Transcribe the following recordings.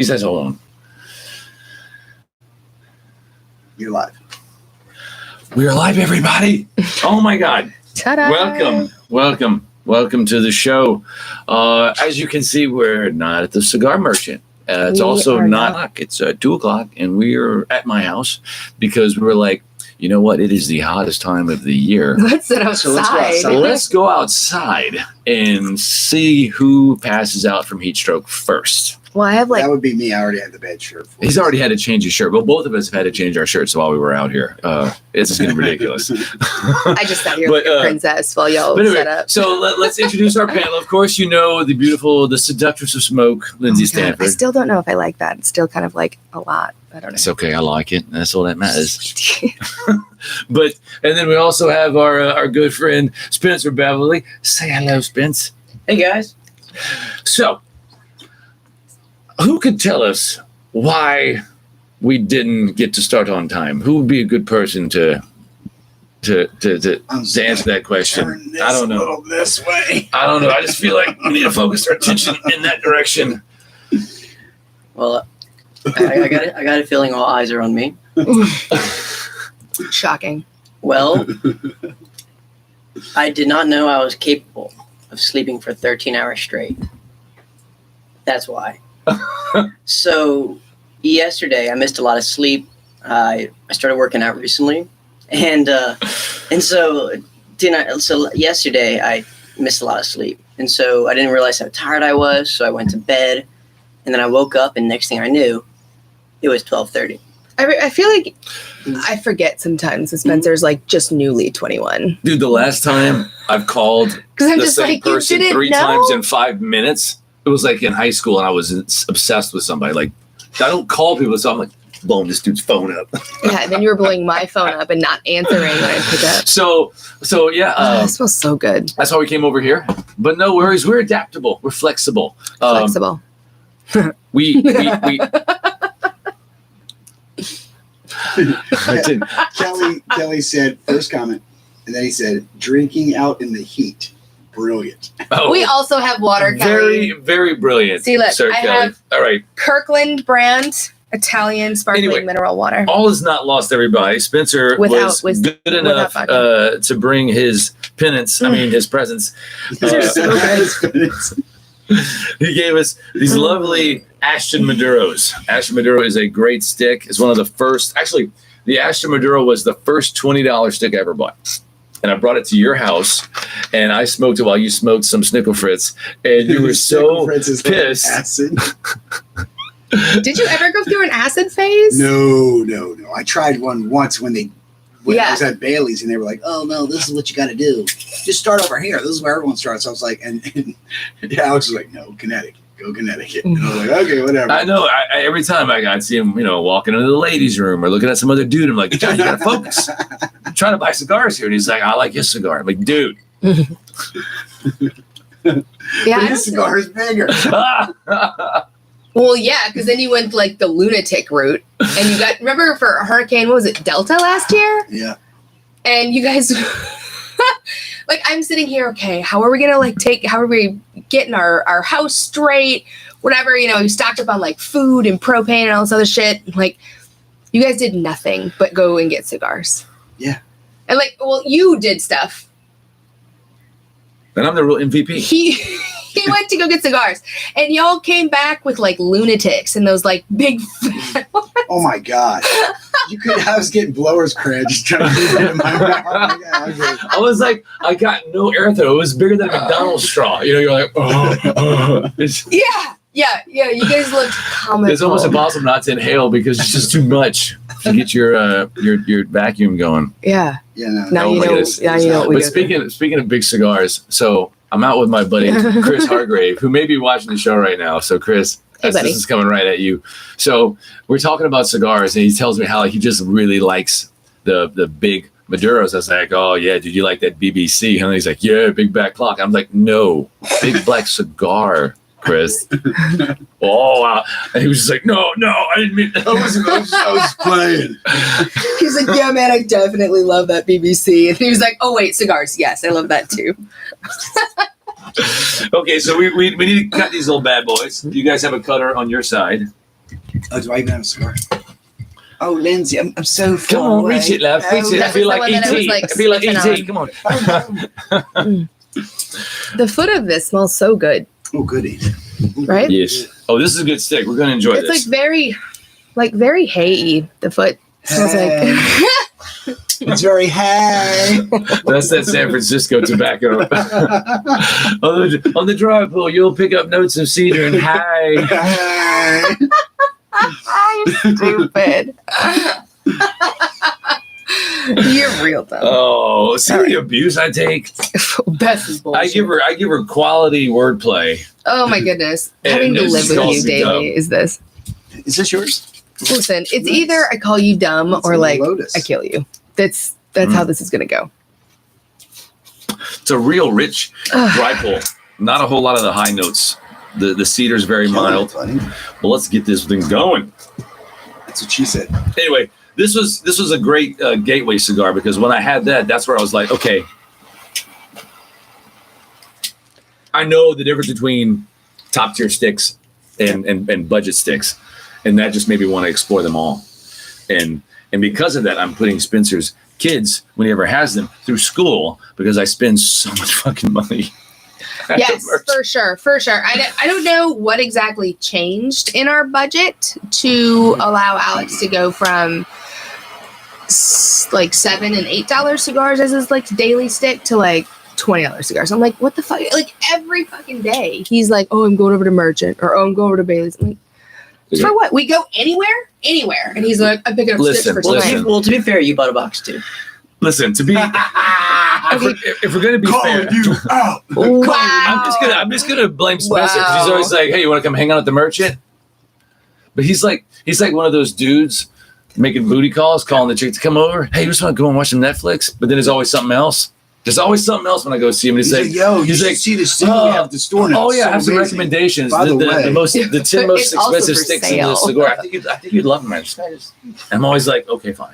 He says, hold on. You're live. We're live, everybody. Oh, my God. Ta-da. Welcome to the show. As you can see, we're not at the Cigar Merchant. It's also not. It's 2 o'clock, and we're at my house because we were like, you know what? It is the hottest time of the year. Let's sit outside. So let's go outside and see who passes out from heat stroke first. Well, I have That would be me. I already had the bed shirt. He's already had to change his shirt. Well, both of us have had to change our shirts while we were out here. It's getting ridiculous. I just sat here like a princess while y'all set up. So let's introduce our panel. Of course, you know the beautiful, the seductress of smoke, Lindsay Stanford. I still don't know if I like that. It's still kind of like a lot. I don't know. It's okay. I like it. That's all that matters. And then we also have our good friend Spencer Beverly. Say hello, Spence. Hey guys. So, who could tell us why we didn't get to start on time? Who would be a good person to answer that question? I don't know. A little this way. I don't know. I just feel like we need to focus our attention in that direction. Well, I got a feeling all eyes are on me. Shocking. Well, I did not know I was capable of sleeping for 13 hours straight. That's why. So yesterday I missed a lot of sleep. I started working out recently, and so yesterday I missed a lot of sleep, and so I didn't realize how tired I was. So I went to bed, and then I woke up, and next thing I knew, it was 12:30. I feel like I forget sometimes that Spencer's like just newly 21. Dude, the last time I've called the same person 3 times in 5 minutes, it was like in high school, and I was obsessed with somebody. Like, I don't call people, so I'm like, blowing this dude's phone up. Yeah, and then you were blowing my phone up and not answering when I pick up. So yeah. It smells so good. That's why we came over here. But no worries, we're adaptable. We're flexible. Flexible. We Kelly said first comment, and then he said, "Drinking out in the heat, brilliant." Oh, we also have water. Very, very brilliant. See, look, Sir I Kelly. have all right. Kirkland brand Italian sparkling mineral water. All is not lost, everybody. Spencer was good enough to bring his penance. I mean, his presents. He gave us these lovely Ashton Maduros. Ashton Maduro is a great stick. It's one of the first. Actually, the Ashton Maduro was the first $20 stick I ever bought. And I brought it to your house, and I smoked it while you smoked some Snickle Fritz, and you were so pissed. Acid. Did you ever go through an acid phase? No. I tried one once when I was at Bailey's, and they were like, "Oh no, this is what you got to do. Just start over here. This is where everyone starts." So I was like, and Alex was like, "No, Connecticut. Go Connecticut." And I was like, "Okay, whatever." I know. I every time I'd see him, walking into the ladies' room or looking at some other dude, I'm like, "John, you gotta focus. I'm trying to buy cigars here." And he's like, "I like his cigar." I'm like, "Dude." Yeah, his cigar is bigger. Well, yeah, because then you went like the lunatic route, and you got remember for Hurricane, what was it, Delta last year? Yeah. And you guys, like, I'm sitting here, okay, how are we gonna how are we getting our house straight? Whatever, we stocked up on like food and propane and all this other shit. Like, you guys did nothing but go and get cigars. Yeah. And you did stuff. And I'm the real MVP. He went to go get cigars, and y'all came back with like lunatics and those like big. Oh my god! I was getting blower's cred just trying to get it in my mouth. I was like, I got no air throw. It was bigger than a McDonald's straw. You're like, Yeah. You guys looked comical. It's almost impossible not to inhale because it's just too much to get your vacuum going. Yeah. Yeah. No. Now you know. But speaking of big cigars, so I'm out with my buddy Chris Hargrave, who may be watching the show right now. So Chris, this is coming right at you. So we're talking about cigars, and he tells me how he just really likes the big Maduros. I was like, "Oh yeah, did you like that BBC?" And he's like, "Yeah, big black clock." I'm like, "No, big black cigar, Chris." Oh wow! And he was just like, "No, I didn't mean that." I was playing. He's like, "Yeah, man, I definitely love that BBC." And he was like, "Oh wait, cigars? Yes, I love that too." Okay, so we need to cut these little bad boys. You guys have a cutter on your side. Oh, do I even have a cigar? Oh, Lindsay, I'm so far Come on, away. reach it, love. Reach it. I That feel was the like one that I was, ET. like, I feel like sniffing ET. on. Come on. The foot of this smells so good, Oh, goody. right? Yes. Oh, this is a good stick. We're gonna enjoy It's this. like very hay-y. The foot smells Hey. like. It's very hey. That's that San Francisco tobacco. on the drive pull, you'll pick up notes of cedar and high. Hey. I'm stupid. You're real dumb. Oh, see the abuse I take. This is bullshit. I give her quality wordplay. Oh my goodness. And Having to this live is with you also daily dumb. is this. Is this yours? Listen, it's Nice. either I call you dumb That's or a like Lotus. I kill you. That's how this is gonna go. It's a real rich Ugh. dry pull. Not a whole lot of the high notes. The cedar's very mild. Killing it, buddy. Well, let's get this thing going. That's what she said. Anyway, this was a great gateway cigar because when I had that, that's where I was like, okay, I know the difference between top tier sticks and budget sticks, and that just made me want to explore them all. And because of that, I'm putting Spencer's kids, when he ever has them, through school because I spend so much fucking money. at the Yes, merch. for sure. I don't know what exactly changed in our budget to allow Alex to go from like $7 and $8 cigars as his like daily stick to like $20 cigars. I'm like, what the fuck? Like every fucking day, he's like, oh, I'm going over to Merchant or oh, I'm going over to Bailey's. I'm like, for what? We go anywhere, and he's like, I'm picking up sticks Listen, for listen. tonight. Well, to be fair, you bought a box too. Listen, to be if we're gonna be fair, Calling you out. Wow. I'm just gonna blame Spencer because he's Wow. always like, "Hey, you want to come hang out at the Merchant?" But he's like one of those dudes making booty calls, calling the chick to come over. Hey, you just want to go and watch some Netflix? But then there's always something else. There's always something else when I go see him. And He's he's like, like, yo, you he's should like, see the stick we have at the store now. "Oh yeah, I It's have so some amazing." recommendations. By the The way. most, the 10 most It's also expensive for sticks in the sale. cigar. I think you'd love them, man. I'm always like, okay, fine.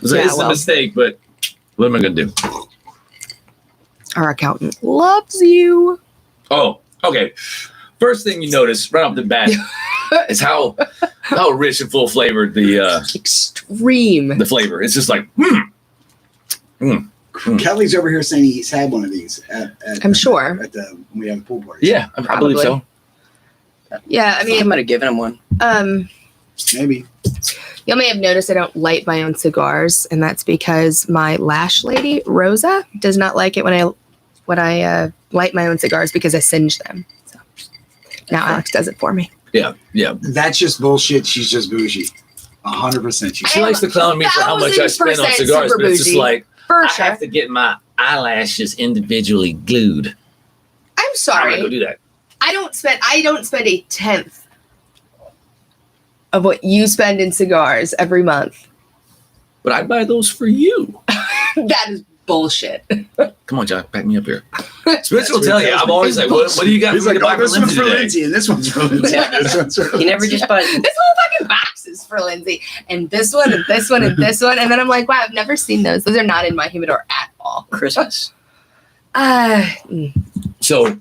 It's like, Yeah, it's a well. mistake, but what am I gonna do? Our accountant loves you. Oh, okay. First thing you notice right off the bat is how rich and full flavored Extreme. the flavor. It's just like, Kelly's over here saying he's had one of these I'm sure. at the when we have a pool party. yeah, I believe so. Yeah, I I think I mean, might have given him one. Maybe. you may have noticed I don't light my own cigars, and that's because my lash lady Rosa does not like it when I light my own cigars because I singe them. So now Alex does it for me. Yeah. That's just bullshit. She's just bougie. 100%. She likes to clown me for how much I spend on 1000% cigars, super but it's just bougie. like For I sure. have to get my eyelashes individually glued. I'm I'm gonna go sorry. do that. I don't spend a tenth of what you spend in cigars every month. But I'd buy those for you. That is bullshit. Come on, John, back me up here. Spencer will tell you. I'm always like, what do you got He's for me like, to buy oh, this one's Lindsay for today? Lindsay, and this one's for Lindsay. This one's for He never Lindsay. just bought. This whole fucking box is for Lindsay, and this one, and this one, and this one, and then I'm like, wow, I've never seen those. Those are not in my humidor at all. Christmas. So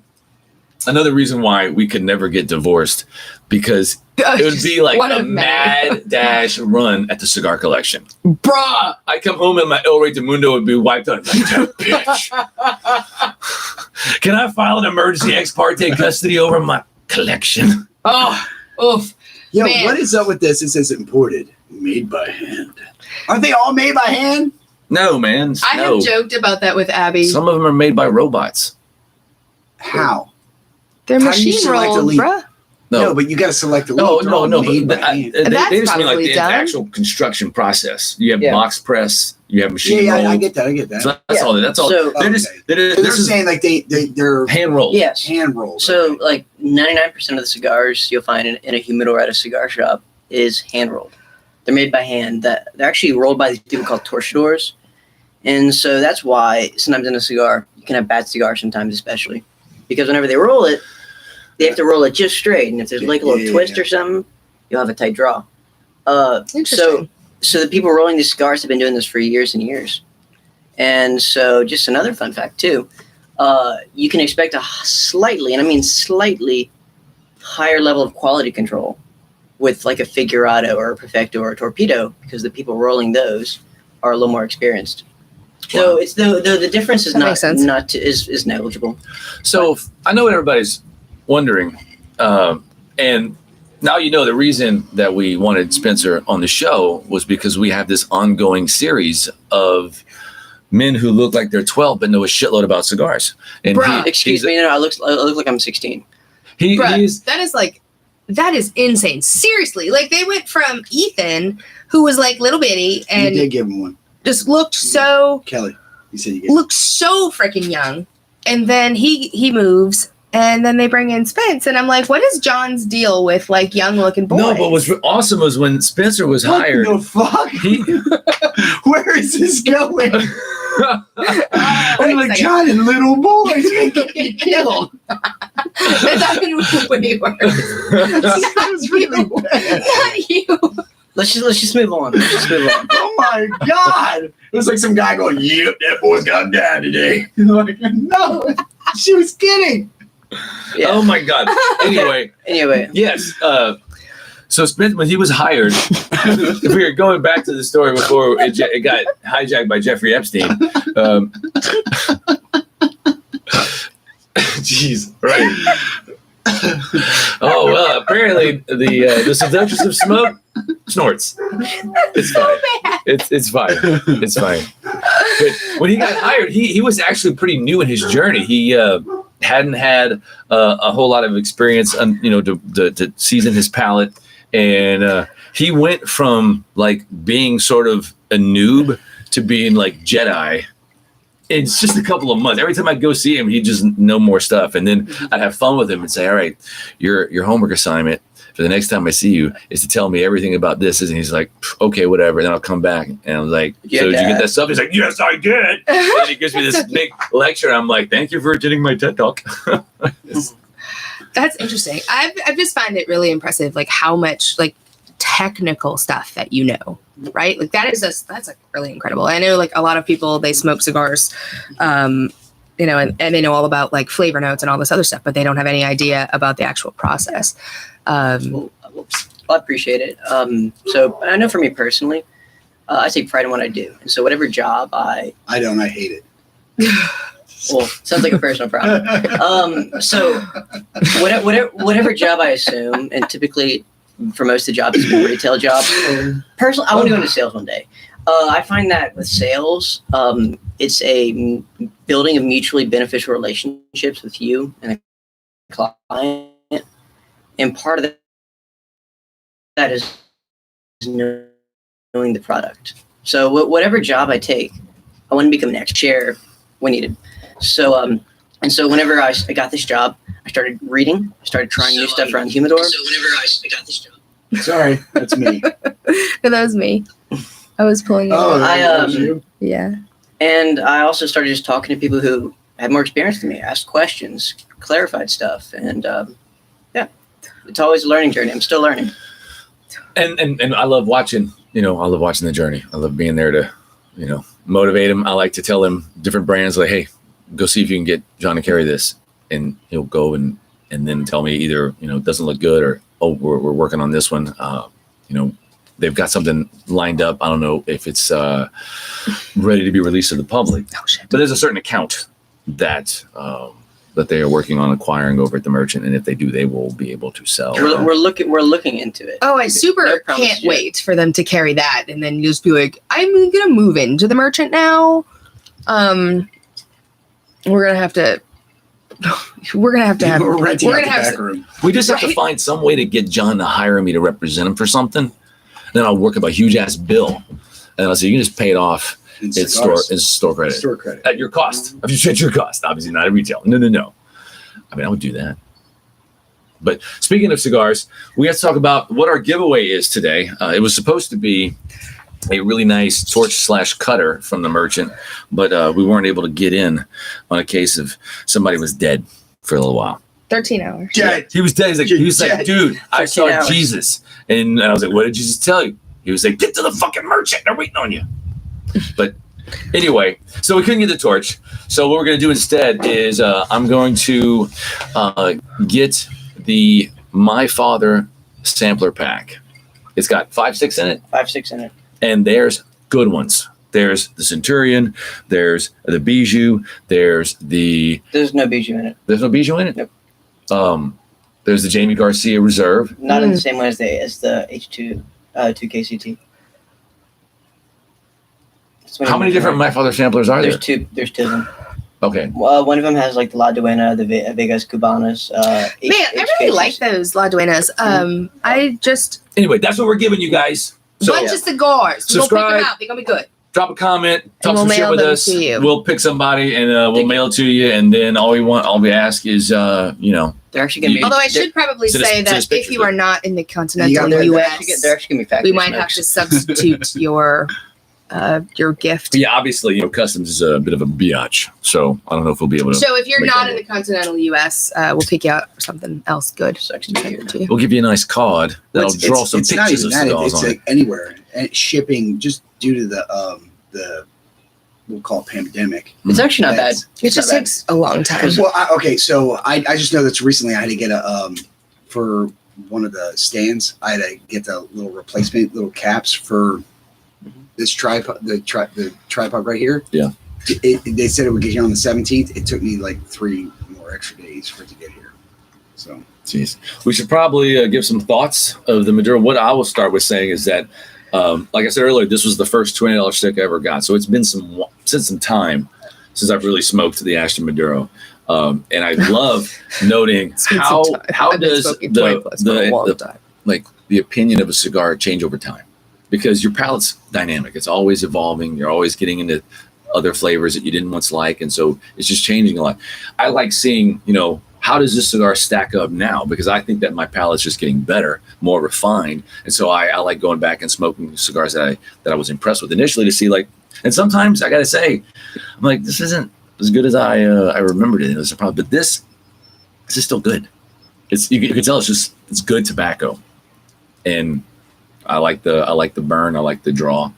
another reason why we could never get divorced because it would be like one a of many. mad dash run at the cigar collection. Bruh. I come home and my El Rey de Mundo would be wiped out. Like, that bitch. Can I file an emergency ex parte custody over my collection? Oh, oof. Yo, Man. what is up with this? It says imported, made by hand. Aren't they all made by hand? No, man. I no. have joked about that with Abby. Some of them are made by robots. How? They're how do you machine select a rolled, leaf? bruh. No, but you got to select the leaf. No, They're no, all no. made But by hand. they That's just mean like probably the done. actual construction process. You have Yeah. box press. You have Yeah, machine yeah, roll. I get that. I get that. So that's Yeah. all. That's all. So- they're just. Okay. They're, They're this is saying like they're hand rolled. Yes. hand rolled. So, like 99% of the cigars you'll find in a humidor at a cigar shop is hand rolled. They're made by hand. That they're actually rolled by these people called torchadors, and so that's why sometimes in a cigar you can have bad cigars sometimes, especially because whenever they roll it, they have to roll it just straight, and if there's like a little Yeah. twist or something, you'll have a tight draw. Interesting. So the people rolling these cigars have been doing this for years and years. And so just another fun fact too, you can expect a slightly, and I mean slightly, higher level of quality control with like a Figurado or a Perfecto or a Torpedo, because the people rolling those are a little more experienced. So it's the difference is is negligible. So I know what everybody's wondering, and now you know the reason that we wanted Spencer on the show was because we have this ongoing series of men who look like they're 12 but know a shitload about cigars. And Excuse me, no, I look like I'm 16. That is insane. Seriously, like they went from Ethan, who was like little bitty, and you did give him one. Just looked so Kelly. You said you gave looked so freaking young, and then he moves. And then they bring in Spence, and I'm like, what is John's deal with like young looking boys? No, but what's awesome was when Spencer was hired. What the fuck? Where is this going? I'm like, John and little boys get me killed. That's happened way worse. That was really bad. Not you. Let's just move on. Oh my God. It was like some guy going, yep, that boy's got dad today. Like, no, she was kidding. Yeah. Oh my God. Anyway. Yes. So Spence, when he was hired, if we were going back to the story before it got hijacked by Jeffrey Epstein. Jeez, right. Oh well, apparently the seductress of smoke snorts. It's fine. It's fine. It's fine. But when he got hired, he was actually pretty new in his journey. He hadn't had a whole lot of experience, to season his palate, and he went from like being sort of a noob to being like Jedi. It's just a couple of months. Every time I'd go see him, he'd just know more stuff. And then I'd have fun with him and say, all right, your homework assignment for the next time I see you is to tell me everything about this. And he's like, okay, whatever. And then I'll come back. And I was like, so did you get that stuff? He's like, yes, I did. And he gives me this big lecture. I'm like, thank you for attending my TED Talk. That's interesting. I just find it really impressive, like how much like technical stuff that you know, right? Like that's like really incredible. I know like a lot of people, they smoke cigars, and they know all about like flavor notes and all this other stuff, but they don't have any idea about the actual process. Well, I appreciate it. So I know for me personally, I take pride in what I do. And so whatever job I don't, I hate it. Well, sounds like a personal problem. So whatever job I assume, and typically for most of the jobs, it's a retail job. Personally, I want to go into sales one day. I find that with sales, it's a building of mutually beneficial relationships with you and the client. And part of that is knowing the product. So whatever job I take, I want to become an ex-chair when needed. So, and so whenever I got this job, I started reading. I started trying new stuff around Humidor. So whenever I got this job. Sorry, that's me. No, that was me. I was pulling it. Oh, that was you? Yeah. And I also started just talking to people who had more experience than me, asked questions, clarified stuff. And it's always a learning journey. I'm still learning. And I love watching, the journey. I love being there to, motivate him. I like to tell him different brands like, hey, go see if you can get John to carry this. And he'll go and then tell me either, it doesn't look good or, oh, we're working on this one. They've got something lined up. I don't know if it's ready to be released to the public. Oh, shit. But there's a certain account that they are working on acquiring over at the Merchant, and if they do, they will be able to sell. We're looking into it. Oh, I super can't wait for them to carry that, and then you just be like, I'm gonna move into the Merchant now. We're gonna have to. We're gonna have We just have to find some way to get John to hire me to represent him for something. Then I'll work up a huge ass bill, and I'll say you can just pay it off. It's store credit. Store credit. At your cost. If you said your cost, obviously not at retail. No. I mean, I would do that. But speaking of cigars, we have to talk about what our giveaway is today. It was supposed to be a really nice torch/cutter from the Merchant, but we weren't able to get in on a case of somebody was dead for a little while. 13 hours. Yeah, he was dead. He was like, dude, I saw hours. Jesus. And I was like, what did Jesus tell you? He was like, get to the fucking Merchant. They're waiting on you. But anyway, so we couldn't get the torch. So what we're going to do instead is I'm going to get the My Father sampler pack. It's got 5, 6 in it. 5, 6 in it. And there's good ones. There's the Centurion. There's the Bijou. There's no Bijou in it. There's no Bijou in it? Nope. There's the Jamie Garcia Reserve. Not in the same way as the H2 2KCT. How many different My Father samplers are there? There's two of them. Okay. One of them has like the La Duena, the Vegas Cubanas. I really like those La Duenas. Anyway, that's what we're giving you guys. So bunch of cigars. We'll pick subscribe. them out. They're gonna be good. Drop a comment, talk we'll some shit mail with them us. to you. We'll pick somebody and we'll mail it to you. And then all we ask is, they're actually gonna be. Although I should probably say that if you are not in the continental U.S., they're actually gonna be factory we might have to substitute your gift. Yeah, obviously, customs is a bit of a biatch, so I don't know if we'll be able to. So if you're make not that in the continental U.S., we'll pick you out something else good. Sucks and to send hear. it to you. We'll give you a nice card that'll draw some it's not pictures even of that. cigars It's on like anywhere and shipping just due to the we'll call it pandemic. It's actually not bad. It just takes a long time. Well, so I just know that recently I had to get for one of the stands, I had to get the little replacement little caps for this tripod, the tripod right here. Yeah. They said it would get here on the 17th. It took me like 3 more extra days for it to get here. So, jeez, we should probably give some thoughts of the Maduro. What I will start with saying is that, like I said earlier, this was the first $20 stick I ever got. So it's been some time since I've really smoked the Ashton Maduro. And I love noting how does the opinion of a cigar change over time, because your palate's dynamic. It's always evolving. You're always getting into other flavors that you didn't once like. And so it's just changing a lot. I like seeing, how does this cigar stack up now? Because I think that my palate's just getting better, more refined. And so I like going back and smoking cigars that I was impressed with initially to see and sometimes I got to say, I'm like, this isn't as good as I remembered it. There's a problem, but this is still good. You can tell it's good tobacco. And I like the burn. I like the draw.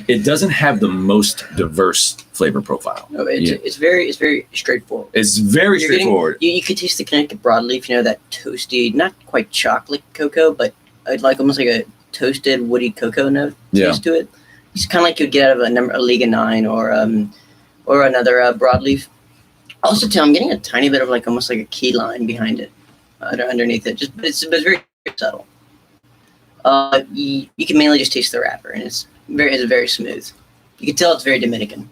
It doesn't have the most diverse flavor profile. No, it's very straightforward. It's very straightforward. You could taste the Connecticut broadleaf. That toasty, not quite chocolate cocoa, but almost like a toasted woody cocoa note taste to it. It's kind of like you'd get out of a Liga 9 or another broadleaf. Also, too, I'm getting a tiny bit of almost like a key lime behind it, underneath it. But it's very subtle. You can mainly just taste the wrapper, and it's very smooth. You can tell it's very Dominican.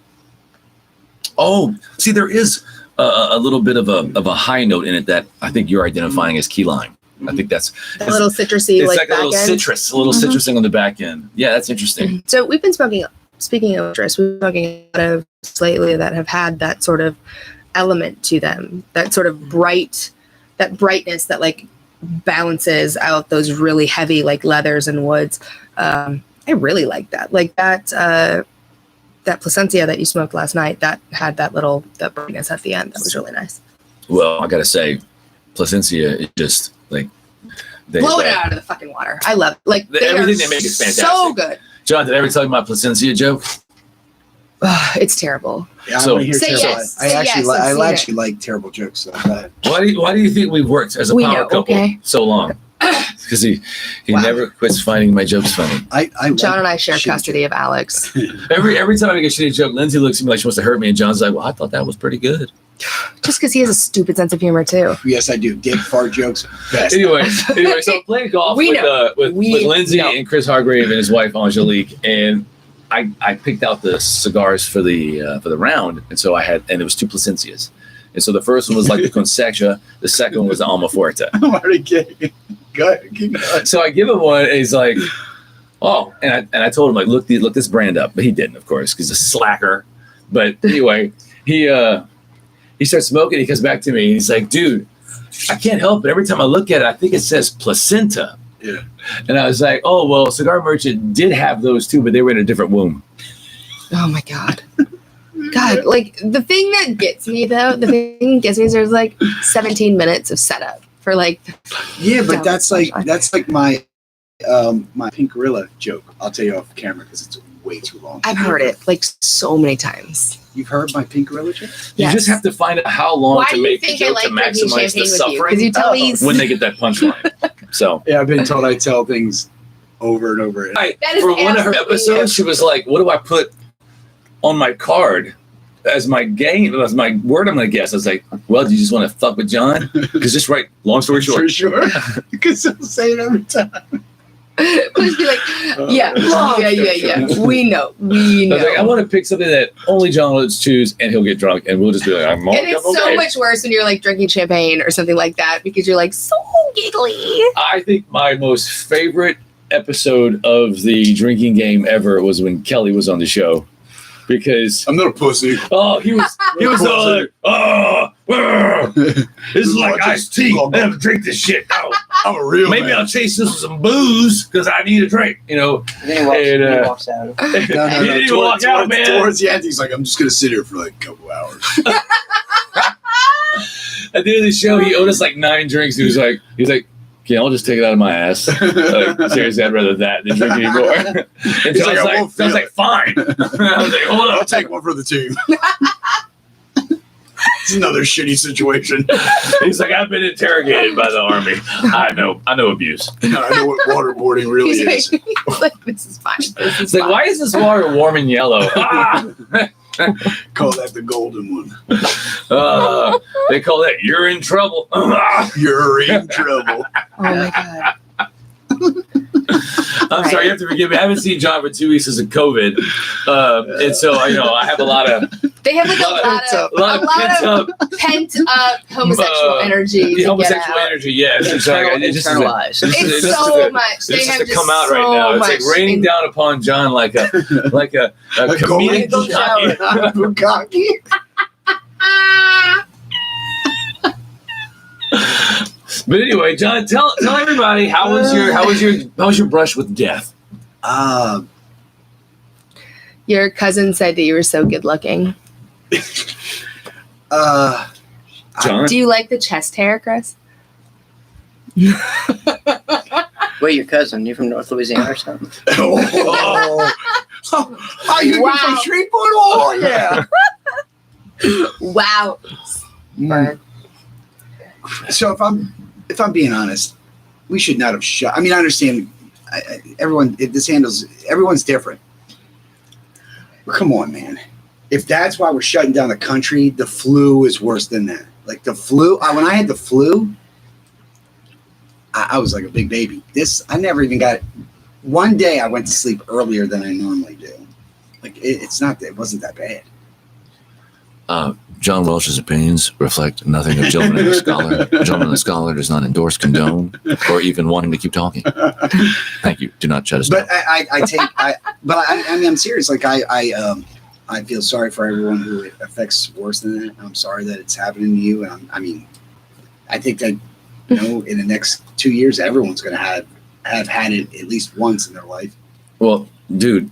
Oh, see, there is a little bit of a high note in it that I think you're identifying as key lime. I think that's a little citrusy, it's like a little end. citrus, a little citrus thing on the back end. Yeah, that's interesting. So we've been speaking of citrus, we've been smoking a lot of lately that have had that sort of element to them, that sort of brightness that balances out those really heavy leathers and woods. I really like that. That Plasencia that you smoked last night, that had that brightness at the end. That was really nice. Well, I gotta say, Plasencia is just blow it out of the fucking water. I love it. Everything they make is fantastic. So good. John, did I ever tell you my Plasencia joke? It's terrible. Yeah, so, I want to hear say terrible. yes. I Say actually, yes, I actually like terrible jokes. So why do you think we've worked as a power couple so long? Because he never quits finding my jokes funny. John and I share custody of Alex. Every time I make a shitty joke, Lindsay looks at me like she wants to hurt me, and John's like, "Well, I thought that was pretty good." Just because he has a stupid sense of humor too. Yes, I do. Dick fart jokes. Best. Anyway, so playing golf with Lindsay and Chris Hargrave and his wife Angelique, and I picked out the cigars for the round, and so it was 2 Plasencias, and so the first one was the Conseja, the second one was the Alma Fuerte. I'm already kidding. Good. So I give him one, and he's like, "Oh," and I told him look this brand up, but he didn't, of course, because he's a slacker. But anyway, he starts smoking. He comes back to me, and he's like, "Dude, I can't help it. Every time I look at it, I think it says placenta." Yeah. And I was like, "Oh well, Cigar Merchant did have those too, but they were in a different womb." Oh my god. God, the thing that gets me is there's 17 minutes of setup for yeah, but that's like my my pink gorilla joke. I'll tell you off camera because it's way too long. I've heard it like so many times. You've heard my pink gorilla trick? You Yes. just have to find out how long Why to do you make the think I joke like to drinking maximize champagne the with you? Because suffering you tell me when they get that punchline. So Yeah, I've been told I tell things over and over. I, That is for one of her absolutely episodes, she was like, "What do I put on my card as my game, as my word? I'm gonna guess." I was like, "Well, do you just want to fuck with John?" Because just right. Long story short, For sure. Because I'll say it every time. Please be like, yeah. We know. I was like, I want to pick something that only John lets choose, and he'll get drunk, and we'll just be like, "I'm And it's so much worse when you're like drinking champagne or something like that because you're like so giggly. I think my most favorite episode of the drinking game ever was when Kelly was on the show, because I'm not a pussy. he was all like, this is like iced tea. I have to drink this shit. I'm a real Maybe man. I'll chase this with some booze because I need a drink. You know, Then he walks out. No, He didn't even walk out, man. Towards the end, he's like, I'm just going to sit here for like a couple hours. at the end of the show, he owed us like 9 drinks. He was like, "Okay, I'll just take it out of my ass." Like, seriously, I'd rather that than drink anymore. And He's so like, I "I was won't like, feel fine. I was like, hold I'll up. take one for the team. It's another shitty situation. He's like, "I've been interrogated by the army. I know abuse." I know what waterboarding really He's is. like, this is fine. This is It's like, fine. why is this water warm and yellow? Call that the golden one. They call that "you're in trouble." You're in trouble. Oh my god. I'm sorry, you have to forgive me. I haven't seen John for 2 weeks because of COVID, and so I have a lot of They have like a lot of pent up homosexual energy. the to homosexual get out. energy. Yes, it's like, it just Internalized. It's so much. They It's have just to just come out so right now. It's like much raining in- down upon John like a comedic golden shower. Bukkake. But anyway, John, tell everybody how was your brush with death? Your cousin said that you were so good looking. John, Do you like the chest hair, Chris? Wait, your cousin? You from North Louisiana or something? Oh. You Wow. from Shreveport? Oh, yeah. Wow. Mm. So if I'm being honest, we should not have shot. I mean, I understand everyone's different. But come on, man. If that's why we're shutting down the country, the flu is worse than that. Like the flu, when I had the flu, I was like a big baby. I never even got it. One day I went to sleep earlier than I normally do. Like it wasn't that bad. John Welsh's opinions reflect nothing of Gentleman and the Scholar. Gentleman and the Scholar does not endorse, condone, or even want him to keep talking. Thank you. Do not shut us down. But I mean, I'm serious. Like I feel sorry for everyone who it affects worse than that. I'm sorry that it's happening to you. And I think that in the next 2 years, everyone's going to have had it at least once in their life. Well, dude,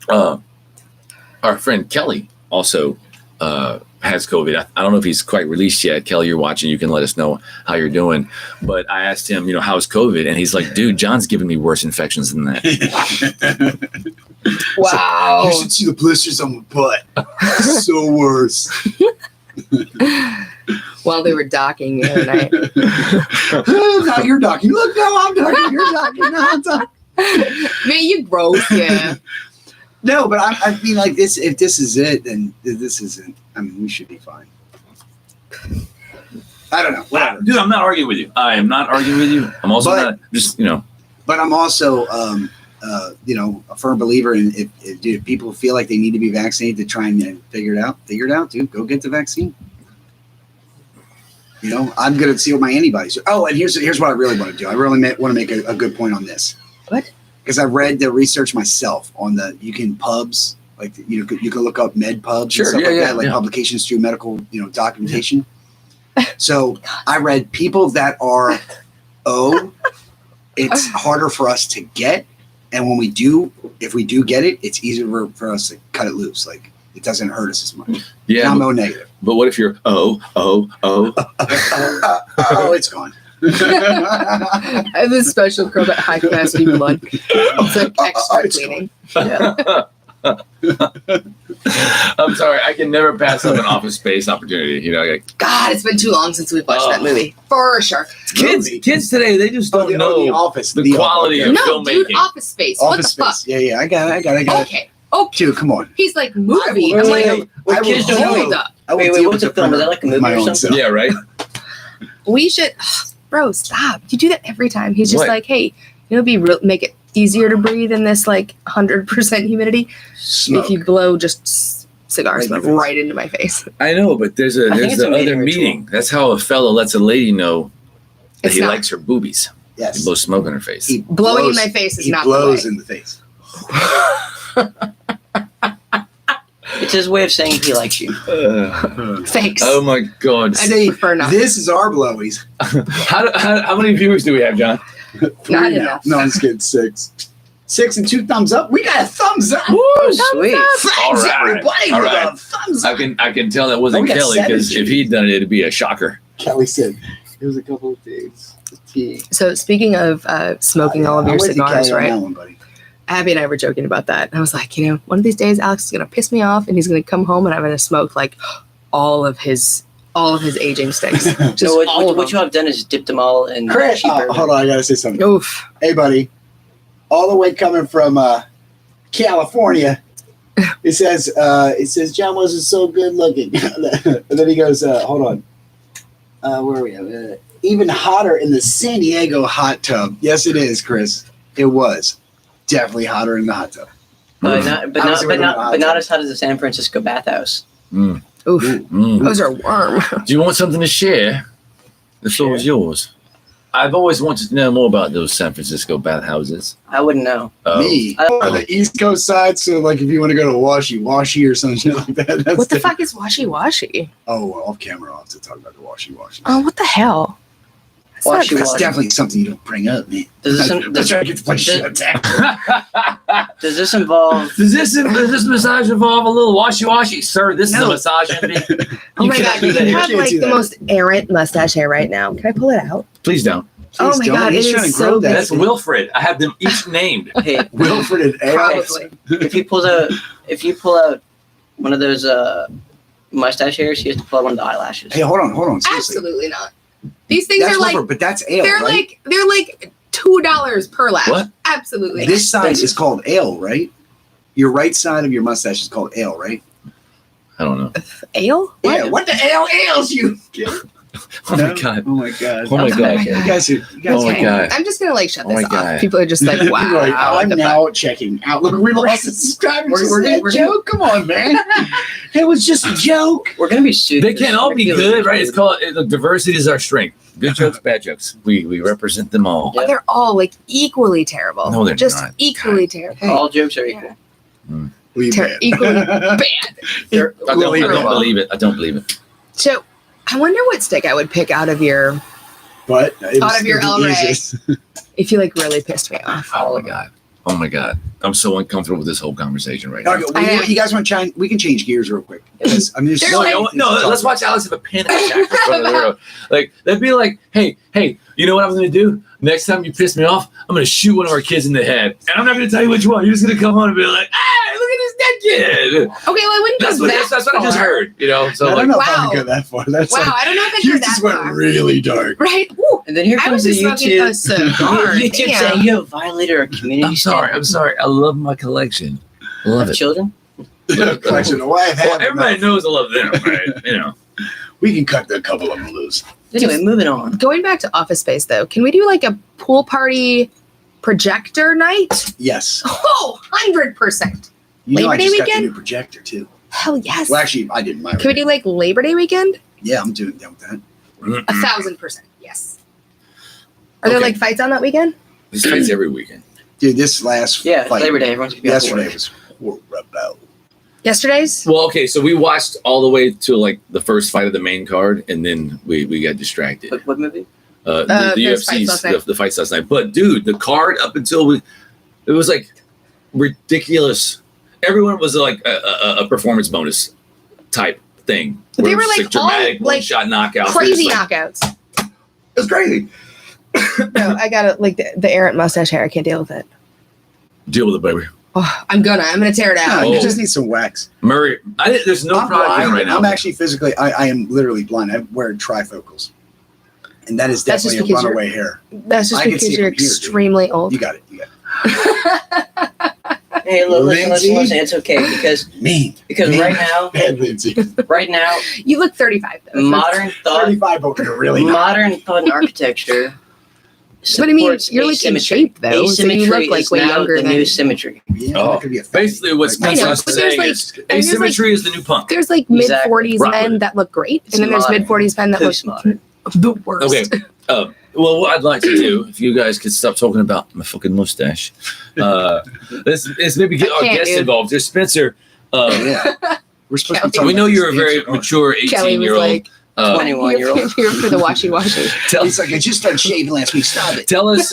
our friend Kelly also has COVID. I don't know if he's quite released yet. Kelly, you're watching. You can let us know how you're doing. But I asked him, how's COVID? And he's like, dude, John's giving me worse infections than that. Wow. You should see the blisters on my butt. So worse. While they were docking the other night. Now you're docking. Look, no, I'm docking. You're docking. No, I'm docking. Man, you gross, yeah. No, but I mean, like this. If this is it, then this isn't. I mean, we should be fine. I don't know. Whatever. Dude, I'm not arguing with you. I am not arguing with you. I'm also not just, But I'm also, a firm believer in if people feel like they need to be vaccinated to try and figure it out, dude. Go get the vaccine. I'm going to see what my antibodies are. Oh, and here's what I really want to do. I really want to make a good point on this. What? Because I read the research myself on pubs, like you can look up med pubs and stuff like that, like publications through medical documentation. So I read people that are it's harder for us to get, and when if we do get it, it's easier for us to cut it loose. Like it doesn't hurt us as much. Yeah. I'm O negative. But what if you're Oh, it's gone. I have this special curl that high capacity blood. It's like extra cleaning. Yeah. I'm sorry, I can never pass up an Office Space opportunity. You know, like, God, it's been too long since we've watched that movie. For sure. kids today, they just don't the know Office. the quality of No, filmmaking. dude, Office Space. Office what the Space. Yeah, I got it. fuck? Okay. Dude, come on. He's like movie. I I'm will- like, I will kids don't deal know. hold up. I will Wait, deal what's with the film? Is premise that like a with movie my or own something? self. Yeah, right. We should, bro, stop. You do that every time. He's just What? like, hey, make it easier to breathe in this like 100% humidity Smoke. if you blow just cigar Right smoke in your face. right into my face. I know, but there's I think it's the a mating other ritual. meeting. That's how a fellow lets a lady know that It's he not. likes her boobies. He Yes. blows smoke in her face. He Blowing in blows- my face is he not the blows way. in the face. It's his way of saying he likes you. Thanks. Oh my God! I do prefer not. This is our blowies. How many viewers do we have, John? Not Three now. enough. No, I'm just kidding. 6. 6 and 2 thumbs up. We got a thumbs up. Oh, sweet. Thanks, All right. everybody, All for right. the thumbs up. I can tell that wasn't We got Kelly, because 17. if he'd done it, it'd be a shocker. Kelly said, it was a couple of days. So speaking of smoking all of your cigars, right? That one, buddy. Abby and I were joking about that. I was like, one of these days Alex is gonna piss me off and he's gonna come home and I'm gonna smoke like all of his aging sticks. Just So all of what you them. have done is dipped them all in Chris, cheap bourbon. hold on, I gotta say something. Oof. Hey, buddy, all the way coming from California. It says John wasn't so good looking, and then he goes, hold on, where are we at? Even hotter in the San Diego hot tub. Yes, it is, Chris. It was definitely hotter in the hot tub. But Obviously, not as hot as the San Francisco bathhouse. Mm. Oof. Mm. Those are warm. Do you want something to share? The floor is yours. I've always wanted to know more about those San Francisco bathhouses. I wouldn't know. Me on the East Coast side, so like if you want to go to Washy or something like that. That's What the fuck is washy-washy? Oh, well, off camera, I'll have to talk about the Washy. Oh, what the hell? That's not Washy-washy. That's definitely something you don't bring up, man. Does this, That's why I get to play shut down. does this involve? Does this massage involve a little washy? Sir, this is a No. massage envy. Oh my god, you that here. have Can't like do the that. most errant mustache hair right now. Can I pull it out? Please don't. Oh my don't. God, He's it trying is to grow so that. big. That's Wilfred. I have them each named. Hey, Wilfred and Alex. Probably. if you pull out one of those mustache hairs, you have to pull out one of the eyelashes. Hey, hold on. Seriously. Absolutely not. These things That's are like Wilfred, but that's ale, they're right? like $2 per lash. What? Absolutely. This side is called ale, right? Your right side of your mustache is called ale, right? I don't know. ale? Yeah. What the hell ails you? Oh my God. Oh my god. Oh my God. You guys are. Oh my Okay. God. I'm just gonna like shut Oh my this off. God. People are just like, wow. People are like, what I'm the now checking out. Look, we lost a subscriber. We're We're gonna- joke. Come on, man. It was just a joke. We're gonna be sued. They can't all be good, right? It's called diversity is our strength. Good jokes, bad jokes. We represent them all. fuck? They're all like equally terrible. No, they're just not. equally terrible. All jokes are equal. We Equally bad. They're- I don't Well, believe it. I don't believe it. So I wonder what stick I would pick out of your But it Out was of your the El Rey. easiest. if you like really pissed me off. Oh my God. Oh my God. I'm so uncomfortable with this whole conversation right now. Okay, well, you guys want to change? We can change gears real quick. Because, I mean, there's They're so like- many No, things to let's talk watch Alex have a panic attack in front of the road. Like, they'd be like, hey, you know what I'm going to do? Next time you piss me off, I'm going to shoot one of our kids in the head. And I'm not going to tell you which one. You're just going to come home and be like, hey, look at this dead kid. Okay, well I wouldn't That's go what, that that's what I just far. heard, you know? So, I don't like, know if I wow. would go that far. That's Wow, like, I don't know if I'd you go just that went far. really dark. Right? Woo. And then here I comes was the just smoking a YouTube. cigar. YouTube Damn. saying you violated our community. I'm sorry. I love my collection. I love it. Children. Collection of wife. Well, everybody knows I love them, right? You know. We can cut a couple of them loose. Anyway, moving on. Going back to Office Space though, can we do like a pool party projector night? Yes. Oh, 100%. You know, Labor I Day just got the weekend? new projector too. Hell yes. Well, actually, I didn't. Can we do like Labor Day weekend? Yeah, I'm doing down with that. 1,000%. Yes. Are there Okay. like fights on that weekend? This fights every weekend. Dude, this last Yeah, fight Labor Day. Everyone's gonna be off yesterday work. was horrible. Yesterday's? Well, okay, so we watched all the way to like the first fight of the main card, and then we got distracted. What movie? The there's fights UFC's last night. the fights last night. But dude, the card up until it was like ridiculous. Everyone was like a performance bonus type thing. They Where it were, was like, dramatic all, like, one-shot knockouts. Crazy They're just, knockouts. It was crazy. No, I got it. Like the errant mustache hair. I can't deal with it. Deal with it, baby. Oh, I'm gonna tear it out. No, you Oh. just need some wax. Murray, there's no I'm product in blind. right now. I'm actually physically, I am literally blind. I wear trifocals. And that is That's just definitely a because runaway hair. That's just I can because see it you're from here, dude. extremely old. You got it. You got it. Hey, listen, Lindsay? it's okay Me. because Me. right now, Bad Lindsay. You look 35 though. modern thought, 35 over here, really not. modern thought and architecture. But I mean, supports you're like in asymmetry. shape though, so you Asymmetry look like is way now younger the than. new symmetry. Yeah, Oh, that could be a thing. Basically, what Like, Spencer I know, is but there's saying like- is there's like- asymmetry is the new punk. There's like mid Exactly. 40s Rock with men it. that look great, It's and then there's modern. mid 40s men that look Postmodern. the worst. Okay. Well, what I'd like to do, if you guys could stop talking about my fucking mustache, is maybe get I our can't, guests dude. involved. There's Spencer. Yeah. We're supposed to be Kelly. talking We know about you're a these very games. mature Kelly was 18-year-old. like, 21-year-old. You're here for the washy. Tell He's like, I just started shaving last week. Stop it. Tell us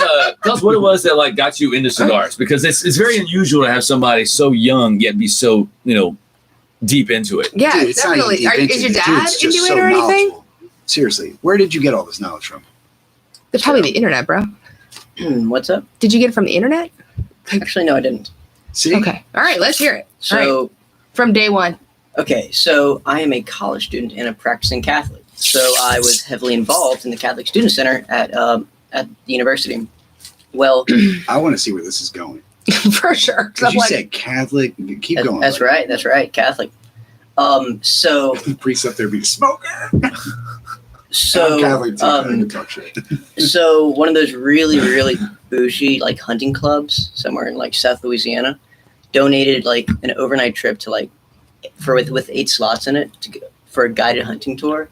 what it was that like got you into cigars, because it's very unusual to have somebody so young yet be so deep into it. Yeah, Dude, it's not even definitely. deep Is into your it. Dude, dad it's into just it so or anything? knowledgeable. Seriously, where did you get all this knowledge from? Probably the internet, bro. What's up? Did you get it from the internet? Actually, no, I didn't. See? Okay. All right, let's hear it. So, From day one. okay, so I am a college student and a practicing Catholic. So I was heavily involved in the Catholic Student Center at the university. Well, I want to see where this is going. For sure. 'Cause Because I'm you like, said Catholic. Keep going. that's right. That's right. Catholic. So The priest up there being a smoker. I'm so Catholic too. I can talk shit. so one of those really really bougie like hunting clubs somewhere in like South Louisiana donated like an overnight trip to like with 8 slots in it for a guided hunting tour,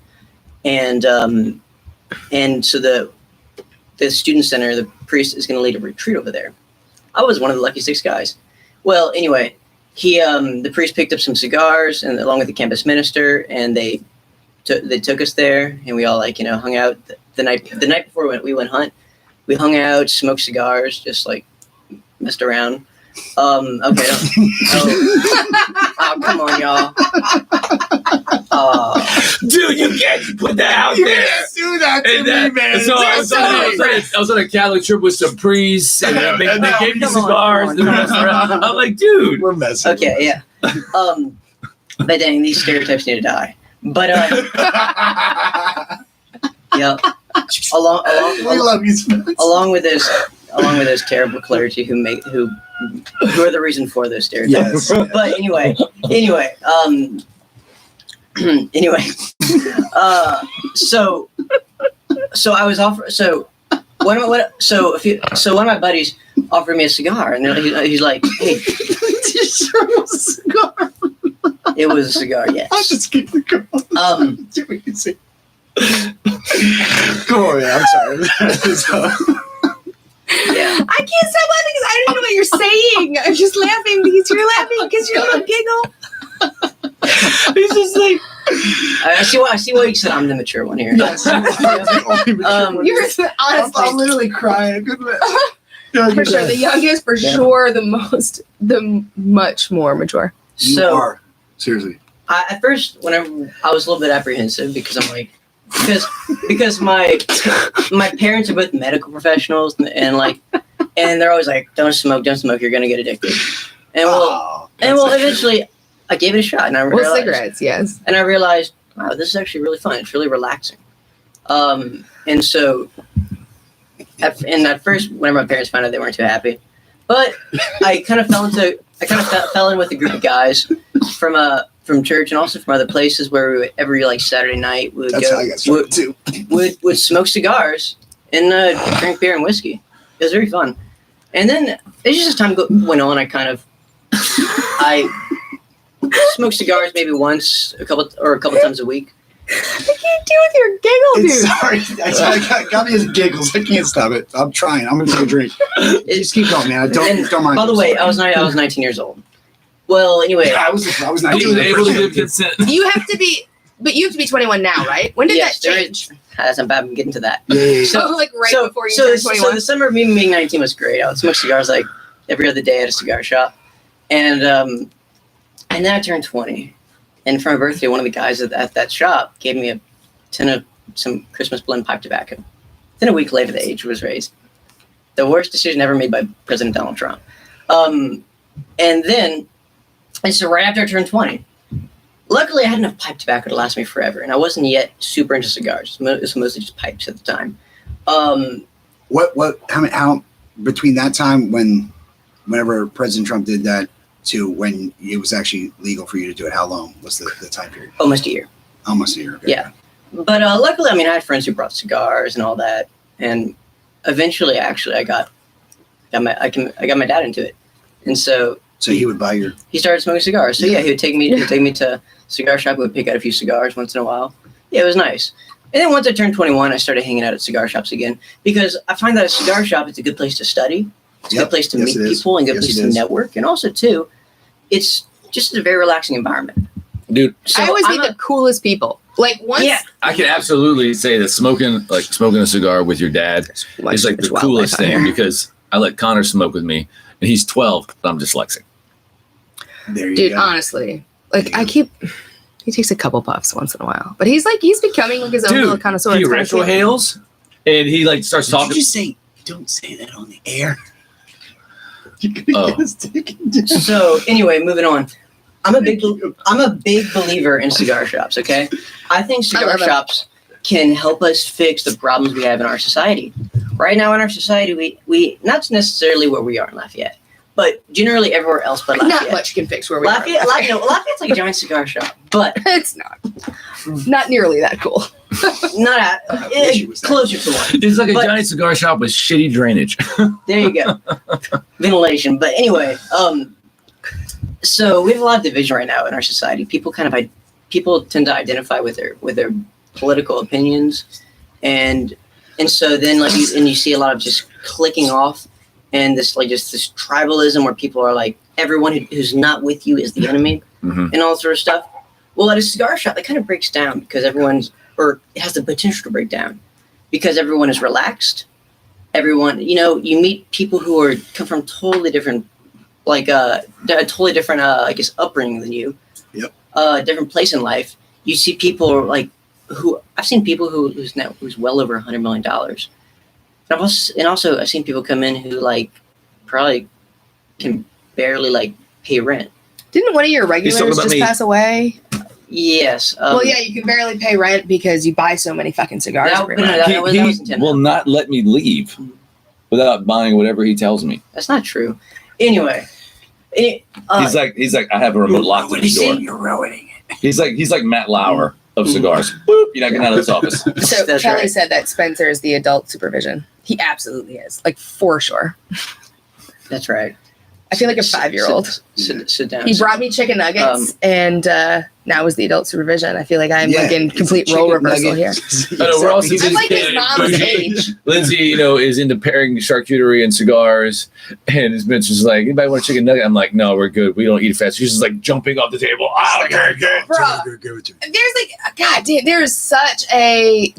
and so the student center, the priest is going to lead a retreat over there. I was one of the lucky 6 guys. Well, anyway, the priest picked up some cigars and along with the campus minister, and they took us there, and we all hung out the night before we went hunt. We hung out, smoked cigars, just like messed around. Okay. Oh, come on, y'all. Dude, you can't put that out You there. can't do that to And me, man. so I was on a Catholic trip with some priests, and they gave me Come on, cigars. come and on, messed come around. on. I'm like, dude. We're messing. Okay, yeah. But dang, these stereotypes need to die. But yeah, We love you, Spence. along with those terrible clergy who are the reason for those stereotypes. Yes. But anyway, so I was offered. So one of my buddies offered me a cigar, and he's like, "Hey, it was a cigar, yes." I'll just keep the going. See what we can see. Go on, man. I'm sorry. Yeah. I can't stop laughing because I don't even know what you're saying. I'm just laughing because you're laughing because you're a giggle. He's just like, I see why you said I'm the mature one here. Yes. You're I'm honestly literally crying. Good man. for sure the youngest, for Yeah. sure the much more mature. You So are. Seriously. at first, whenever I was a little bit apprehensive because I'm like, because my parents are both medical professionals, and they're always like, don't smoke, you're gonna get addicted. And eventually I gave it a shot, and I Well, realized, cigarettes, yes. and I realized, wow, this is actually really fun. It's really relaxing. And so, at first, whenever my parents found out, they weren't too happy. But I kind of fell in with a group of guys from church and also from other places where we would, every Saturday night we would That's how I got started too. would smoke cigars and drink beer and whiskey. It was very fun. And then as just as time went on, I smoked cigars maybe a couple times a week. I can't deal with your giggle, It's dude. sorry. I got me his giggles. I can't stop it. I'm trying. I'm gonna take a drink. Just keep going, man. Don't mind. By the way, I was 19 years old. Well, anyway, Yeah, I was he 19. was able to give consent. You have to be 21 now, right? When did yes, that there change? is. I'm getting to that. Yeah. So like right so, before you so, turned so 21. the summer of me being 19 was great. I would smoke cigars like every other day at a cigar shop, and then I turned 20, and for my birthday, one of the guys at that shop gave me a tin of some Christmas blend pipe tobacco, Then a week later, the age was raised. The worst decision ever made by President Donald Trump. And then, and so right after I turned 20, luckily I had enough pipe tobacco to last me forever, and I wasn't yet super into cigars. It was mostly just pipes at the time. How between that time whenever President Trump did that to when it was actually legal for you to do it, how long was the time period? Almost a year. Almost a year. Okay. Yeah. But luckily, I mean, I had friends who brought cigars and all that, and eventually, actually, I got my dad into it, and so he would buy your. He started smoking cigars. So yeah, he would take me to cigar shop. We would pick out a few cigars once in a while. Yeah, it was nice. And then once I turned 21, I started hanging out at cigar shops again because I find that a cigar shop is a good place to study. It's a good place to meet people and a good place to network, and also too, it's just a very relaxing environment. Dude, so I always meet the coolest people. Like once, yeah, I can absolutely say that smoking a cigar with your dad is like the coolest thing because I let Connor smoke with me, and he's 12, but I'm dyslexic. There you Dude, go. honestly, like he takes a couple puffs once in a while, but he's becoming like his own little connoisseur. He retrohales, and he like starts talking. Did you say don't say that on the air? You're gonna get us taken. So anyway, moving on. I'm a big believer in cigar shops. Okay, I think cigar shops can help us fix the problems we have in our society. Right now in our society, we not necessarily where we are in Lafayette, but generally everywhere else but Lafayette. Not much can fix where we are. Lafayette's like a giant cigar shop, but it's not nearly that cool. Closer to one. It's like a giant cigar shop with shitty drainage. There you go, ventilation. But anyway, so we have a lot of division right now in our society. People tend to identify with their political opinions, and so then you see a lot of just clicking off, and this tribalism where people are like everyone who's not with you is the enemy, and all sort of stuff. Well, at a cigar shop, that kind of breaks down because it has the potential to break down because everyone is relaxed. Everyone, you meet people who come from totally different. Like a totally different, I guess, upbringing than you. Yep. Different place in life. You see people I've seen people who's well over $100 million. And also I've seen people come in who probably can barely pay rent. Didn't one of your regulars just pass away? Yes. Well, yeah, you can barely pay rent because you buy so many fucking cigars every month. He will not let me leave without buying whatever he tells me. That's not true. Anyway, he's like I have a remote lock to the door. You're ruining it. He's like Matt Lauer of cigars. Boop, you're not getting out of this office. So Kelly said that Spencer is the adult supervision. He absolutely is, for sure. That's right. I feel like a 5-year-old. Sit down. He brought me chicken nuggets, and now is the adult supervision. I feel like I'm in complete role reversal here. We're also I'm like his mom's age. Lindsay, is into pairing charcuterie and cigars, and his bitch is like, anybody want a chicken nugget? I'm like, no, we're good. We don't eat fast. She's just like jumping off the table. Okay, good. Bro, there's God damn, there's such a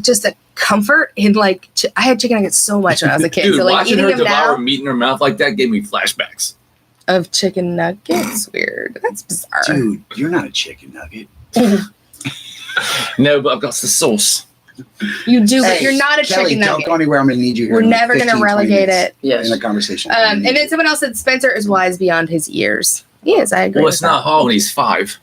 comfort in I had chicken nuggets so much when I was a kid. Dude, so watching eating her them devour now, meat in her mouth like that gave me flashbacks. Of chicken nuggets? Weird. That's bizarre. Dude, you're not a chicken nugget. No, but I've got the sauce. You do, but you're not a Kelly, chicken nugget. Don't go anywhere. I'm going to need you here. We're never going to relegate it. In a conversation. And then someone else said Spencer is wise beyond his years. He is, I agree. Well, it's not hard when he's 5.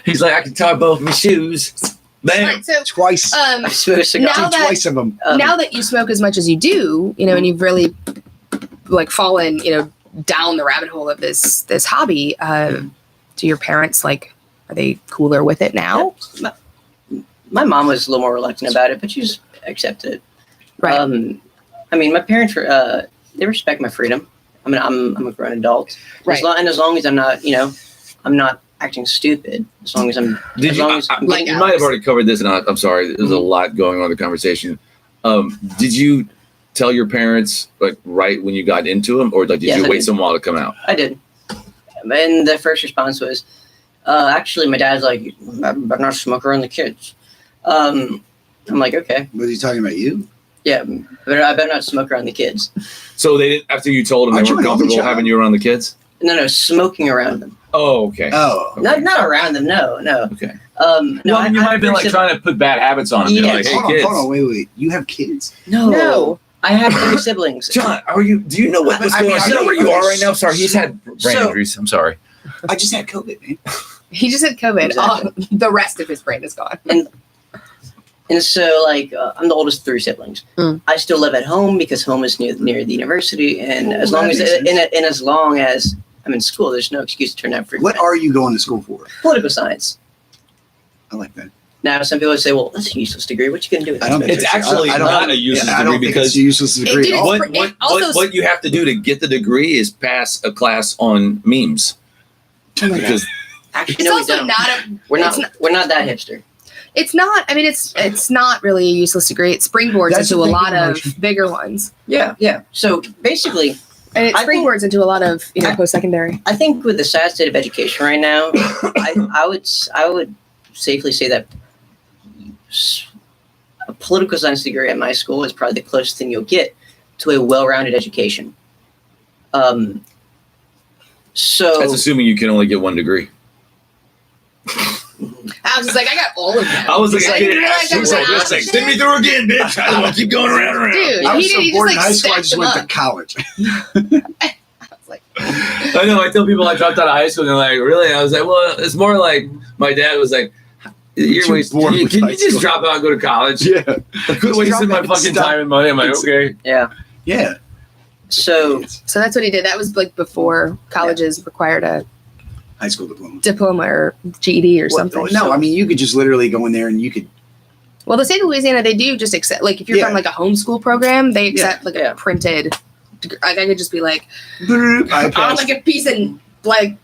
He's like, I can tie both my shoes. Bam. Right, so, twice. Twice of them. Now that you smoke as much as you do, and you've really fallen, down the rabbit hole of this hobby, do your parents are they cooler with it now? My mom was a little more reluctant about it, but she's accepted it. Right. I mean, my parents they respect my freedom. I mean, I'm a grown adult. Right. As long as I'm not, I'm not acting stupid. As long as I'm. You might have already covered this, and I'm sorry. There's a lot going on in the conversation. Did you tell your parents right when you got into them, or did you wait some while to come out? I did, and the first response was, actually, my dad's like, "I better not smoke around the kids." I'm like, okay. Was he talking about you? Yeah, I better not smoke around the kids. So they didn't. After you told them they weren't comfortable having you around the kids. No, smoking around them. Oh, okay. Oh, okay. Not around them. No. Okay. No, Well, you might have been like trying to put bad habits on him. Yeah. You're like, hey, Hold kids. on, wait. You have kids? No. I have 3 siblings. John, do you know what's I going mean, on? I You know know where you you- are right now? Sorry, he's had brain So- injuries. I'm sorry. I just had COVID, man. He just had COVID. Exactly. The rest of his brain is gone. And so, like, I'm the oldest of 3 siblings. Mm. I still live at home because home is near the university, and Oh, as long that as makes sense. and as long as I'm in school, there's no excuse to turn out for What are you going to school for? political science. I like that. Now, some people say, "Well, that's a useless degree. What you gonna do with I don't that?" think It's actually I don't- not a useless I don't degree think because it's a useless degree. dude, at all. it's also- what you have to do to get the degree is pass a class on memes. Because Actually, It's no, we also don't. not a. We're it's not. We're not that hipster. It's not. I mean, it's not really a useless degree. It springboards That's into the a thing, lot of emotion. bigger ones, Yeah. So basically, and it I think- springboards into a lot of post secondary. I think with the sad state of education right now, I would safely say that a political science degree at my school is probably the closest thing you'll get to a well-rounded education. So that's assuming you can only get one degree. I was just like, I got all of them. I was like, I I didn't realize that was an just like, option. send me through again, bitch. I don't want to keep going around and around. Dude, I was he so just bored in like high school, I stacked just them went to up. college. I was like, I know. I tell people I dropped out of high school, and they're like, "Really?" I was like, "Well, it's more like my dad was like, you're Too wasting. bored Can with you high just school." drop out and go to college? Yeah. Quit wasting my drop it, fucking stop. time and money." I'm like, It's- okay. yeah. Yeah. So so that's what he did. That was like before colleges required a High school diploma. diploma or GED or Well, something. no, I mean, you could just literally go in there and you could. Well, the state of Louisiana, they do just accept, like, if you're Yeah. from like a homeschool program, they accept like Yeah. a printed. Like, I could just be like, I on passed. like a piece of like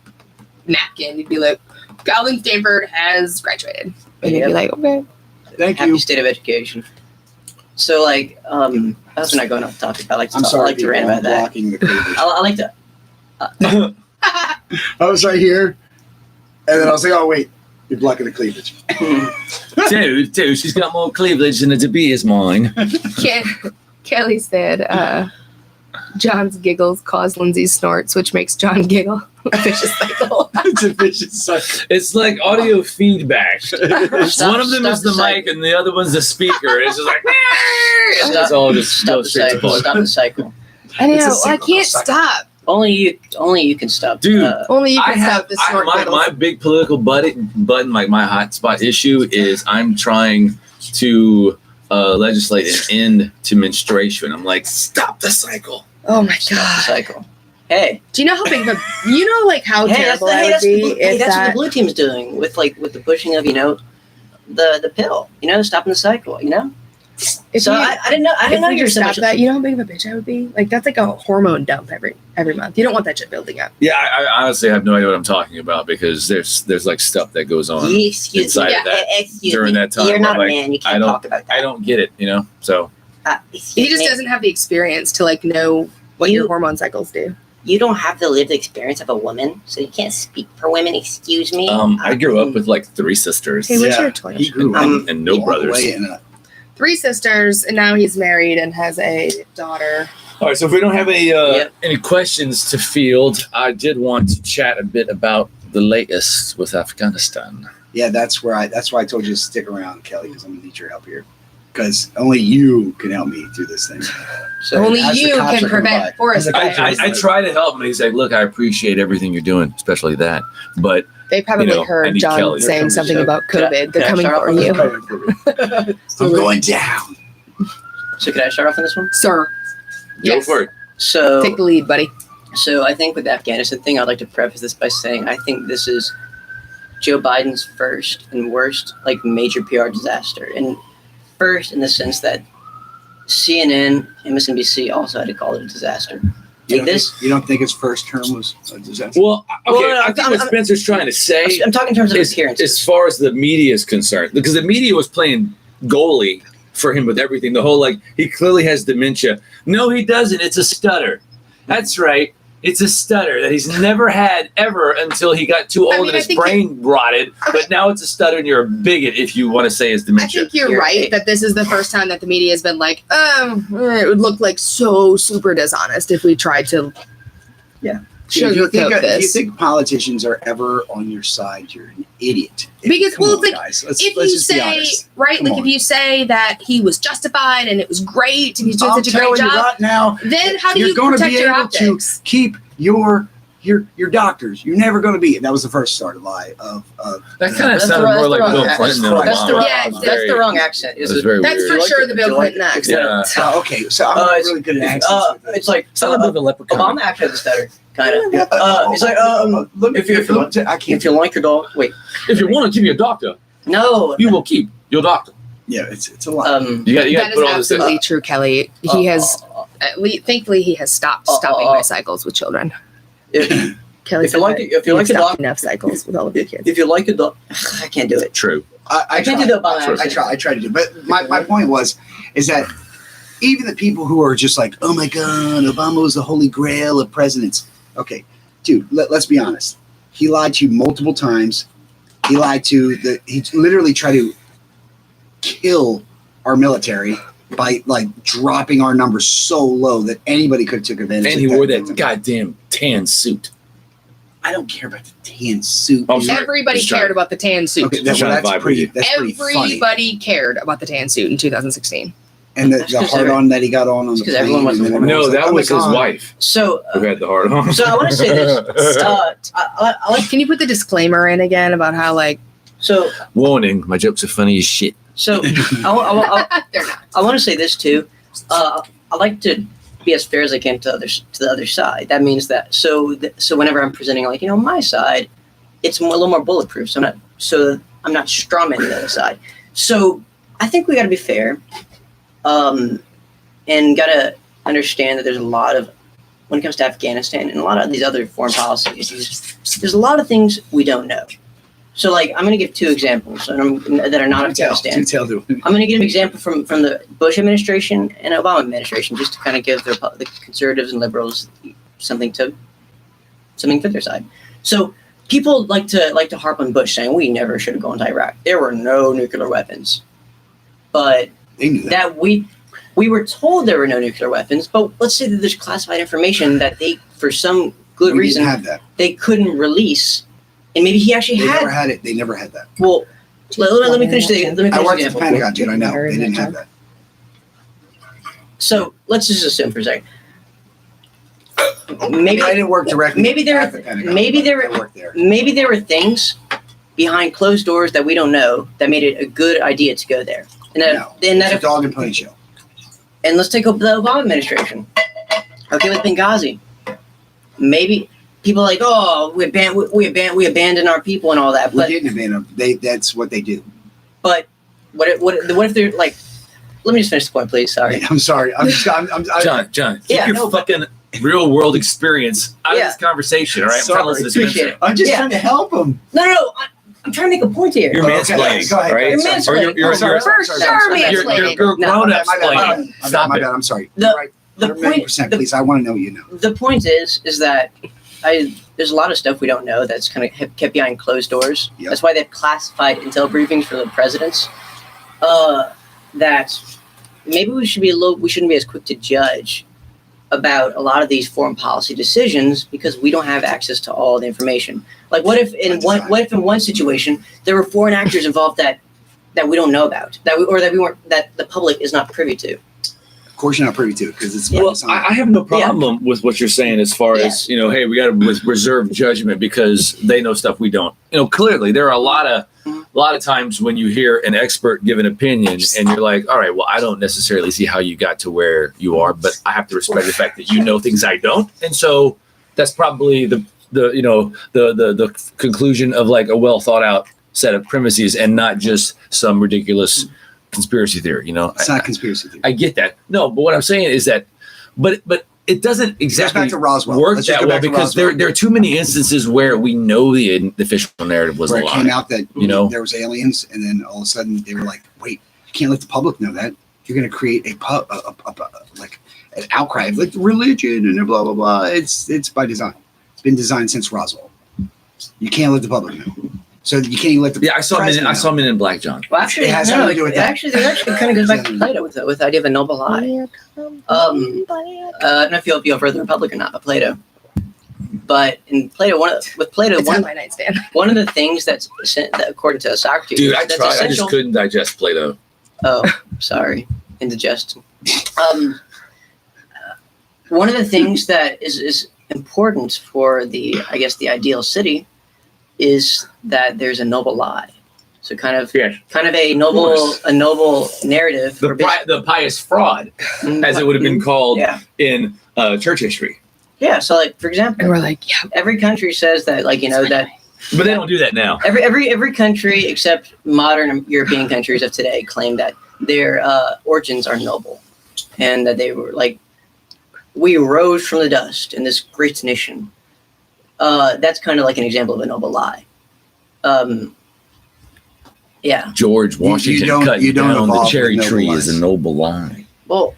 napkin, you'd be like, Calvin Stanford has graduated, and you'd Yep. be like, okay. Thank happy you. state of education. So like, that's not going off topic. I like to I'm talk, sorry, I like to rant people, I'm about that. blocking the cleavage. I like to. I was right here, and then I was like, "Oh wait, you're blocking the cleavage." dude, she's got more cleavage than a to be is mine. Kelly said, John's giggles cause Lindsay's snorts, which makes John giggle. Vicious cycle. It's a vicious cycle. It's like audio feedback. Stop- One of them stop is the the mic, cycle. and the other one's the speaker. It's just like, and Stop- it's all just Stop goes the straight to cycle. play. Stop the cycle. I know. It's a Well, I cyclical can't cycle. stop. Only you can stop. Dude. Only you I can have stop the snort my giggles. big political button, like my hotspot issue is I'm trying to legislate an end to menstruation. I'm like, stop the cycle. Oh my Stop the god. cycle. Hey, Do you know how big of a like how hey, that's, terrible I would that's, be the, hey, if that's what the that blue team's doing with the pushing of the pill. Stopping the cycle. if So you, I didn't know. I if didn't know we you were just so stop much. that, you know how big of a bitch I would be? Like that's like a hormone dump every month. You don't want that shit building up. Yeah, I honestly have no idea what I'm talking about because there's like stuff that goes on Excuse inside me. of that Excuse during me. that time. You're not I'm a like, man. You I can't don't- talk about that. I don't get it, So Excuse He just me. doesn't have the experience to like know what your hormone cycles do. You don't have the lived experience of a woman, so you can't speak for women. Excuse me. I grew up with like 3 sisters Hey, what's Yeah, your toy? He grew and, up and no all the brothers. way in a- 3 sisters, and now he's married and has a daughter. All right, so if we don't have any Yep. any questions to field, I did want to chat a bit about the latest with Afghanistan. Yeah, that's why I told you to stick around, Kelly, because I'm gonna need your help here. Because only you can help me through this thing. so Only as the you cops can are coming prevent by. forest As the cops fires. are I try to help him, and he's like, "Look, I appreciate everything you're doing, especially that, but They probably I heard need John Kelly. saying something So, about could I- COVID. could They're I coming start for off with you. I'm going down. So could I start off on this one? Sir. go Yes. for it." So Take the lead, buddy. So I think with the Afghanistan thing, I'd like to preface this by saying I think this is Joe Biden's first and worst major PR disaster. And first in the sense that CNN, MSNBC also had to call it a disaster. You Like don't this, think- you don't think his first term was a disaster? Well, okay, Well, I think what I'm- Spencer's trying to say I'm talking in terms of is, appearances. as far as the media is concerned, because the media was playing goalie for him with everything. The whole he clearly has dementia. No, he doesn't. It's a stutter. That's right. It's a stutter that he's never had ever until he got too old I mean, and I his think brain rotted. But now it's a stutter, and you're a bigot if you want to say it's I dementia. think you're You're right right. that this is the first time that the media has been like, it would look like so super dishonest if we tried to If you sugarcoat if you this. think politicians are ever on your side, you're an idiot. Because, Come well, on, like, guys. If Let's you just be say, honest. right, Come like on. if you say that he was justified and it was great and he's doing I'm such a great telling you job, right now, then how do you're you going to protect be your able to optics? keep your doctors. You're never going to be. And that was the first started lie of. That kind of That's sounded the- more that's like the Bill wrong Clinton than accent. That's the Obama. wrong, Yeah, It was that's very- the wrong accent. It was very That's weird. for You like sure it? the Bill You like Clinton it? accent. Yeah. Okay, so I'm not really good at accents. It's like Sounded a bit of a leprechaun. Obama actually has a stutter, kind of. Yeah, It's like if you I can't. if you like your dog, wait, If you want to keep your doctor, no, you will keep your doctor. Yeah, it's a lot. You got That to is put all this in. absolutely true, Kelly. He has, thankfully, he has stopping my cycles with children. if, Kelly if you like said it, if you that like he your stopped dog, enough cycles with all of your kids. if you like your dog, I can't do it. True. I can't do the Obama accent. I tried to do, but my point is that even the people who are just like, oh my god, Obama was the holy grail of presidents. Okay, dude, let's be honest. He lied to you multiple times. He lied to he literally tried to kill our military by like dropping our numbers so low that anybody could have took advantage. And he of wore that goddamn tan suit. I don't care about the tan suit. Oh, sorry. Everybody Just trying- cared about the tan suit. Okay, Just trying to vibe with you. that's pretty funny. Everybody cared about the tan suit in 2016. And That's the 'cause hard on that he got on the It's 'cause plane. everyone was and a then woman. everyone No, that like, was oh my his God. wife So, who had the hard on. so I want to say this. I like Can you put the disclaimer in again about how like so. Warning, my jokes are funny as shit. So they're not? I want to say this too. I like to be as fair as I can to the other side. That means that so whenever I'm presenting like my side, it's a little more bulletproof. So I'm not strawmanning the other side. So I think we got to be fair, and got to understand that there's a lot of when it comes to Afghanistan and a lot of these other foreign policies. There's a lot of things we don't know. So like I'm going to give two examples that are not Afghanistan. Detail to it. I'm going to give an example from the Bush administration and Obama administration, just to kind of give the conservatives and liberals something for their side. So people like to harp on Bush, saying we never should have gone to Iraq. There were no nuclear weapons, but They knew that. that we were told there were no nuclear weapons. But let's say that there's classified information that they, for some good We reason, didn't have that. they couldn't release, and maybe he actually They had. never had it. They never had that. Well, let me finish the I example. worked at the Pentagon, dude. I know. They didn't have that. So let's just assume for a second. Maybe I didn't work directly. maybe there- at the Pentagon, maybe but there- I worked there. maybe there were things behind closed doors that we don't know that made it a good idea to go there. And that, No, then it's that a dog and pony show. and let's take up the Obama administration. Okay, with Benghazi, maybe people are like, oh, we abandoned our people and all that. We But didn't abandon them. That's what they do. what if they're like? Let me just finish the point, please. Sorry. I'm sorry. I'm John, keep Yeah, your no, but- fucking real world experience out Yeah. of this conversation, all right? I'm trying to listen to Appreciate Spencer. it. I'm just Yeah. trying to help them. No. I'm trying to make a point here. You're Okay, mansplaining, go ahead. right? You're Or mansplaining. you're I'm sorry. For sorry, sure, sorry. mansplaining. you're grown No, up My playing. bad. Stop My it. bad. I'm sorry. The- You're right. the 100%, point- please. I want to know what you know. The point is that there's a lot of stuff we don't know that's kind of kept behind closed doors. Yep. That's why they've classified intel briefings for the presidents. That maybe we shouldn't be as quick to judge about a lot of these foreign policy decisions because we don't have access to all the information. Like what if in one situation there were foreign actors involved that we don't know about that the public is not privy to. Of course, you're not privy to it because it's. Well, I have no problem with what you're saying as far as, hey, we got to reserve judgment because they know stuff we don't. Clearly there are a lot of times when you hear an expert give an opinion and you're like, all right, well, I don't necessarily see how you got to where you are, but I have to respect the fact that you know things I don't. And so that's probably the conclusion of like a well thought out set of premises and not just some ridiculous conspiracy theory, It's not conspiracy theory. I get that. No, but what I'm saying is that, but it doesn't exactly back to Roswell. work Let's just that go well back to because Roswell. there are too many instances where we know the official narrative was Where a it came lie. out that there was aliens, and then all of a sudden they were like, "Wait, you can't let the public know that. You're going to create like an outcry of like religion and blah blah blah." It's by design. It's been designed since Roswell. You can't let the public know. So you can't even let the Yeah, I saw Men in Black, John. Well, actually, It has no, nothing to do with it that. actually kind of goes back to Plato with the idea of a noble lie. I don't know if you've heard of the Republic or not, but Plato. But in Plato, with Plato, It's on my nightstand. one of the things that according to Socrates, Dude, I that's tried. I just essential- couldn't digest Plato. Oh, sorry, indigestion. One of the things that is important for the ideal city is that there's a noble lie. So kind of a noble narrative. The pious fraud, as it would have been called in church history. Yeah. So like, for example, And we're like, yeah. every country says that, like, that. But they don't do that now. Every country except modern European countries of today claim that their origins are noble, and that they were like, we rose from the dust in this great nation. That's kind of like an example of a noble lie. Yeah. George Washington cutting down the cherry tree is a noble lie. Well,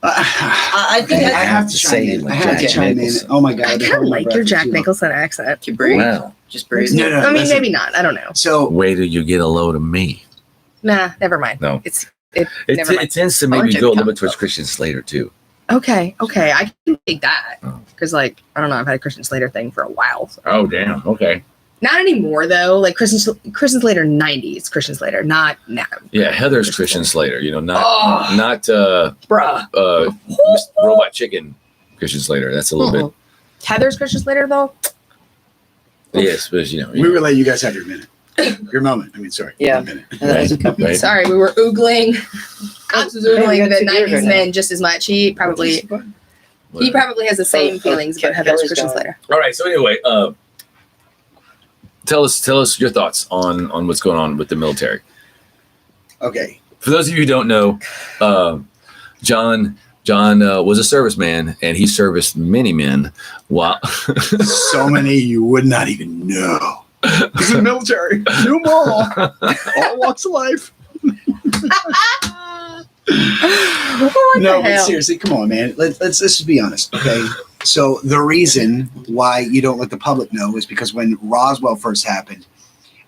I think I have to say chime in. like I have to Jack chime in. Nicholson. Oh my god! I I've been kind of holding my like breath your for Jack too long. Nicholson accent. you breathe. Wow. Just breathe. No, I mean, listen. maybe not. I don't know. So Wait till you get a load of me. Nah, never mind. No. Never mind. It tends to I maybe want to go a little come bit towards up. Christian Slater too. Okay, I can take that. Oh. Because, like, I don't know, I've had a Christian Slater thing for a while. So. Oh damn. Okay. Not anymore, though. Like, Christian Slater 90s Christian Slater, not now. Yeah, Heather's Christian Slater. Not Oh. not Bruh. Robot Chicken Christian Slater. That's a little bit. Heather's Christian Slater, though? Yes, but we were letting you guys have your minute, your moment. I mean, sorry. Yeah. Your minute. And that was a couple. Right. Sorry, we were oogling. Cops was Hey, we oogling got the 2 beers 90s right man just as much. He probably has the same feelings about Heather's Kelly's Christian going. Slater. All right. So anyway, tell us your thoughts on what's going on with the military. Okay. For those of you who don't know, John was a serviceman, and he serviced many men. While So many you would not even know. He's in the military. Do them all walks of life. What No, the but hell? seriously, come on, man. Let's just be honest, okay? So the reason why you don't let the public know is because when Roswell first happened,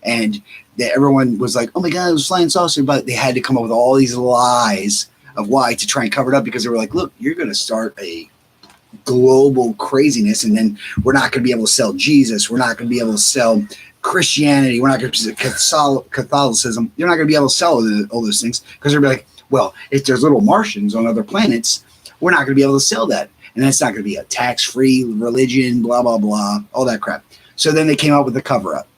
and everyone was like, "Oh my God, it was flying saucer," but they had to come up with all these lies of why to try and cover it up because they were like, "Look, you're going to start a global craziness, and then we're not going to be able to sell Jesus. We're not going to be able to sell Christianity. We're not going to Catholicism. You're not going to be able to sell all those things because they're like, well, if there's little Martians on other planets, we're not going to be able to sell that, and that's not going to be a tax-free religion, blah blah blah, all that crap." So then they came out with the cover-up.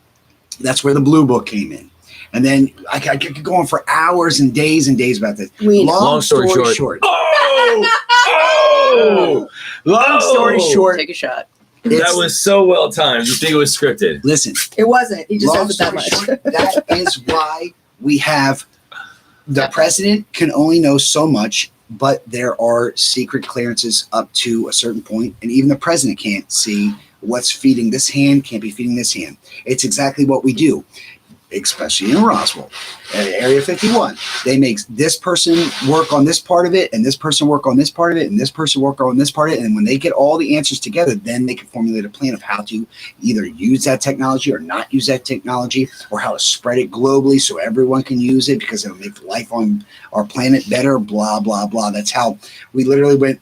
That's where the Blue Book came in, and then I could go on for hours and days about this. Long story short. Oh! Long story short, Take a shot. That was so well timed. You think it was scripted? listen. It wasn't. He just Long says it that story much. short, that is why we have the president can only know so much, but there are secret clearances up to a certain point, and even the president can't see what's feeding this hand, can't be feeding this hand. It's exactly what we do, especially in Roswell, Area 51. They make this person work on this part of it, and this person work on this part of it, and this person work on this part of it. And when they get all the answers together, then they can formulate a plan of how to either use that technology or not use that technology, or how to spread it globally so everyone can use it because it'll make life on our planet better, blah, blah, blah. That's how we literally went,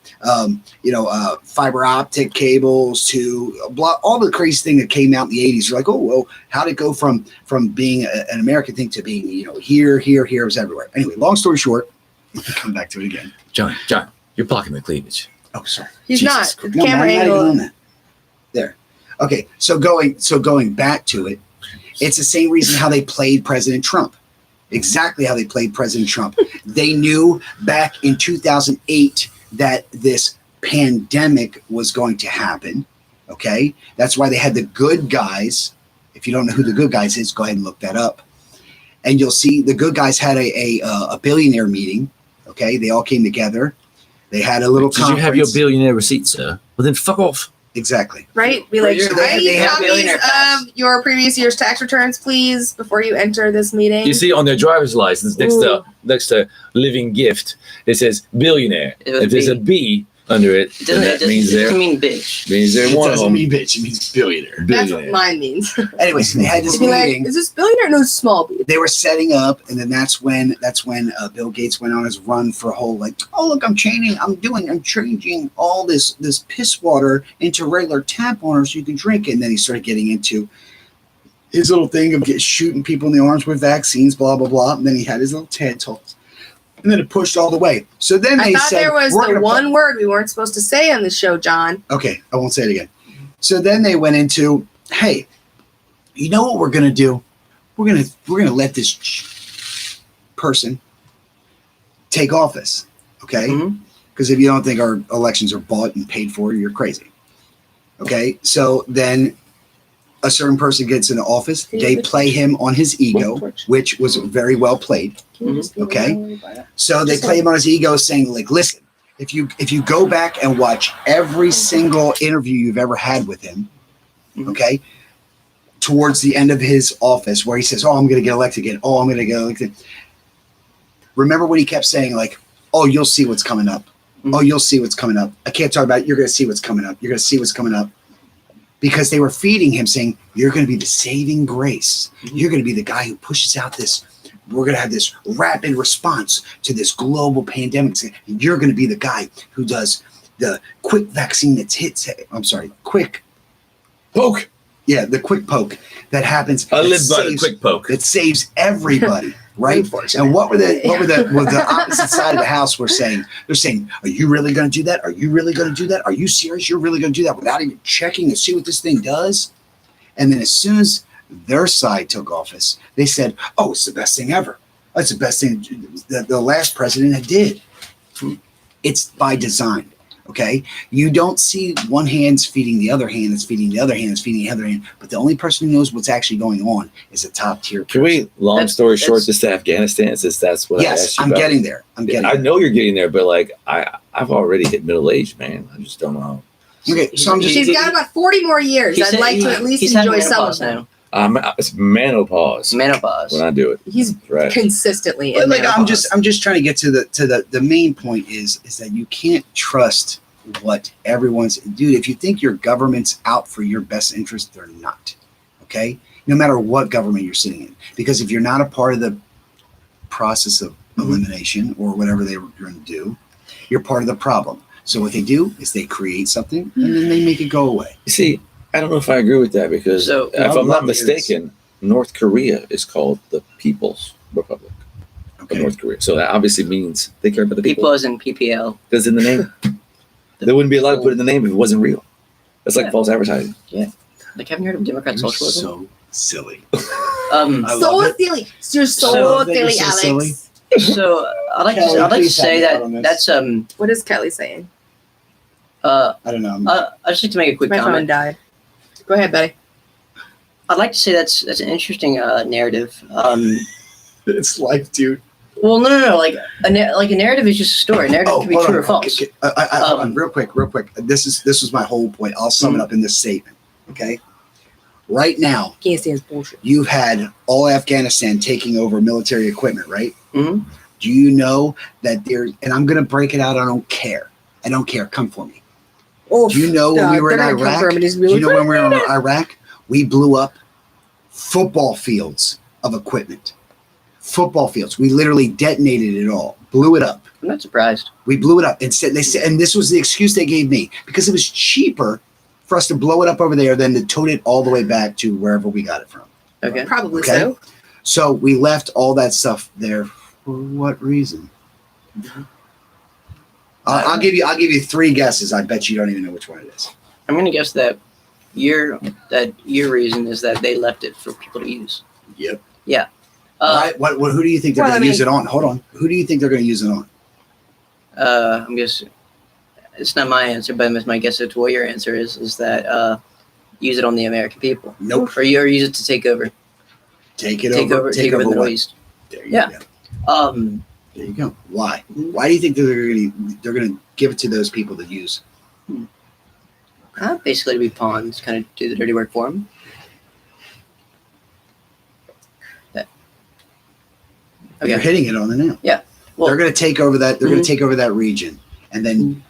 fiber optic cables to all the crazy thing that came out in the 80s. You're like, oh, well, how'd it go from being an American thing to being, here, it was everywhere. Anyway, long story short, come back to it again. John, you're blocking the cleavage. Oh, sorry. He's Jesus not. Christ. The camera I'm not even angle. on that. There. Okay, so going back to it, it's the same reason how they played President Trump. Exactly how they played President Trump. They knew back in 2008 that this pandemic was going to happen. Okay, that's why they had the good guys. If you don't know who the good guys is, go ahead and look that up, and you'll see the good guys had a billionaire meeting. Okay, they all came together. They had a little Did you have your conference. billionaire receipt, sir? Well, then fuck off. Exactly. Right? Be like, So they I have need billionaire copies pass. of your previous year's tax returns, please, before you enter this meeting. You see on their driver's license next Ooh. to living gift, it says billionaire. It was If there's B. a B, under it. It doesn't, and that means they're mean bitch. means they're It one of doesn't them. mean bitch. It means billionaire. That's what Billionaire. mine means. Anyways, they had this It'd be like, meeting. is this billionaire? No, small B. They were setting up, and then that's when Bill Gates went on his run for a whole oh look, I'm changing all this piss water into regular tap water so you can drink it. And then he started getting into his little thing of shooting people in the arms with vaccines, blah blah blah. And then he had his little TED talks, and then it pushed all the way. So then I they thought said there was we're the gonna one word we weren't supposed to say on the show, John. Okay, I won't say it again. So then they went into, hey, you know what we're gonna do? We're gonna let this person take office, okay? Because if you don't think our elections are bought and paid for, you're crazy. Okay, so then a certain person gets into office. They play him on his ego, which was very well played. Okay, so they play him on his ego, saying listen, if you go back and watch every single interview you've ever had with him, okay, towards the end of his office where he says, oh, I'm going to get elected again. Oh, I'm going to get elected. Remember when he kept saying oh, you'll see what's coming up. Oh, you'll see what's coming up. I can't talk about it. You're going to see what's coming up. You're going to see what's coming up. Because they were feeding him saying, you're going to be the saving grace. You're going to be the guy who pushes out we're going to have this rapid response to this global pandemic. You're going to be the guy who does the quick vaccine quick Poke. Yeah, the quick poke that happens. I live by the quick poke. That saves everybody, right? And what were the opposite side of the house were saying? They're saying, "Are you really going to do that? Are you really going to do that? Are you serious? You're really going to do that without even checking to see what this thing does?" And then as soon as their side took office, they said, "Oh, it's the best thing ever. It's the best thing that the last president did." It's by design. Okay, you don't see one hand's feeding the other hand, it's feeding the other hand, it's feeding the other hand. But the only person who knows what's actually going on is a top tier. Can we, long story short, just to Afghanistan, since that's what I asked you I'm about. getting there. I know you're getting there, but I've already hit middle age, man. I just don't know. Okay, so I'm just. She's got about 40 more years. I'd like to at least enjoy some of them. It's menopause. When I do it. He's right. consistently But in menopause. I'm just trying to get to the main point is that you can't trust what everyone's dude. If you think your government's out for your best interest, they're not. Okay, no matter what government you're sitting in, because if you're not a part of the process of elimination or whatever they were going to do, you're part of the problem. So what they do is they create something and then they make it go away. You see, I don't know if I agree with that because if I'm not mistaken, North Korea is called the People's Republic of North Korea. So that obviously means they care about the people. People as in PPL. Because in the name. They wouldn't be allowed to put it in the name if it wasn't real. That's like false advertising. Yeah. Haven't you heard of Democrat socialism? So silly. So silly. You're so silly, Alex. So I'd like to say that's What is Kelly saying? I don't know. I'd just like to make a quick My phone comment. died. Go ahead, Betty. I'd like to say that's an interesting narrative. It's life, dude. Well, no. Like a narrative is just a story. A narrative can be true or false. Okay. Real quick. This was my whole point. I'll sum it up in this statement. Okay. Right now, Can't stand bullshit. you've had all Afghanistan taking over military equipment, right? Mm-hmm. Do you know that and I'm going to break it out. I don't care. Come for me. Oh, Do you know when we were in Iraq? Do you know when we were in Iraq? We blew up football fields of equipment. Football fields. We literally detonated it all, blew it up. I'm not surprised. We blew it up and said and this was the excuse they gave me because it was cheaper for us to blow it up over there than to tote it all the way back to wherever we got it from. Okay. Probably Okay. so. So we left all that stuff there for what reason? I'll give you three guesses. I bet you don't even know which one it is. I'm gonna guess that your reason is that they left it for people to use. Yep. Yeah. Who do you think they're going to use it on? Hold on. Who do you think they're going to use it on? I'm guessing it's not my answer, but my guess is what your answer is that use it on the American people. Nope. Or use it to take over. Take over the Middle what? East. There you Yeah. go. There you go. Why? Why do you think they're going to give it to those people to use? Basically to be pawns, kind of do the dirty work for them. You're hitting it on the nail. Yeah. Well, they're going to take over that. They're going to take over that region, and then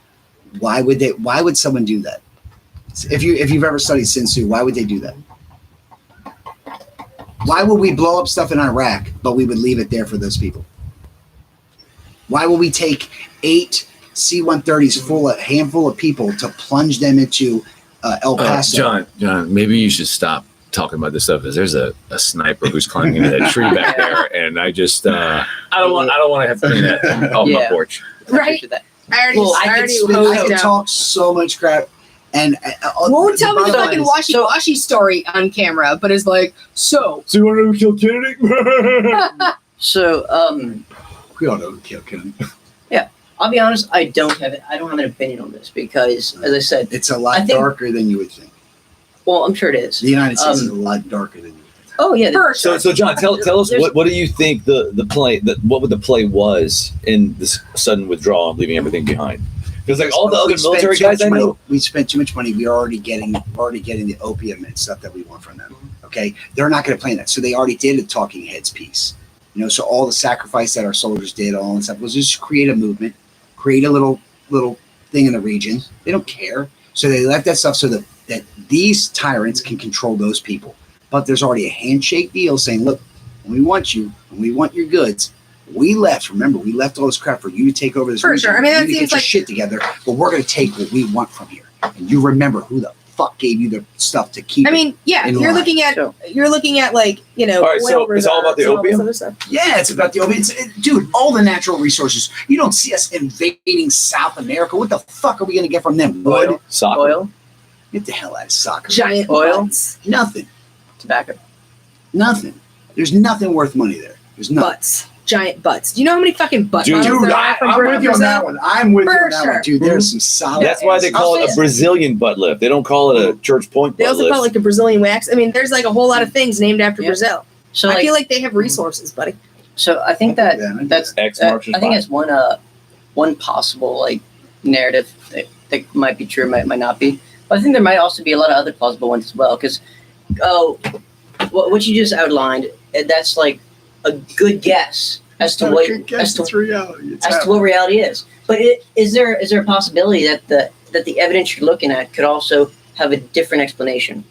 Why would someone do that? If you've ever studied Sun Tzu, why would they do that? Why would we blow up stuff in Iraq, but we would leave it there for those people? Why would we take 8 C-130s handful of people to plunge them into El Paso? John, maybe you should stop talking about this stuff because there's a sniper who's climbing into that tree back there, and I just I don't want to have to clean that off my porch. Right. I could talk so much crap, and won't tell me the fucking washy story on camera, but it's like so. So you want to know who killed Kennedy? So we all know who killed Kennedy. Yeah, I'll be honest. I don't have an opinion on this because, as I said, it's a lot darker than you would think. Well, I'm sure it is. The United States is a lot darker than you would think. Oh yeah. So John, tell us what do you think the play what the play was in this sudden withdrawal and leaving everything behind? Because like all the other military guys I know, we spent too much money. We're already getting the opium and stuff that we want from them. Okay, they're not going to play that. So they already did a talking heads piece. So all the sacrifice that our soldiers did, all that stuff was just create a movement, create a little thing in the region. They don't care. So they left that stuff so that these tyrants can control those people. But there's already a handshake deal saying, look, when we want you, when we want your goods, we left. Remember, we left all this crap for you to take over this region. For sure. I mean, that you seems get your shit together, but we're going to take what we want from here. And you remember who the fuck gave you the stuff to keep. I mean, yeah, you're looking at like all right, so it's all about the opium. Yeah, it's about the opium. Dude, all the natural resources. You don't see us invading South America. What the fuck are we going to get from them? Wood, oil. Get the hell out of soccer. Giant oil, nothing, tobacco, nothing. There's nothing worth money there. There's nothing. Butts. Giant butts. Do you know how many fucking butts? Dude, I'm with you on that one. I'm with you on that one, dude. There's some solid. That's why they call it a Brazilian butt lift. They don't call it a Church Point butt lift. They also call it like the Brazilian wax. I mean, there's like a whole lot of things named after Brazil. So I feel like they have resources, buddy. So I think that's one possible like narrative that might be true, might not be. But I think there might also be a lot of other plausible ones as well. Because what you just outlined, that's like a good guess as to what reality is. But is there a possibility that the evidence you're looking at could also have a different explanation?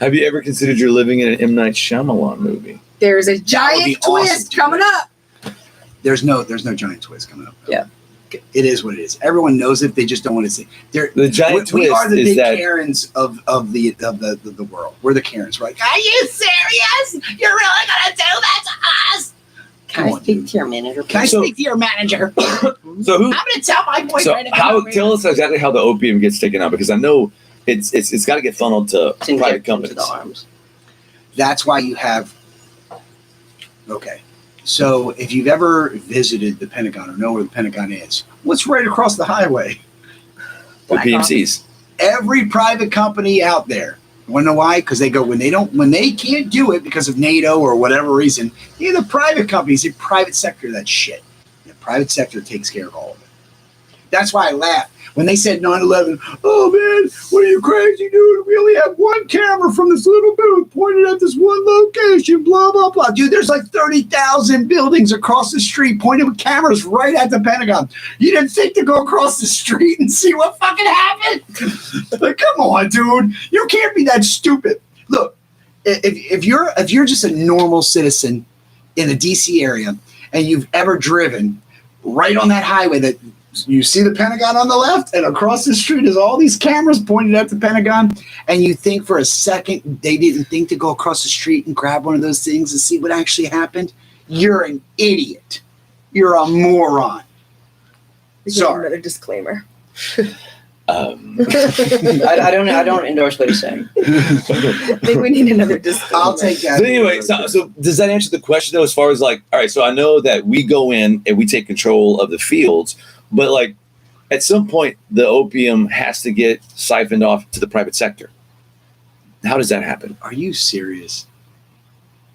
Have you ever considered you're living in an M. Night Shyamalan movie? There's a giant twist coming up. There's no giant twist coming up. Yeah. It is what it is. Everyone knows it. They just don't want to see. The giant twist. We are the is big that Karens of the world. We're the Karens, right? Are you serious? You're really gonna do that to us? Can I speak to your manager? Can I speak to your manager? So I'm gonna tell my boyfriend. Tell us exactly how the opium gets taken out, because I know it's got to get funneled to private companies. The arms. That's why you have. Okay. So if you've ever visited the Pentagon or know where the Pentagon is, what's right across the highway? The PMCs. Every private company out there. You want to know why? Because they go when they can't do it because of NATO or whatever reason. They're the private companies, the private sector. That shit. The private sector takes care of all of it. That's why I laugh when they said 9/11. Oh man, what are you crazy, dude? We only have one camera from this little booth pointed at this one location. Blah blah blah. Dude, there's like 30,000 buildings across the street pointed with cameras right at the Pentagon. You didn't think to go across the street and see what fucking happened? Like, come on, dude. You can't be that stupid. Look, if you're just a normal citizen in the DC area and you've ever driven right on that highway that you see the Pentagon on the left, and across the street is all these cameras pointed at the Pentagon, and you think for a second they didn't think to go across the street and grab one of those things and see what actually happened? You're an idiot. You're a moron. Sorry. Another disclaimer. I don't endorse what he's saying. I think we need another disclaimer. I'll take that. So anyway, so does that answer the question though? As far as like, all right, so I know that we go in and we take control of the fields. But like, at some point, the opium has to get siphoned off to the private sector. How does that happen? Are you serious?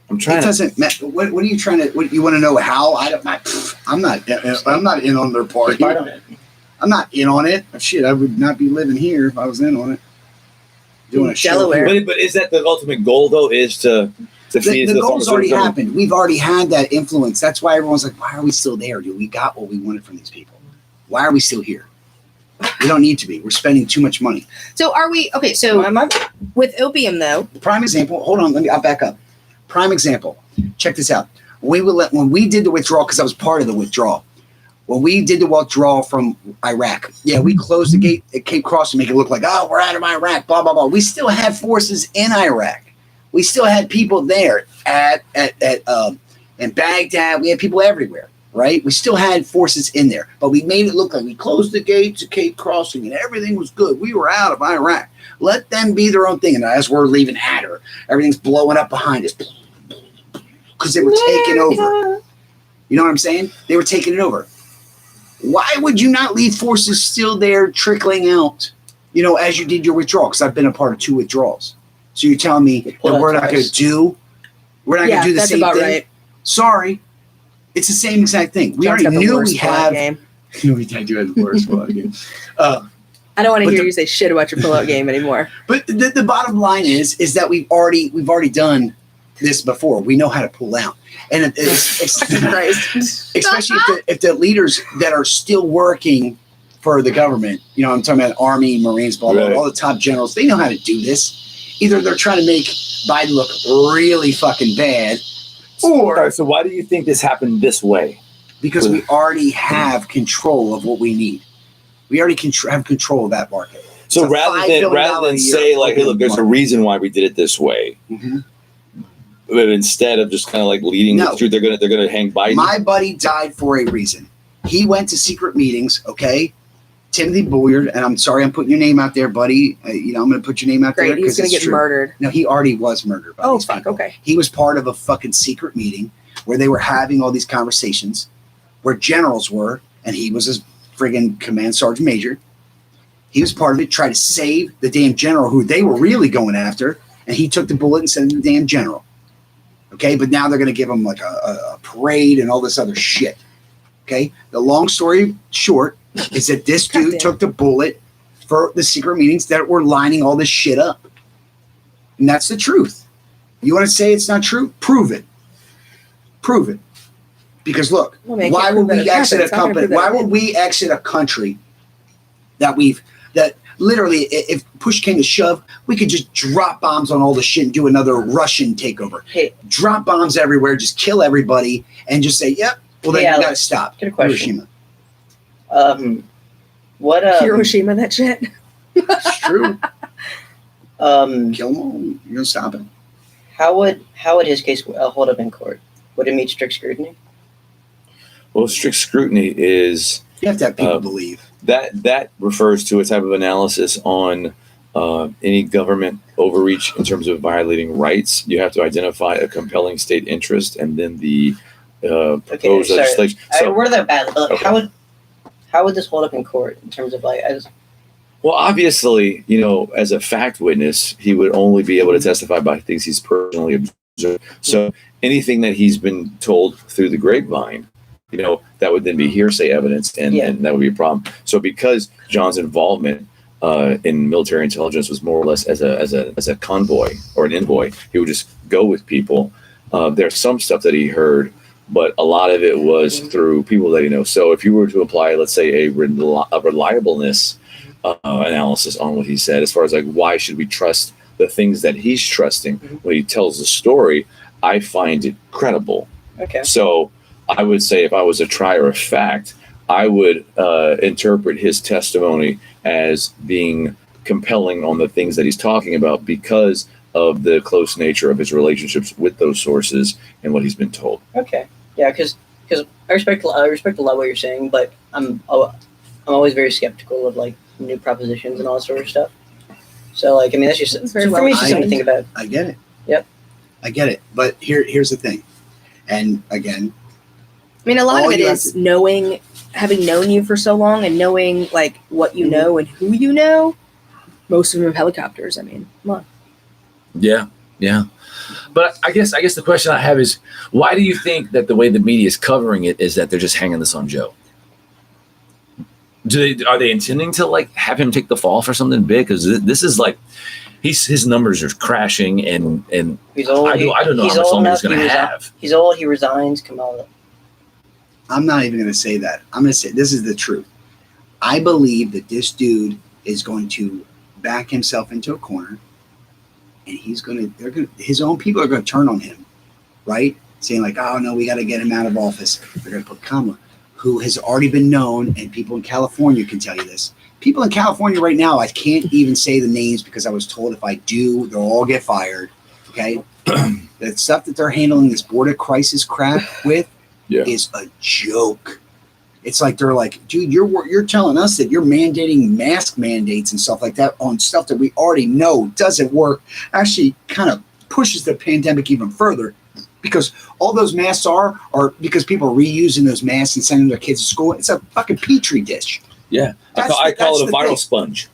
I'm trying. It doesn't matter. What are you trying to? What you want to know? How? I'm not in on their party. I'm not in on it. Shit, I would not be living here if I was in on it. Doing a Delaware. show. But is that the ultimate goal though? Is to feed the goal's already happened. We've already had that influence. That's why everyone's like, why are we still there, dude? We got what we wanted from these people. Why are we still here? We don't need to be. We're spending too much money. So are we okay? So with opium though, Prime example. Hold on. I'll back up. Prime example. Check this out. When we did the withdrawal, because I was part of the withdrawal. When we did the withdrawal from Iraq, we closed the gate at Cape Cross to make it look like, oh, we're out of Iraq, blah, blah, blah. We still had forces in Iraq. We still had people there in Baghdad. We had people everywhere, right? We still had forces in there, but we made it look like we closed the gates at Cape Crossing and everything was good. We were out of Iraq. Let them be their own thing. And as we're leaving Hatter, everything's blowing up behind us because they were taking over. You know what I'm saying? They were taking it over. Why would you not leave forces still there trickling out, as you did your withdrawal? Because I've been a part of 2 withdrawals. So you're telling me that we're not going to do the same thing? Right. Sorry. It's the same exact thing. We already knew we have. We do have the worst pull-out game. I don't want to hear you say shit about your pull-out game anymore. But the bottom line is that we've already done this before. We know how to pull out. And especially if the leaders that are still working for the government, I'm talking about Army, Marines, blah, blah, blah, all the top generals, they know how to do this. Either they're trying to make Biden look really fucking bad, or... So why do you think this happened this way? Because we already have control of what we need. We already have control of that market. So rather than say, like, hey, look, there's a reason why we did it this way. Mm-hmm. But instead of just kind of like leading the truth, they're gonna hang Biden. My buddy died for a reason. He went to secret meetings. Okay, Timothy Boyard, and I'm sorry I'm putting your name out there, buddy. I'm going to put your name out there. He's going to get murdered. No, he already was murdered. Oh fuck. People. Okay. He was part of a fucking secret meeting where they were having all these conversations, where generals were, and he was his friggin' command sergeant major. He was part of it. Tried to save the damn general who they were really going after, and he took the bullet and sent it to the damn general. Okay, but now they're going to give him like a parade and all this other shit. Okay, the long story short is that this dude took the bullet for the secret meetings that were lining all this shit up. And that's the truth. You want to say it's not true? Prove it. Prove it. Because look, why would we exit a company? Why would we exit a country that literally, if push came to shove, we could just drop bombs on all the shit and do another Russian takeover. Hey. Drop bombs everywhere, just kill everybody, and just say, yep, well, then you got to stop. Good question. Hiroshima. Hiroshima, that shit? It's true. Kill them all. You're going to stop it. How would his case hold up in court? Would it meet strict scrutiny? Well, strict scrutiny is... You have to have people believe. That refers to a type of analysis on any government overreach in terms of violating rights. You have to identify a compelling state interest and then the proposed legislation. So, word that bad. Okay. How would this hold up in court in terms of Well, obviously, as a fact witness, he would only be able to testify by things he's personally observed. So anything that he's been told through the grapevine, that would then be hearsay evidence, and that would be a problem. So because John's involvement in military intelligence was more or less as a convoy or an envoy, he would just go with people. There's some stuff that he heard, but a lot of it was through people that he knows. So if you were to apply, let's say, a reliableness analysis on what he said, as far as like why should we trust the things that he's trusting when he tells the story, I find it credible. Okay. So I would say if I was a trier of fact, I would interpret his testimony as being compelling on the things that he's talking about because of the close nature of his relationships with those sources and what he's been told. Okay. Yeah, because I respect a lot what you're saying, but I'm always very skeptical of like new propositions and all that sort of stuff. So that's just for me, it's just something to think about. I get it. Yep. I get it. But here's the thing. And again, I mean, a lot of it is having known you for so long and knowing like what you know and who you know. Most of them have helicopters. I mean, come on. Yeah. But I guess the question I have is, why do you think that the way the media is covering it is that they're just hanging this on Joe? Are they intending to like have him take the fall for something big? Because this is like his numbers are crashing, and he's old. I don't know how much longer he's going to have. He's old. He resigns. Kamala. I'm not even going to say that. I'm going to say this is the truth. I believe that this dude is going to back himself into a corner, and his own people are going to turn on him, right? Saying like, oh no, we got to get him out of office. They're going to put Kamala, who has already been known, and people in California can tell you this. People in California right now, I can't even say the names because I was told if I do, they'll all get fired. Okay. The stuff that they're handling this border crisis crap with is a joke. It's like they're like, dude, you're telling us that you're mandating mask mandates and stuff like that on stuff that we already know doesn't work. Actually, kind of pushes the pandemic even further, because all those masks are because people are reusing those masks and sending their kids to school. It's a fucking petri dish. Yeah, I call it a viral sponge.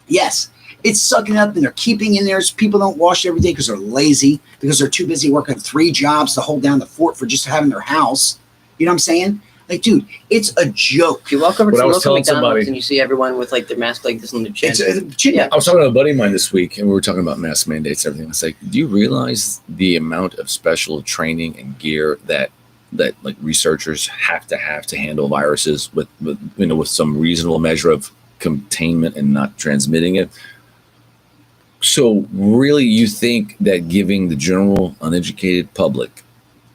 Yes. It's sucking up, and they're keeping in there. People don't wash every day because they're lazy, because they're too busy working 3 jobs to hold down the fort for just having their house. You know what I'm saying? Like, dude, it's a joke. You walk over to What I was local telling McDonald's somebody- and you see everyone with like their mask like this on their chin. Yeah. I was talking to a buddy of mine this week, and we were talking about mask mandates and everything. It's like, do you realize the amount of special training and gear that like researchers have to handle viruses with some reasonable measure of containment and not transmitting it? So really, you think that giving the general uneducated public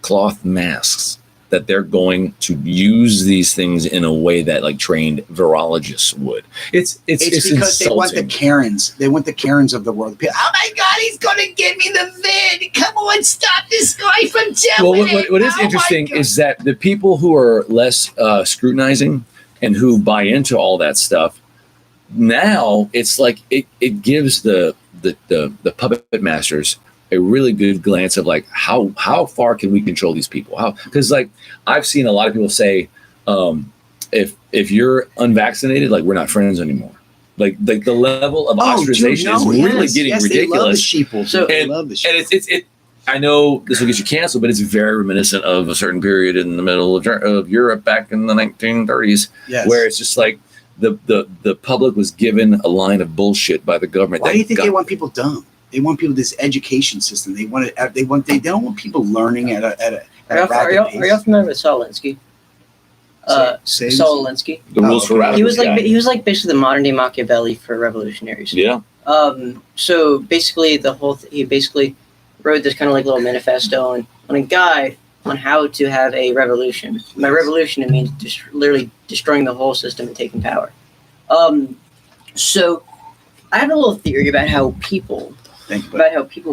cloth masks, that they're going to use these things in a way that like trained virologists would? It's because insulting. they want the Karens. They want the Karens of the world. Oh my God, he's going to give me the vid. Come on, stop this guy from Well, doing it. what is Oh my interesting God. is that the people who are less scrutinizing and who buy into all that stuff, now it's like it gives the puppet masters a really good glance of like how far can we control these people? Because like I've seen a lot of people say, if you're unvaccinated, like we're not friends anymore. Like the level of ostracization is really getting ridiculous. They love the sheeple. So- They love the sheeple. And it's I know this will get you canceled, but it's very reminiscent of a certain period in the middle of Europe back in the 1930s, Yes. where it's just like the public was given a line of bullshit by the government. Why do you think they want people dumb? They want people this education system. They don't want people learning at a Are rapid y'all pace. familiar with Saul Alinsky? Say- Saul Alinsky. the rules for okay. radicals guy. He was like basically the modern day Machiavelli for revolutionaries. Yeah. So basically he basically wrote this kind of like little manifesto on a guide on how to have a revolution. By revolution, it means just literally destroying the whole system and taking power. So I have a little theory about how people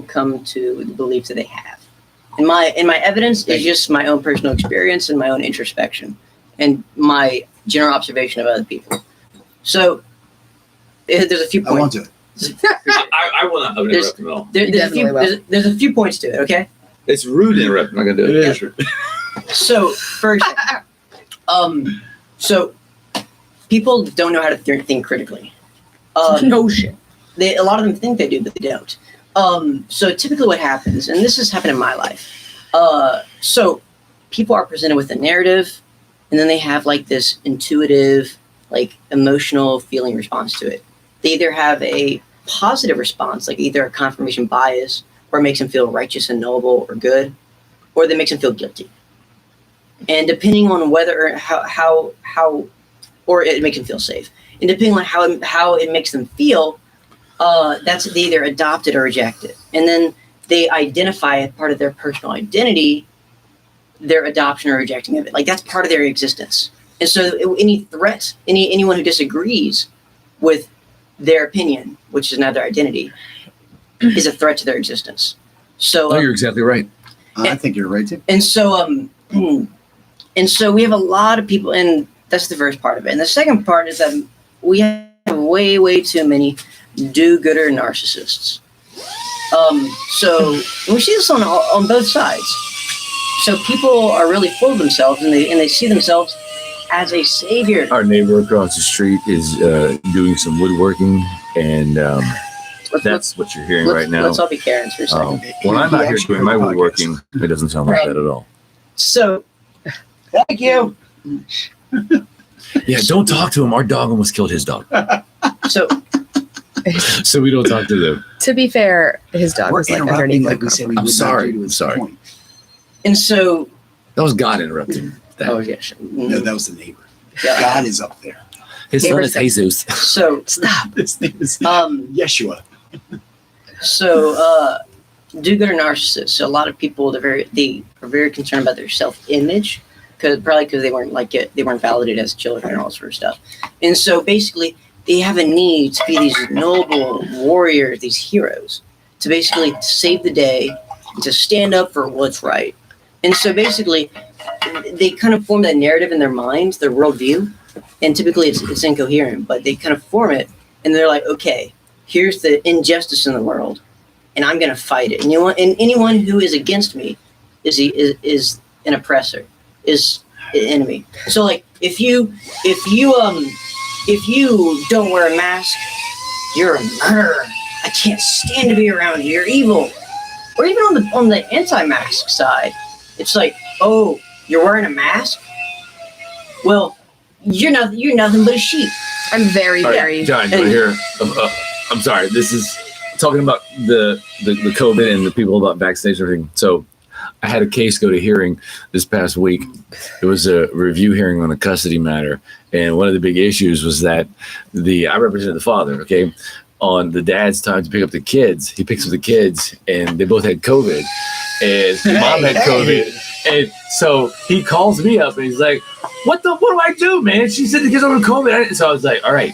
come to the beliefs that they have. And my evidence is just my own personal experience and my own introspection and my general observation of other people. So there's a few I want points. to. I will not interrupt him at all. There's a few points to it, okay? It's rude to interrupt. I'm not gonna do it. is. So first, so people don't know how to think critically. No shit. A lot of them think they do, but they don't. So typically what happens, and this has happened in my life, so people are presented with a narrative, and then they have like this intuitive, like emotional feeling response to it. They either have a positive response, like either a confirmation bias, or it makes them feel righteous and noble or good, or that makes them feel guilty. And depending on whether how or it makes them feel safe, and depending on how it makes them feel, that's they either adopt it or reject it. And then they identify as part of their personal identity, their adoption or rejecting of it. Like that's part of their existence. And so any threat, anyone who disagrees with their opinion, which is now their identity, is a threat to their existence. So No, you're exactly right. I think you're right too. and so we have a lot of people, and that's the first part of it. And the second part is that we have way too many do-gooder narcissists. So we see this on both sides. So people are really full of themselves, and they see themselves as a savior. Our neighbor across the street is doing some woodworking, and that's what you're hearing right now. Let's all be Karens for a second. When I'm out here actually doing my has a podcast. woodworking, it doesn't sound like Right. that at all. So Thank you. Yeah, don't talk to him. Our dog almost killed his dog, so so we don't talk to them. To be fair, his dog We're was like interrupting underneath like the we said we I'm would sorry. not do to I'm its sorry. point. and so That was God interrupting that. oh yes. No, that was the neighbor. Yeah. God is up there. His son is Jesus. So Stop. His name is Yeshua. So do-gooder narcissists. So a lot of people they are very concerned about their self-image because they weren't validated as children and all sort of stuff. And so basically they have a need to be these noble warriors, these heroes, to basically save the day, to stand up for what's right. And so basically they kind of form that narrative in their minds, their worldview, and typically it's incoherent, but they kind of form it and they're like, okay, here's the injustice in the world, and I'm going to fight it. And anyone who is against me is an oppressor, is an enemy. So like if you don't wear a mask, you're a murderer. I can't stand to be around you. You're evil. Or even on the anti-mask side, it's like, oh, you're wearing a mask? Well, you're nothing but a sheep. I'm very, All right, very. John, you here. I'm sorry. This is talking about the COVID and the people about vaccination and everything. So I had a case go to hearing this past week. It was a review hearing on a custody matter. And one of the big issues was that I represent the father, okay? On the dad's time to pick up the kids, he picks up the kids and they both had COVID. And mom had COVID. And so he calls me up and he's like, what do I do, man? She said the kids are on COVID. So I was like, all right,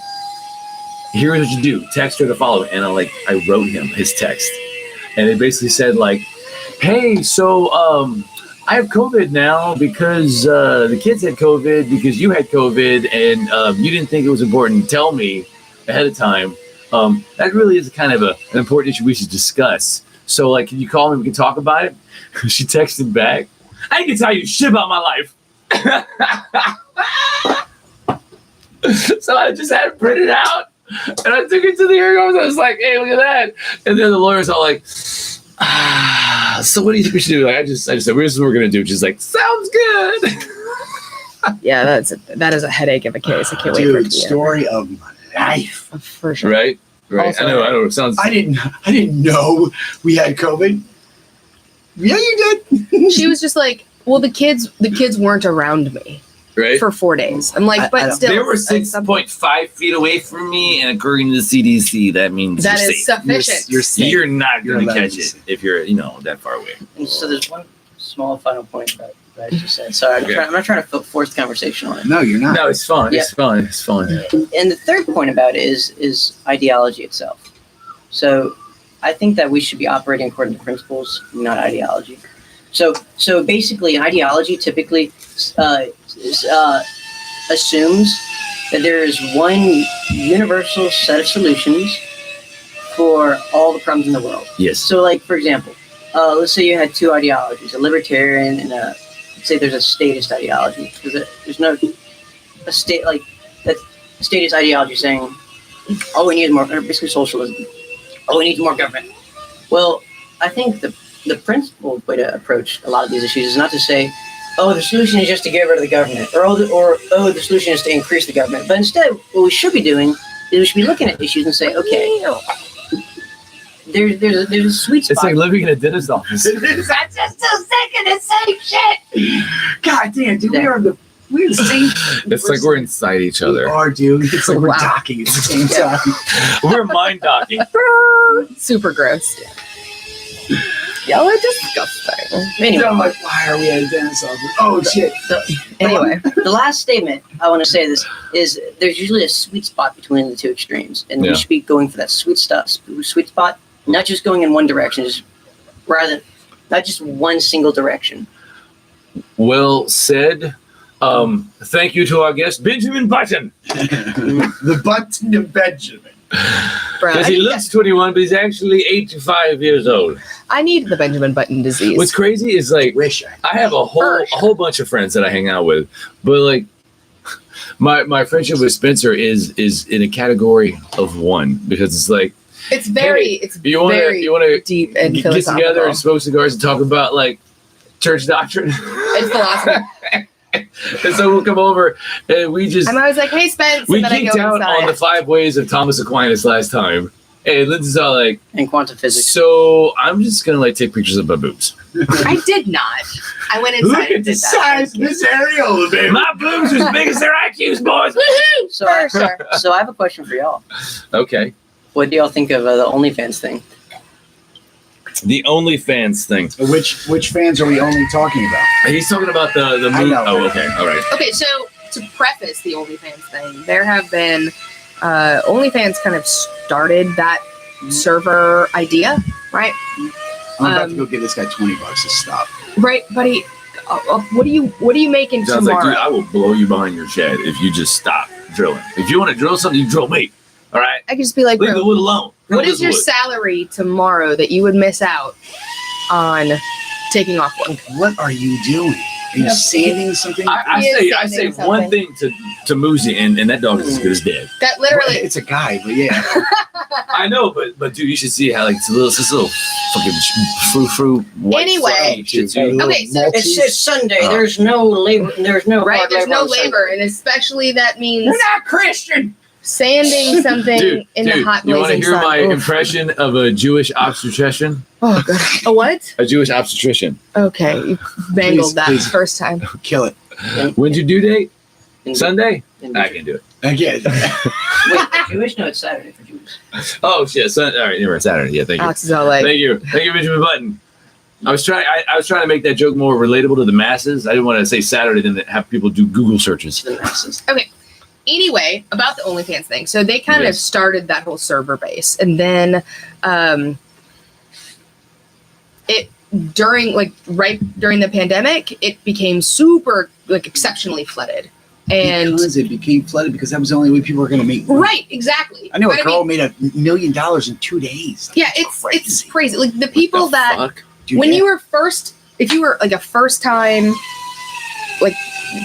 here's what you do. Text her to follow. And I wrote him his text. And it basically said like, hey, so I have COVID now because the kids had COVID because you had COVID and you didn't think it was important to tell me ahead of time. That really is kind of an important issue we should discuss. So like, can you call me? We can talk about it. She texted back, I can tell you shit about my life. So I just had it printed out and I took it to the hearing officer. I was like, hey, look at that. And then the lawyer's all like, so what do you think we should do? Like, I just said, this is what we're going to do. She's like, sounds good. Yeah, that is a headache of a case. I can't wait for it to be Story of my life. over. For sure. Right. Also- I know. It sounds. I didn't know we had COVID. Yeah, you did. She was just like, well, the kids weren't around me right. for 4 days. I'm like, I but don't- still, They were at some point- 6.5 feet away from me, and according to the CDC, that means that you're is safe. sufficient. You're safe. You're not You're going to allowed catch to be it safe. if you're, that far away. And so there's one small final point that I just said. Sorry, Okay. I'm not trying to force the conversation on it. No, you're not. No, it's fun. Yeah. It's fun. It's fun. And the third point about it is ideology itself. So I think that we should be operating according to principles, not ideology. So basically, an ideology typically assumes that there is one universal set of solutions for all the problems in the world. Yes. So, like, for example, let's say you had two ideologies, a libertarian and let's say there's a statist ideology. There's no a state like that statist ideology saying, all we need is more, basically socialism. All we need is more government. Well, I think the principled way to approach a lot of these issues is not to say, oh, the solution is just to get rid of the government, or the solution is to increase the government. But instead, what we should be doing is we should be looking at issues and say, okay, there's a sweet spot. It's like living in a dentist's office. I'm just so sick of the same shit. God damn, dude, we're the same. It's like we're inside each We other. are, dude. It's like we're Wow. docking at the same time. We're mind docking. Super gross. Y'all are disgusting. Anyway, I'm like, why are we at a dentist's office? Oh shit. Anyway, the last statement I want to say this is there's usually a sweet spot between the two extremes, and Yeah. we should be going for that sweet spot, not just going in one direction, not just one single direction. Well said. Thank you to our guest, Benjamin Button. The button of Benjamin. bro, Because he looks 21, but he's actually 85 years old. I need the Benjamin Button disease. What's crazy is like, Wish I. I have a whole bunch of friends that I hang out with, but like my friendship with Spencer is in a category of one, because it's like It's very, hey, it's you want very to deep and get philosophical. together and smoke cigars and talk about like church doctrine. It's philosophy. And so we'll come over and we just I'm always like, hey, Spence. we and then I geeked go out inside. on the 5 ways of Thomas Aquinas last time. Hey, Lindsay's all like, in quantum physics. so I'm just gonna like take pictures of my boobs. I did not. I went Look inside at and the did that. Size, Miss Ariel, baby. My boobs are as big as their IQs, boys. Woohoo! So, For sure. so I have a question for y'all. Okay. What do y'all think of the OnlyFans thing? The OnlyFans thing. Which fans are we only talking about? He's talking about the I movie. know. Oh, okay. All right. Okay, so to preface the OnlyFans thing, there have been OnlyFans kind of started that server idea, right? I'm about to go give this guy $20 to stop. Right, buddy. What are you making Sounds like, tomorrow? dude, I will blow you behind your shed if you just stop drilling. If you want to drill something, you drill me. All right. I could just be like, Leave bro, the wood alone. Drill what is this your wood. salary tomorrow that you would miss out on taking off work? What are you doing? Are you sanding something? I He is say sending one something. thing to Moosey, and that dog is as good as dead. That literally. It's a guy, but yeah. I know, but dude, you should see how like it's this little fucking frou white. Anyway. fluffy shih tzu. Okay, so It's Sunday. Oh. There's no labor. There's no right, hard there's no on Sunday. labor, and especially that means not Christian. sanding something in the hot you want to blazing hear sun. my Oof. impression of a Jewish obstetrician? Oh god. A what? A Jewish obstetrician. Okay, you bangled Please, that please. first time. Kill it. When's your due date? In- Sunday? in- I can do it. Again. Wait, Jewish? No, it's Saturday for Jews. Oh shit! All right, you're right. Saturday. Yeah, thank you. Alex is all like, Thank you, Benjamin Button. I was trying to make that joke more relatable to the masses. I didn't want to say Saturday, then have people do Google searches. To the masses. anyway, about the OnlyFans thing. So they kind of Yes. started that whole server base, and then it right during the pandemic, it became super exceptionally flooded. And because it became flooded because that was the only way people were going to make money. right, exactly. I know a But girl made $1 million in 2 days. yeah, it's crazy. Like the people What the that fuck? Dude, when yeah. you were if you were like a first time like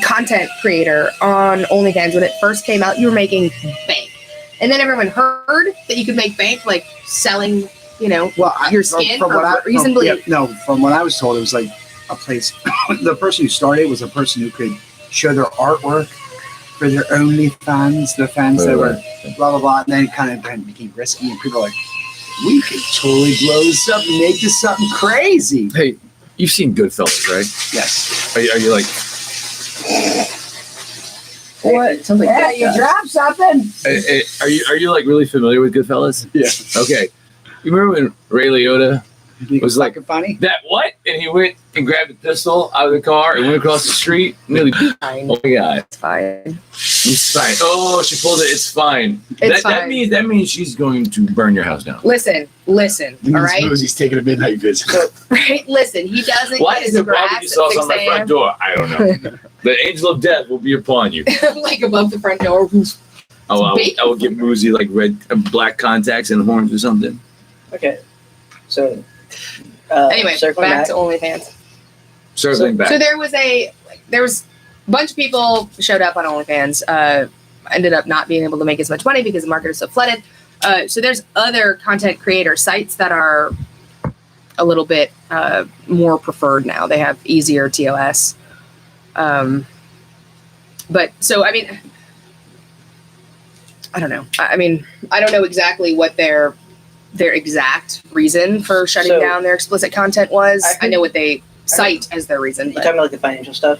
content creator on OnlyFans when it first came out, you were making bank, and then everyone heard that you could make bank like selling, well, your skin for reasonably- from what I was told, it was like a place. The person who started was a person who could show their artwork for their OnlyFans, the fans that were blah blah blah, and then it kind of became risky, and people were like, we could totally blow this up and make this something crazy. Hey, you've seen Goodfellas, right? Yes. Are you like? What? Something like that. dropped something. Are you like really familiar with Goodfellas? Yeah. Okay. You remember when Ray Liotta was like, fucking funny. that what? And he went and grabbed a pistol out of the car and went across the street. Nearly. fine. Oh my god. It's fine. It's fine. Oh, she pulled it. It's fine. It's That fine. means she's going to burn your house down. Listen, all right, He's taking a midnight visit. right. Listen, he doesn't Why get is his the grass problem you saw at on my 6 front door? I don't know. The angel of death will be upon you. like above the front door. Oh, Bacon. I will give Moosey like black contacts and horns or something. Okay. So. Anyway, circling back back. to OnlyFans. Circling back. So there was a bunch of people showed up on OnlyFans. Ended up not being able to make as much money because the market is so flooded. So there's other content creator sites that are a little bit more preferred now. They have easier TOS. But so I mean, I don't know. I mean, I don't know exactly what their exact reason for shutting So- down their explicit content was. I I know what they cite as their reason. You're But talking about like the financial stuff.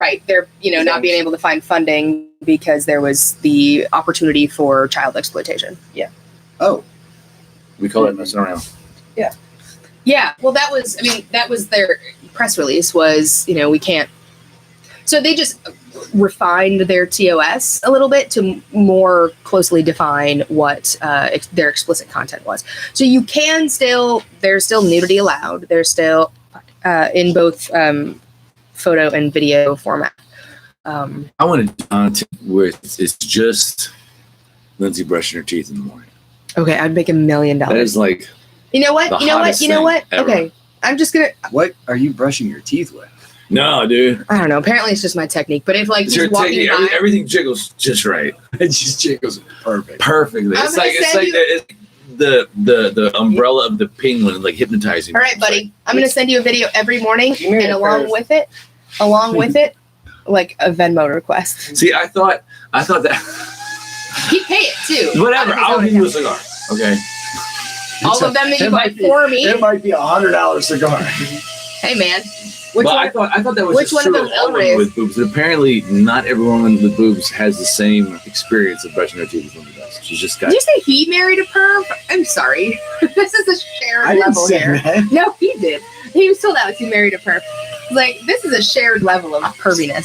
right, they're not being able to find funding because there was the opportunity for child exploitation. Oh, We call it messing around. Yeah, well, that was their press release was, we can't. So they just refined their TOS a little bit to more closely define what their explicit content was. So you can there's still nudity allowed. There's still in both photo and video format. I want to where it's just Lindsay brushing her teeth in the morning. Okay, I'd make $1 million. That is like You know what? the You know what? hottest You know thing what? ever. Okay, I'm just gonna. what are you brushing your teeth with? no, dude. I don't know. Apparently, it's just my technique. But if It's your he's walking technique. by, Everything jiggles just right, It just jiggles perfect. perfectly. I'm It's gonna like send the umbrella of the penguin, like hypnotizing. all right, buddy, I'm gonna send you a video every morning, You married and a along first. with it, like a Venmo request. See, I thought that He'd pay it too. whatever. Out of his I'll own give you a account. cigar. Okay. All of them that you It buy might be- for me. It might be $100 cigar. Hey, man. Which But one? I thought that was which just one of true those of all women Elrays? with boobs. And apparently, not every woman with boobs has the same experience of brushing her teeth as women does. She's just got. Did you say he married a perv? I'm sorry. This is a shared I didn't level say here. that. No, he did. He was told that he married a perv. Like, this is a shared level of perviness.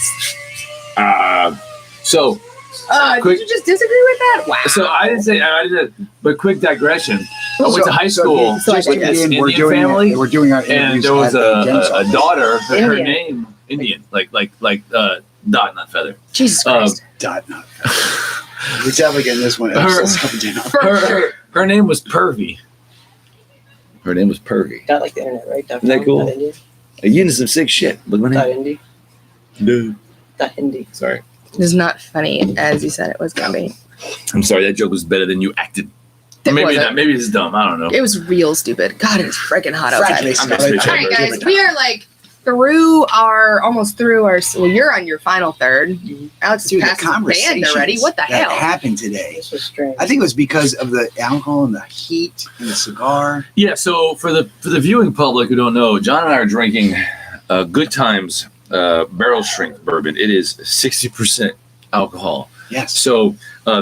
So Did you just disagree with that? Wow. So I didn't say I did, but quick digression. I went to high school So I with digress. this we're Indian doing family, we're doing our and interviews there was at the Dennis a office. daughter. Her Indian. name Indian, like dot, not feather. Jesus Christ. Dot not. We're definitely getting this one. episode's coming down. For sure. Her name was Pervy. Her name was Pervy. Got like the internet, right? Isn't that cool? You into some sick shit. Look at my name. Hindi. Dude. Hindi. Sorry. It was not funny as you said it was going to be. I'm sorry. That joke was better than you acted. It Maybe wasn't. not. Maybe it's dumb. I don't know. It was real stupid. God, it's freaking hot outside. Fragile. I'm just All right, guys, we are like almost through our. Well, you're on your final third. Alex Dude, is the past his band conversations already. What the that hell? happened today. This was strange. I think it was because of the alcohol and the heat and the cigar. Yeah. So for the viewing public who don't know, John and I are drinking Good Times barrel strength bourbon. It is 60% alcohol. Yes. So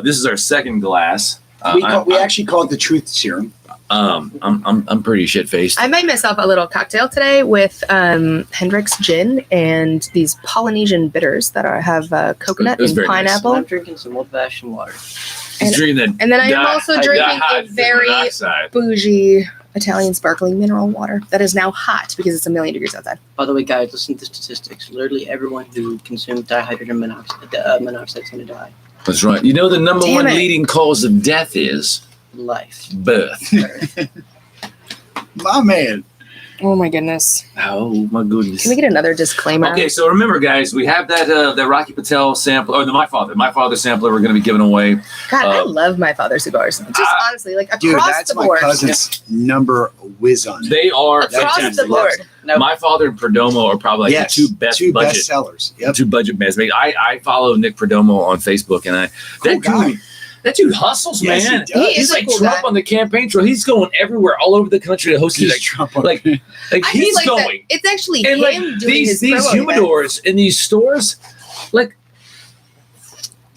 this is our second glass. We actually call it the truth serum. I'm pretty shit faced. I made myself a little cocktail today with Hendrick's gin and these Polynesian bitters that have coconut It was and very nice. pineapple. I'm drinking some old-fashioned water. He's drinking that. And then I am also drinking a dihydrogen very monoxide. bougie Italian sparkling mineral water that is now hot because it's 1,000,000 degrees outside. By the way, guys, listen to the statistics. Literally everyone who consumes dihydrogen monoxide is going to die. That's right. You know the number Damn one it. leading cause of death is Life. birth. My man. Oh my goodness. Oh my goodness. Can we get another disclaimer? Okay, so remember, guys, we have that Rocky Patel sample, or the My Father sampler. We're going to be giving away. God, I uh, love my father's cigars. Just honestly, like across Dude, that's the my board. cousin's number whiz on. They are Across fantastic. the board. No, My Father and Perdomo are probably like the two best budget, sellers. Yep. two budget bands. I follow Nick Perdomo on Facebook, and Cool guy. that dude hustles, Yes, man. he does. He He's is a like cool Trump guy. on the campaign trail. He's going everywhere, all over the country to host He's these. Trump on Like I just he's like that going. it's actually And him like doing these his promo event. humidors in these stores, like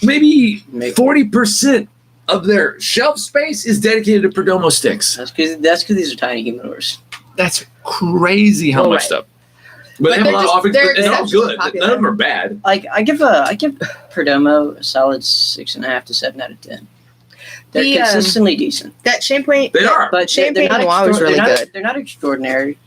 maybe Maybe. 40% of their shelf space is dedicated to Perdomo sticks. that's because these are tiny humidors. That's crazy how Well, much right. stuff. But But they have a they're lot of just- offerings, they're and they're all exceptionally good. popular. None of them are bad. Like I give Perdomo a solid 6.5 to 7 out of 10. They're The, consistently decent, That champagne. They are. but Champagne they're not Noir was really they're not- good. They're not extraordinary,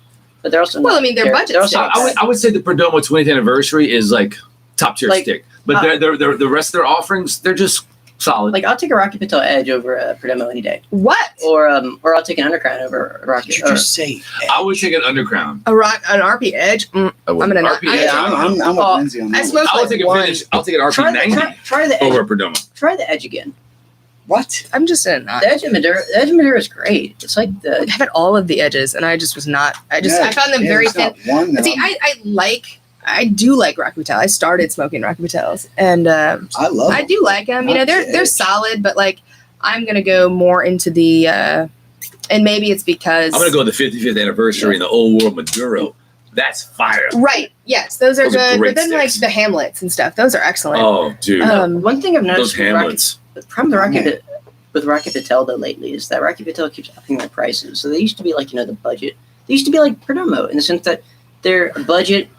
but they're also. Well, not I mean, they're terrible. budget They're also sticks. not I would say the Perdomo 20th anniversary is like top tier Like, stick, but they're the rest of their offerings, they're just solid. Like I'll take a Rocky Patel Edge over a Perdomo any day, What? or I'll take an Undercrown over a Rocky. Did you Or, just say? I would take an Underground. An RP Edge? I would. I'm gonna not- RP Edge, I- I'm with Oh, Lindsay on I that. smoked I would like take a one. finish. I'll take an RP try 90 the Edge. over a Perdomo. Try the Edge again. What? I'm just in not. The Edge of Madura is great. It's like I had all of the edges, and I just was not. I found them Yeah, very there's thin. not one that See, I'm- I do like Rocky Patel. I started smoking Rocky Patels, and I love. I them. do like them. You know, they're Edge. solid, but like I'm gonna go more into the, and maybe it's because I'm gonna go with the 55th anniversary in the Old World Maduro. That's fire. right. Yes, those are Those are good. great But then like sticks. the Hamlets and stuff, those are excellent. Oh, dude, one thing I've those noticed with Rocky, Hamlets. the problem with Rocky Patel though lately is that Rocky Patel keeps upping their prices. So they used to be like the budget. They used to be like Perdomo in the sense that they're a budget.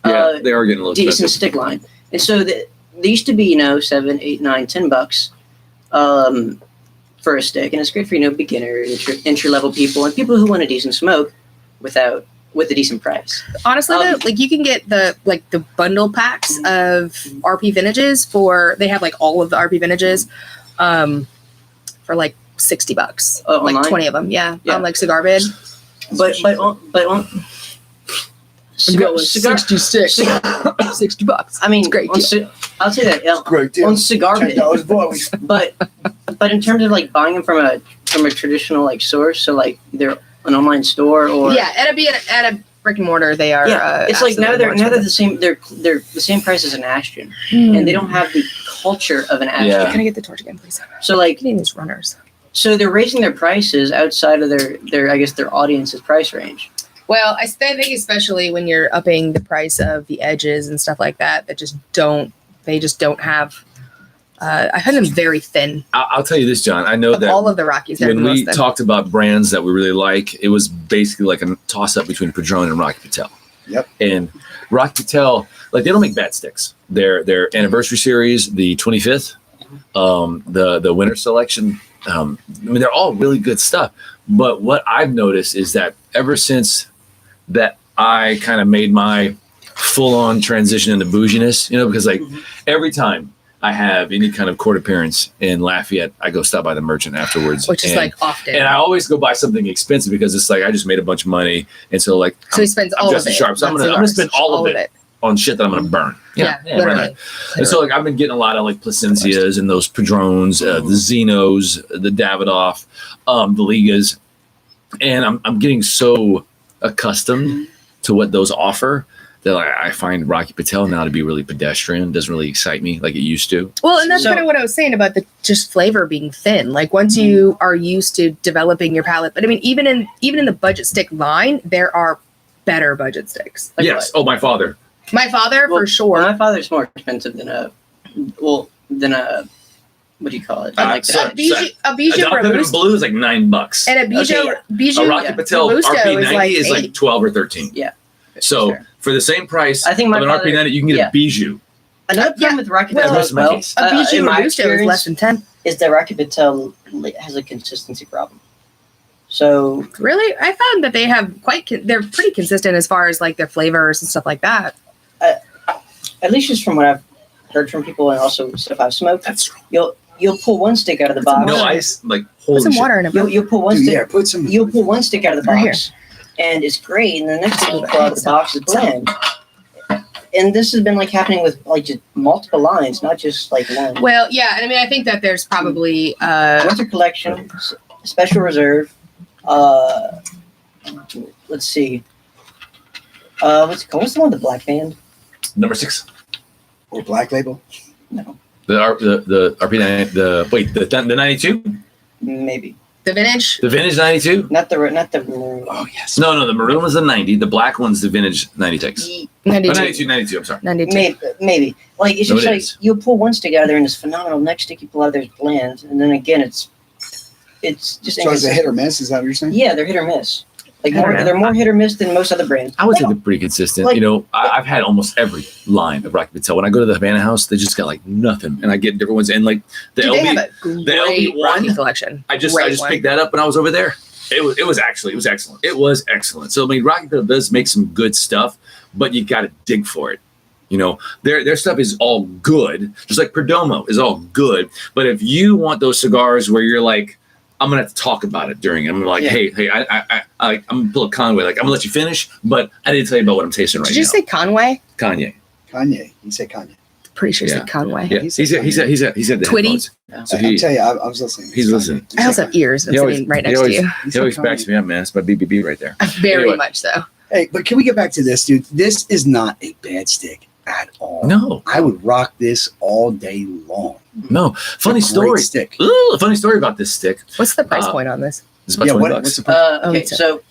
Yeah, they are getting a little Decent expensive. stick line. And so they used to be, $7, $8, $9, $10 for a stick. And it's great for, beginner, entry level people and people who want a decent smoke with a decent price. Honestly, though, like you can get the bundle packs of RP vintages they have like all of the RP vintages, for like $60, Oh, like online? 20 of them. Yeah, Yeah. on like Cigar Bid. But on cigar, $66, $60. I mean, It's a great deal. I'll say that Great deal. on Cigar Bid. $10 boy. But in terms of like buying them from a traditional like source, so like either an online store or Yeah, at a brick and mortar, they are. it's like now absolutely they're more the same. They're the same price as an Ashton, expensive. and they don't have the culture of an Ashton. Yeah. Can I get the torch again, please? So like Getting these runners. So they're raising their prices outside of their I guess their audience's price range. Well, I think especially when you're upping the price of the edges and stuff like that, they just don't have. I find them very thin. I'll tell you this, John. I know Of that all of the Rockies, they're the when most we thin. talked about brands that we really like, it was basically like a toss-up between Padron and Rocky Patel. Yep. And Rocky Patel, like they don't make bad sticks. Their anniversary series, the 25th, the winter selection. I mean, they're all really good stuff. But what I've noticed is that ever since that I kind of made my full-on transition into bouginess, because like every time I have any kind of court appearance in Lafayette, I go stop by the merchant afterwards. which is like often. And I always go buy something expensive because it's like I just made a bunch of money, and so like so he spends I'm all of Justin it. Sharp, so I'm on gonna cigars. spend all of it on shit that I'm gonna burn. Yeah, right literally. on. And so like I've been getting a lot of like Placencias and those Padrones, the Zenos, the Davidoff, the Ligas, and I'm getting so accustomed to what those offer that I find Rocky Patel now to be really pedestrian. Doesn't really excite me like it used to. Well, and that's So- kind of what I was saying about the just flavor being thin. Like once you are used to developing your palate, but I mean, even in the budget stick line, there are better budget sticks. Like Yes. Oh, my father. my father Well, for sure. My father's more expensive than a what do you call it? Uh, Like so- a Bijou Adopted in Robusto blue is like $9. and a Bijou Okay, Bijou A Rocky Patel Robusto RP90 is like 8. 12 or 13. Yeah. So Sure. for the same price I think my of an father- RP90, you can get yeah. a Bijou. Another problem Yeah. with Rocky Well, Patel That's as my well, case. A Bijou in my Robusto is experience, less than 10. is that Rocky Patel has a consistency problem. So Really, I found that they have they're pretty consistent as far as like their flavors and stuff like that. at least just from what I've heard from people and also stuff I've smoked, That's you'll pull one stick out of the Put some box. no water. ice. Like Put holy some shit. water in it. You'll pull one Dude, stick. yeah, put some. You'll pull one stick out of the Right here. box, and it's great. And the next thing you pull out of the box is bland. And this has been like happening with like just multiple lines, not just like one. Well, yeah, and I mean, I think that there's probably Winter Collection, Special Reserve. Let's see. What's it called? What's the one with the black band? Number 6. Or Black Label. No, The RP90. The 92. maybe the vintage. The vintage 92. not the maroon. Oh yes. No. The maroon was the 90. The black one's the vintage 96. Oh, 92. 92. I'm sorry. 92. Maybe. Like it's No, just it like is. you'll pull one stick out of there and it's phenomenal. Next stick you pull out of there is bland, and then again it's just So it's a hit or miss. Is that what you're saying? Yeah, they're hit or miss. Like I don't know. they're more hit or miss than most other brands. I would say they're pretty consistent. Like- I've had almost every line of Rocky Patel. When I go to the Havana House, they just got like nothing, and I get different ones. And like the Dude, they have LB, a great LB1? Rocky collection. I just Great one. picked that up when I was over there. It was excellent. It was excellent. So I mean, Rocky Patel does make some good stuff, but you got to dig for it. Their stuff is all good, just like Perdomo is all good. But if you want those cigars where you're like, I'm gonna have to talk about it during it. I'm like, Yeah. hey, I'm gonna pull a Conway. Like, I'm gonna let you finish, but I didn't tell you about what I'm tasting right Did you now. say Conway? Kanye. Kanye. You say Kanye. Pretty sure you Yeah. said Conway. Yeah, he said the Twitty? headphones. So I he tell you, I was listening. he's listening. I also have ears. I'm He always- sitting right he next always- to you. He always backs me up, man. It's my BBB right there. Very Anyway. much so. Hey, but can we get back to this, dude? This is not a bad stick at all. No, I would rock this all day long. no. Funny It's a great story. stick. Ooh, funny story about this stick. What's the price Uh, point on this? It's about Yeah, 20 what's bucks. the price? Okay, it's a- so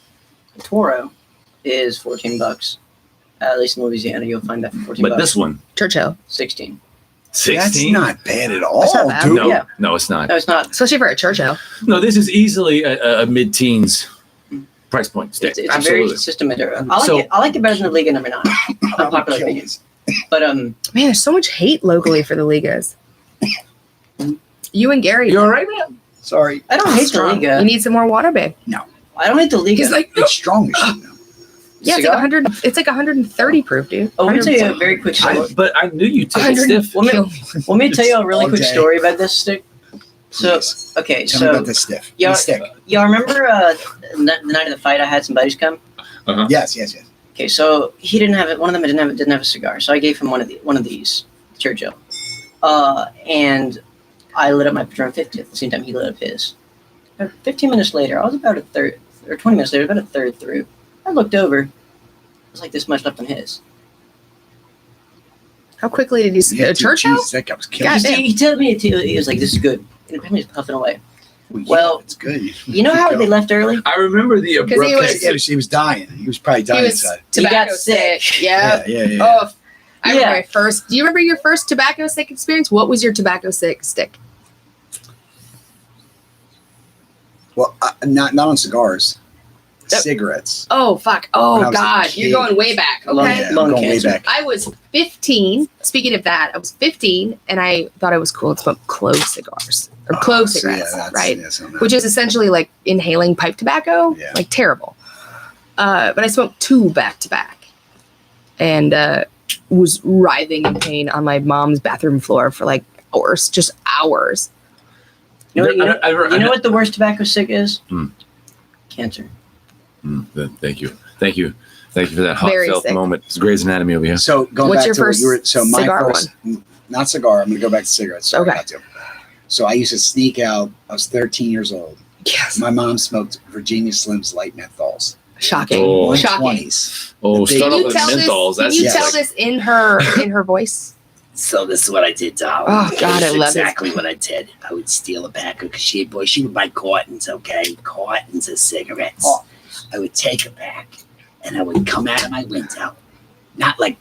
Toro is $14. At least in Louisiana, you'll find that for $14. But this one, Churchill. 16. 16. That's not bad at all, That's not bad. dude. No, Yeah. no, it's not. No, it's not. Especially for a Churchill. No, this is easily a mid-teens price point stick. It's a Absolutely. very systematic. I So- like it better than the Liga number 9. Unpopular Kill opinion. this. But Man, there's so much hate locally for the Ligas. You and Gary. You all right, man? Sorry. I don't hate the Strong. You Liga. need some more water, babe. I don't hate the Liga. He's like, It's strong as shit now. yeah, it's like Cigar? 100. It's like 130 proof, dude. Oh, let me tell you a 100. very quick story. But I knew you'd take it 100 stiff. Let me tell you a really All quick day. story about this stick. So, Please. okay, Tell me so about this stiff. Yeah. This stick. y'all remember the night of the fight? I had some buddies come. Yes. Okay, so he didn't have it. One of them didn't have a cigar, so I gave him one of these Churchill, and I lit up my Patron 50 at the same time he lit up his. 15 minutes later, I was about a third, or 20 minutes later, about a third through. I looked over. It was like this much left on his. How quickly did you see Yeah, a dude, Churchill? Jesus, that guy was killing God us. damn. He told me he was like, "This is good," and apparently he was puffing away. Well, it's good. You know how they left early? I remember the abrupt. he was- Yeah, he was dying. He was probably dying He was inside. tobacco got sick. sick. Yeah. Yeah. Oh, I remember Yeah. my first. Do you remember your first tobacco stick experience? What was your tobacco stick? Well, not on cigars. Yep. Cigarettes. Oh fuck! When I Oh was a god, kid. you're going way back. Lung- Okay. Yeah, I'm lung going way cancer. back. I was 15. Speaking of that, I was 15, and I thought it was cool to smoke clove cigars or clove So, cigarettes, that's- right? yeah, something Which is essentially like inhaling pipe tobacco, Yeah. like terrible. But I smoked 2 back to back, and was writhing in pain on my mom's bathroom floor for like hours, just hours. You know I- what the worst tobacco sick is? Hmm. Cancer. Thank you for that Very heartfelt sick. moment. It's Grey's Anatomy over here. So going What's back your to what first you were, so my cigar first, not cigar. I'm going to go back to cigarettes. Sorry, Okay. not to. So I used to sneak out. I was 13 years old. Yes, My mom smoked Virginia Slims light menthols. shocking, Oh. shocking. 120s. Oh, The big- start Can off you with tell this? menthols. Can That's you yes. tell this in her voice? So this is what I did, Dolly. Oh, God, I love exactly what I did. I would steal a pack of she would buy cartons, okay? Cartons of cigarettes. I would take a pack and I would come out of my window. Not like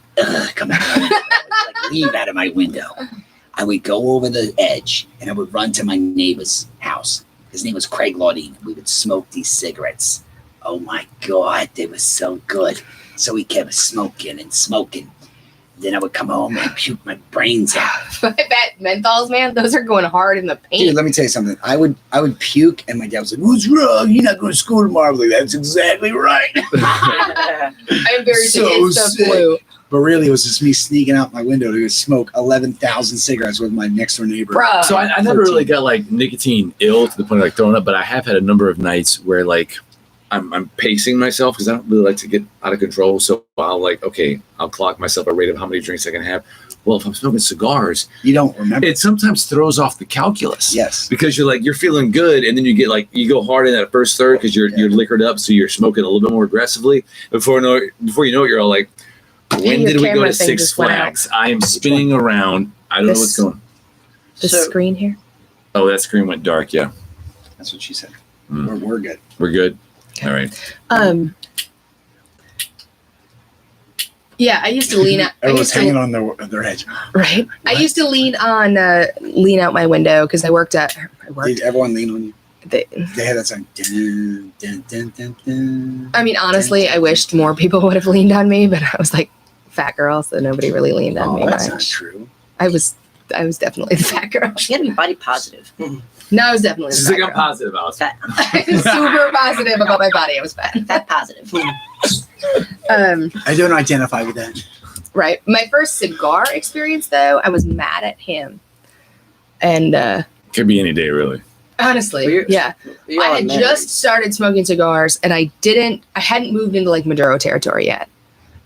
come out of my window. I would like leave out of my window. I would go over the edge and I would run to my neighbor's house. His name was Craig Laudine. We would smoke these cigarettes. Oh my God, they were so good. So we kept smoking and smoking. Then I would come home and puke my brains out. I bet menthols, man, those are going hard in the Dude, paint. let me tell you something. I would puke, and my dad was like, "What's wrong? You're not going to school tomorrow." I was like, "That's exactly right." I am very So sick. It's the sick. flu. But really, it was just me sneaking out my window to go smoke 11,000 cigarettes with my next door neighbor. Bruh. So I never really got like nicotine ill to the point of like throwing up, but I have had a number of nights where like I'm pacing myself because I don't really like to get out of control. So I'll clock myself a rate of how many drinks I can have. Well, if I'm smoking cigars, You don't remember? it sometimes throws off the calculus. Yes. Because you're feeling good, and then you get like you go hard in that first third because you're liquored up, so you're smoking a little bit more aggressively. Before you know it, you're all like, when your did we go camera to thing Six just went out. Flags? I am spinning around. I don't know This- what's going. The So- screen here. Oh, that screen went dark. Yeah, That's what she said. Mm. We're good. we're good. All right. Yeah, I used to lean out. I Everyone's used hanging to, on their edge. right. I What? used to lean out my window because I worked. Did everyone lean on you? They, They had that song. Dun, dun, dun, dun, dun. I mean, honestly, I wished more people would have leaned on me, but I was like fat girl, so nobody really leaned on Oh, me that's not much. true. I was definitely the fat girl. You gotta be body positive. No, I was definitely the She's fat like, I'm girl. positive, Alice. Fat, Super positive about my body. I was fat. fat positive. I don't identify with that. Right. My first cigar experience, though, I was mad at him, and Could be any day, really. honestly, Well, you're- yeah. You I all had married. just started smoking cigars, and I hadn't moved into like Maduro territory yet.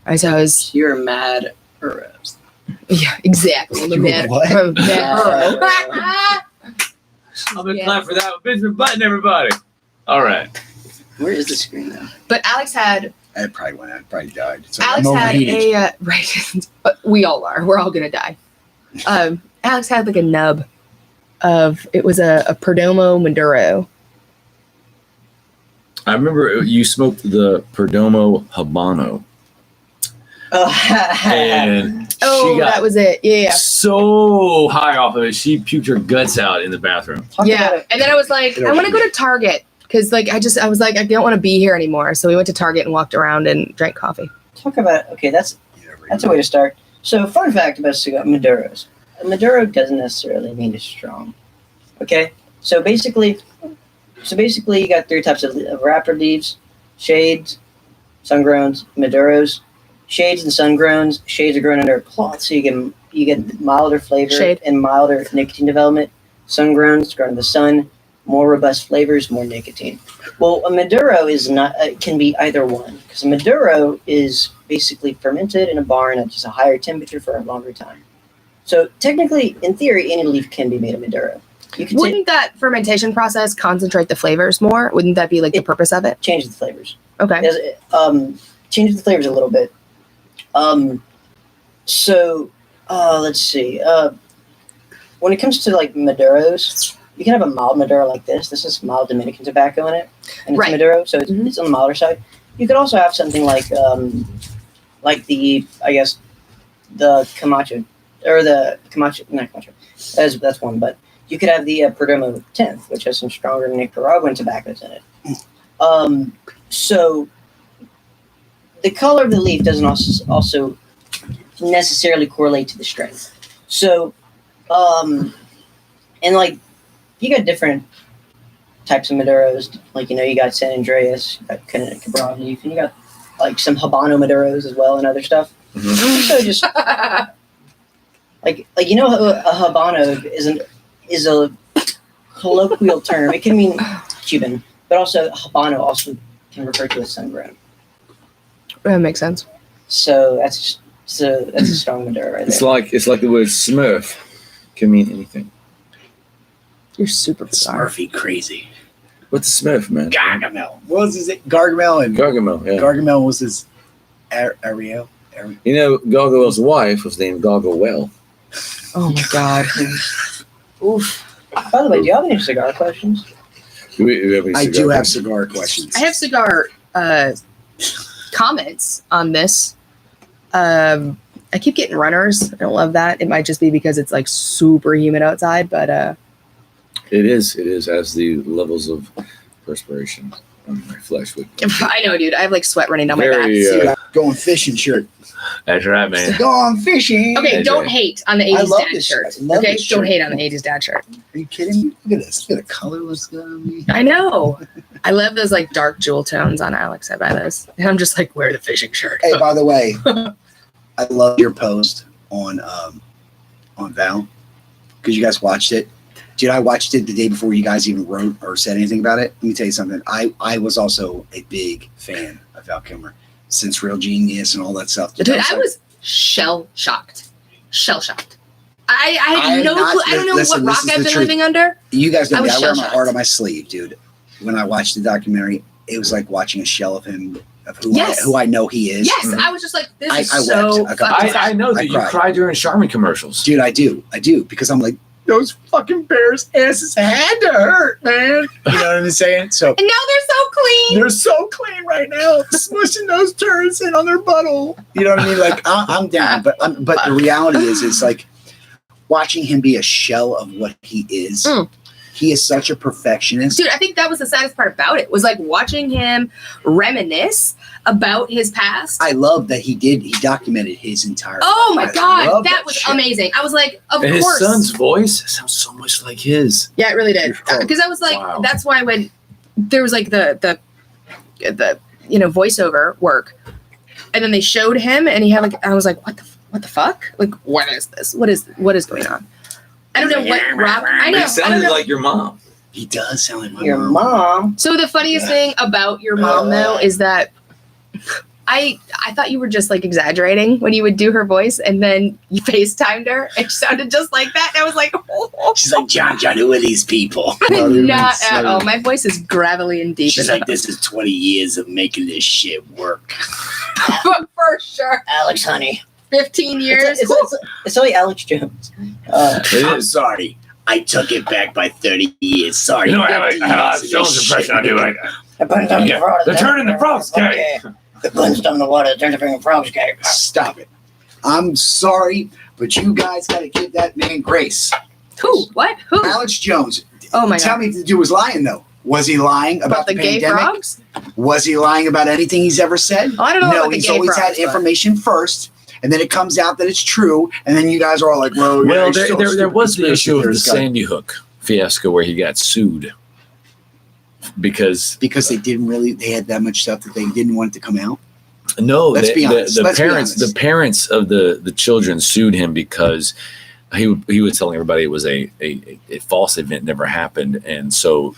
Right, so I was, You're mad aroused. yeah, exactly. You were what? from Maduro. I'm gonna Yeah. clap for that. Benjamin Button, everybody. All right. Where is the screen now? But Alex had I probably went out. I probably died. So Alex I'm had overheated. a right. We all are. We're all gonna die. Alex had like a nub of it was a Perdomo Maduro. I remember you smoked the Perdomo Habano, and Oh, she got that was it. Yeah. so high off of it, she puked her guts out in the bathroom. Talk Yeah. about it. And then I was like, I want to go to Target because like I was like I don't want to be here anymore. So we went to Target and walked around and drank coffee. Talk about okay. That's a way to start. So, fun fact about cigar Maduros: a Maduro doesn't necessarily mean it's strong. Okay, so basically, you got 3 types of wrapper leaves: shades, sun-growns, Maduros. Shades and sun-growns. Shades are grown under a cloth, so you get milder flavor Shade. and milder nicotine development. Sun-growns grown in the sun, more robust flavors, more nicotine. Well, a Maduro is not can be either one because a Maduro is basically fermented in a barn at just a higher temperature for a longer time. So technically, in theory, any leaf can be made a Maduro. You can Wouldn't that fermentation process concentrate the flavors more? Wouldn't that be like the purpose of it? change the flavors. Okay. Change the flavors a little bit. Let's see. When it comes to like Maduros, you can have a mild Maduro like this. This is mild Dominican tobacco in it, and it's Right. Maduro, so it's, Mhm. it's on the milder side. You could also have something like the I guess the Camacho or the Camacho, not Camacho. That's one, but you could have the Perdomo 10th, which has some stronger Nicaraguan tobaccos in it. So the color of the leaf doesn't also necessarily correlate to the strength. So, and like you got different types of Maduros. Like you got San Andreas, you got Cabrera leaf, and you got like some Habano Maduros as well and other stuff. So just like a Habano is a colloquial term. It can mean Cuban, but also Habano also can refer to as sun-grown. That makes sense. So that's a strong Maduro right It's there. like the word Smurf can mean anything. You're super bizarre. Smurfy crazy. What's a Smurf, man? Gargamel. What was his name? Gargamel and Gargamel, yeah. Gargamel was his Ariel. You know, Gargoyle's wife was named Gargoyle. Oh my god. Oof. By the way, do you have any cigar questions? Do we have any I cigar do have questions? cigar questions. I have cigar comments on this. I keep getting runners. I don't love that. It might just be because it's like super humid outside, but It is as the levels of perspiration on my flesh would. I know, dude. I have like sweat running down my Very, back. Going fishing shirt. That's right, man. Going fishing. Okay, That's don't right. hate on the I 80s love dad this shirt. shirt. I love Okay, this don't shirt. hate on the 80s dad shirt. Are you kidding me? Look at this. Look at the color looks good on me. I know. I love those like dark jewel tones on Alex. I buy those. And I'm just like, wear the fishing shirt. Hey, by the way, I love your post on Val because you guys watched it. Dude, I watched it the day before you guys even wrote or said anything about it. Let me tell you something. I was also a big fan of Val Kilmer since Real Genius and all that stuff. Dude, I was shell shocked. I had I'm no not- clue. I don't know listen, what this rock is I've the been truth. living under. You guys know I me. was I wear my shell-shocked. heart on my sleeve, dude. When I watched the documentary, it was like watching a shell of him, of who I know he is. Yes, I was just like, this is I so wept a couple fucking times. I know that I you cried. cry during Charmin commercials. Dude, I do because I'm like, those fucking bears' asses had to hurt, man. You know what I'm saying? So And now they're so clean. they're so clean right now, smushing those turds in on their butthole. You know what I mean? Like I'm down, but the reality is, it's like watching him be a shell of what he is. Mm. He is such a perfectionist. Dude, I think that was the saddest part about it, was like watching him reminisce about his past. I love that he documented his entire Oh my life. I God, love that was shit. amazing. I was like, of And his course. son's voice sounds so much like his. Yeah, it really did. Oh, Because I was like, wow. that's why when there was like the voiceover work, and then they showed him, and he had like, I was like, what the fuck? Like, what is this? What is going on? I don't know what rock. I know. It I don't sounded know. like your mom. He does sound like my Your mom. mom. So the funniest thing about your mom though is that I thought you were just like exaggerating when you would do her voice, and then you FaceTimed her and she sounded just like that. And I was like, oh, She's like, John, who are these people? not at all. My voice is gravelly and deep She's enough. like, this is 20 years of making this shit work. But for sure, Alex, honey. 15 years. It's only Alex Jones. It I'm is. sorry. I took it back by 30 years. Sorry. You know, I have 50 a Alex years of Jones this impression. I do like The buns on Yeah, the water. they're turning the frogs gay. Okay. The buns on the water. They're turning the frogs gay. Stop it. I'm sorry, but you guys got to give that man grace. Who? What? Who? Alex Jones. Oh my Tell God. me if the dude was lying, though. Was he lying About the gay pandemic? frogs? Was he lying about anything he's ever said? Oh, I don't know No, about the he's gay always frogs. had information first, and then it comes out that it's true, and then you guys are all like, well, Well, he's still there stupid was the conspiracy issue of the theorist guy. Sandy Hook fiasco where he got sued because Because they had that much stuff that they didn't want it to come out. no, Let's be honest. the Let's be parents honest. the parents of the children sued him because he was telling everybody it was a false event, never happened, and so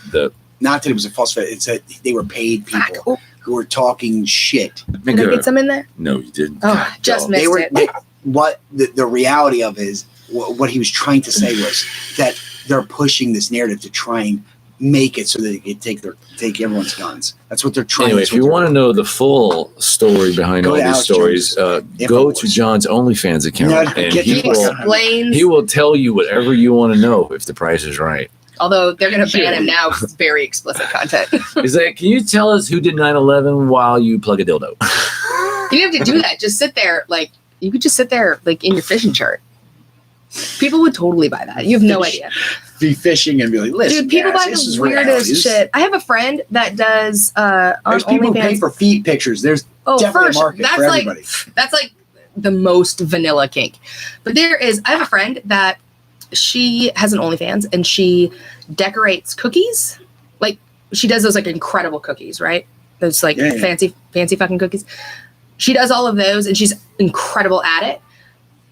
Not that it was a false fact, it's that they were paid Fuck. people Oh, who were talking shit. did I get some in there? no, you didn't. Oh, God, just dog. missed They were it. what the reality of is what he was trying to say was that they're pushing this narrative to try and make it so that they can take everyone's guns. That's what they're trying. Anyway, that's if what you they're- want to know the full story behind Go all to these Alex stories, Jones' go to Infowars. John's OnlyFans account, No, and get he the He fuck will out. explains. he will tell you whatever you want to know if the price is right. Although they're going to ban him now because it's very explicit content. He's like, can you tell us who did 9/11 while you plug a dildo? You have to do that. Just sit there. Like, you could just sit there, like, in your fishing shirt. People would totally buy that. You have no idea. Be fishing and be like, listen, Dude, people guys, buy this the is weirdest reality. shit. I have a friend that does on There's people who pay OnlyFans. for feet pictures. There's Oh, definitely for a sure. market for everybody. That's like the most vanilla kink. But I have a friend that she has an OnlyFans and she decorates cookies. Like, she does those like incredible cookies, right? Those like Yeah. fancy fucking cookies. She does all of those and she's incredible at it.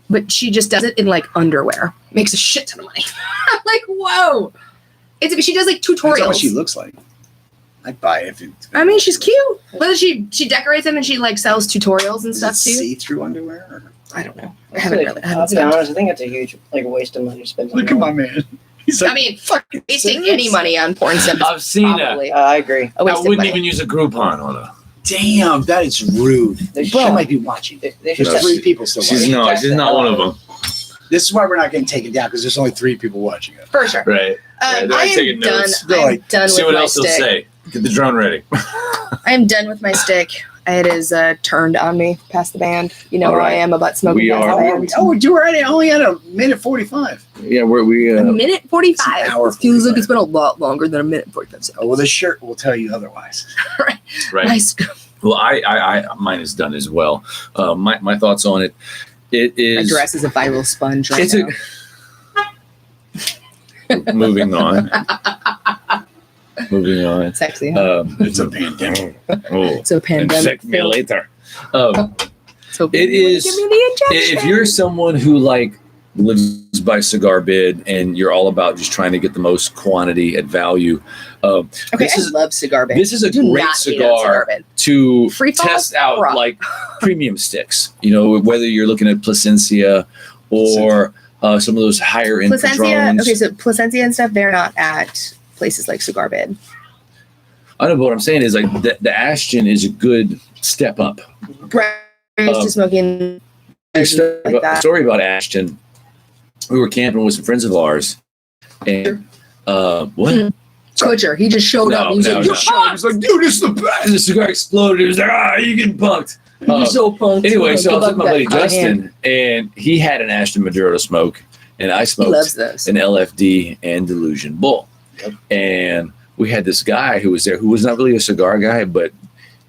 But she just does it in like underwear. Makes a shit ton of money. I'm like, whoa. She does like That's what tutorials. she looks like. I'd buy it if it's. I mean, she's cute. But she decorates them and she like sells tutorials and Is stuff it too. see-through underwear? Or? I don't know. I I'll haven't be really. I honest, haven't I think it's a huge like waste of money to spend. Look at my man. He's like, I mean, fucking wasting serious? any money on porn stuff is I've seen that. probably I agree. a waste I of wouldn't money. even use a Groupon on her. Damn, that is rude. They She should- might be watching. They should There's No, 3 people still She's watching. she's not one of them. This is why we're not getting taken down because there's only 3 people watching it. For sure. Right. Right, they're I taking am done. notes. They're I'm like, done See with what my else he'll stick. say. Get the drone ready. I am done with my stick. It is turned on me past the band. You know All where I right. am about smoking We past are- the Oh, band. you were only at a minute 45. Yeah, we A minute 45. It's an hour It feels like 45. it's been a lot longer than a minute 45 seconds. Oh, well, the shirt will tell you otherwise. right. Nice. Well, I mine is done as well. My thoughts on it. It My is dress is a viral sponge right it's now. moving on. Moving on. Sexy. Huh? It's a pandemic. Oh, So pandemic. infect me later. So It is- Give me the injection. If you're someone who like lives by cigar bid and you're all about just trying to get the most quantity at value, okay, this I is love cigar band. this is a Do great not hate on cigar band. to Free fall? test out Rough. like premium sticks. You know, whether you're looking at Placencia or some of those higher end Placencia. Padrones. Okay, so Placencia and stuff, they're not at places like Cigar Bid. I know, but what I'm saying is like the Ashton is a good step up. Right. Used to smoking. Like that. Story about Ashton. We were camping with some friends of ours, and what? Mhm. Kutcher, he just showed up. No, He was no, like, no. He was like, dude, this is the best. The cigar exploded. He was like, you getting punked. You're so punked. Anyway, so I was with my buddy Give up that hand. Justin, and he had an Ashton Maduro to smoke, and I He smoked loves those. an LFD and Delusion Bull. Yep. And we had this guy who was there who was not really a cigar guy, but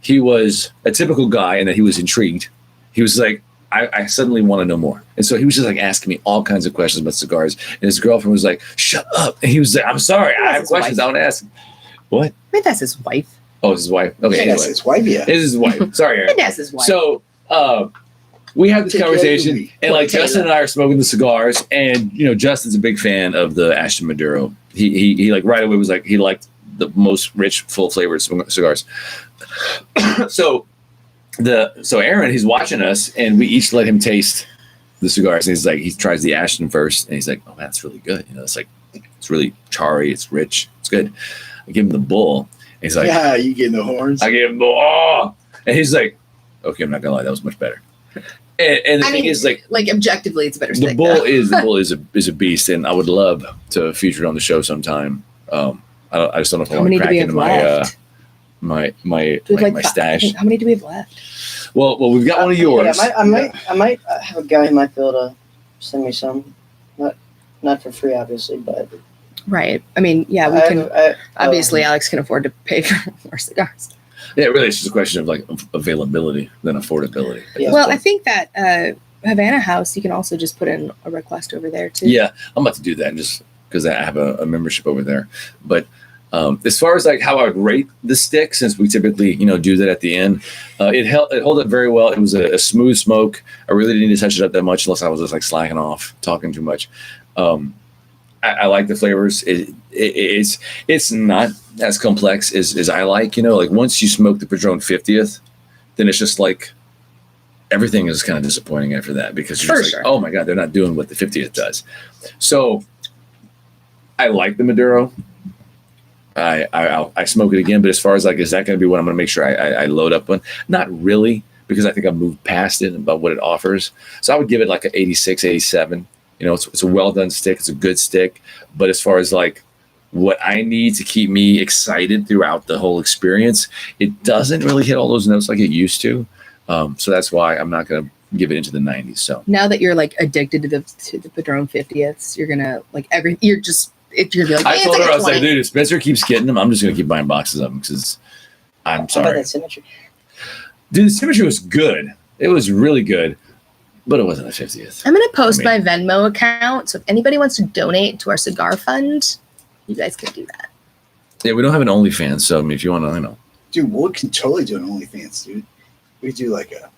he was a typical guy and that he was intrigued. He was like, I suddenly want to know more. And so he was just like asking me all kinds of questions about cigars. And his girlfriend was like, shut up. And he was like, I'm sorry, I have his questions wife. I want to ask. What? Maybe that's his wife. Oh, it's his wife. Okay, Yeah, anyway. that's his wife, yeah. This is his wife. Sorry, Aaron. Maybe that's his wife. So we had this Take care of conversation, me. and like Taylor. Justin and I are smoking the cigars, and you know Justin's a big fan of the Ashton Maduro. He like right away was like he liked the most rich, full flavored cigars. so Aaron, he's watching us, and we each let him taste the cigars. And he's like, he tries the Ashton first, and he's like, oh man, that's really good. You know, it's like it's really charry, it's rich, it's good. I give him the bull, and he's like, Yeah, you getting the horns. I gave him the and he's like, okay, I'm not gonna lie, that was much better. And the I thing mean, is, like, like objectively, it's a better the stick. bull though. is a beast, and I would love to feature it on the show sometime. I just don't know if I How want many to do crack we have into my left? my Do we have my fi- stash. How many do we have left? Well, we've got one of yours. Yeah, I might have a guy who might be able to send me some, not for free, obviously, but Right. I mean, yeah, we can. Obviously, um, Alex can afford to pay for more cigars. Yeah, really, it's just a question of like availability than affordability. at Yeah. this Well, I point. think that Havana House, you can also just put in a request over there too. Yeah, I'm about to do that just because I have a membership over there. But as far as like how I would rate the stick, since we typically do that at the end, it held up very well. It was a smooth smoke. I really didn't need to touch it up that much unless I was just like slacking off, talking too much. I like the flavors. It's not as complex as I like. Like once you smoke the Padron 50th, then it's just like everything is kind of disappointing after that because you're For just sure. like, oh my god, they're not doing what the 50th does. So I like the Maduro. I smoke it again, but as far as like, is that going to be what I'm going to make sure I load up on? Not really, because I think I've moved past it about what it offers. So I would give it like an 86, 87. It's a well done stick. It's a good stick. But as far as like what I need to keep me excited throughout the whole experience. It doesn't really hit all those notes like it used to. So that's why I'm not going to give it into the 90s. So Now that you're like addicted to the Padron 50ths, you're gonna like you're gonna be like, I "Yeah, told it's her, like I a was like, 20." dude, if Spencer keeps getting them, I'm just going to keep buying boxes of them because I'm How about sorry. that symmetry? Dude, the symmetry was good. It was really good, but it wasn't a 50th. I'm gonna post I my Venmo account, so if anybody wants to donate to our cigar fund, you guys can do that. Yeah, we don't have an OnlyFans, so I mean, if you want to, Dude, we can totally do an OnlyFans, dude. We could do like a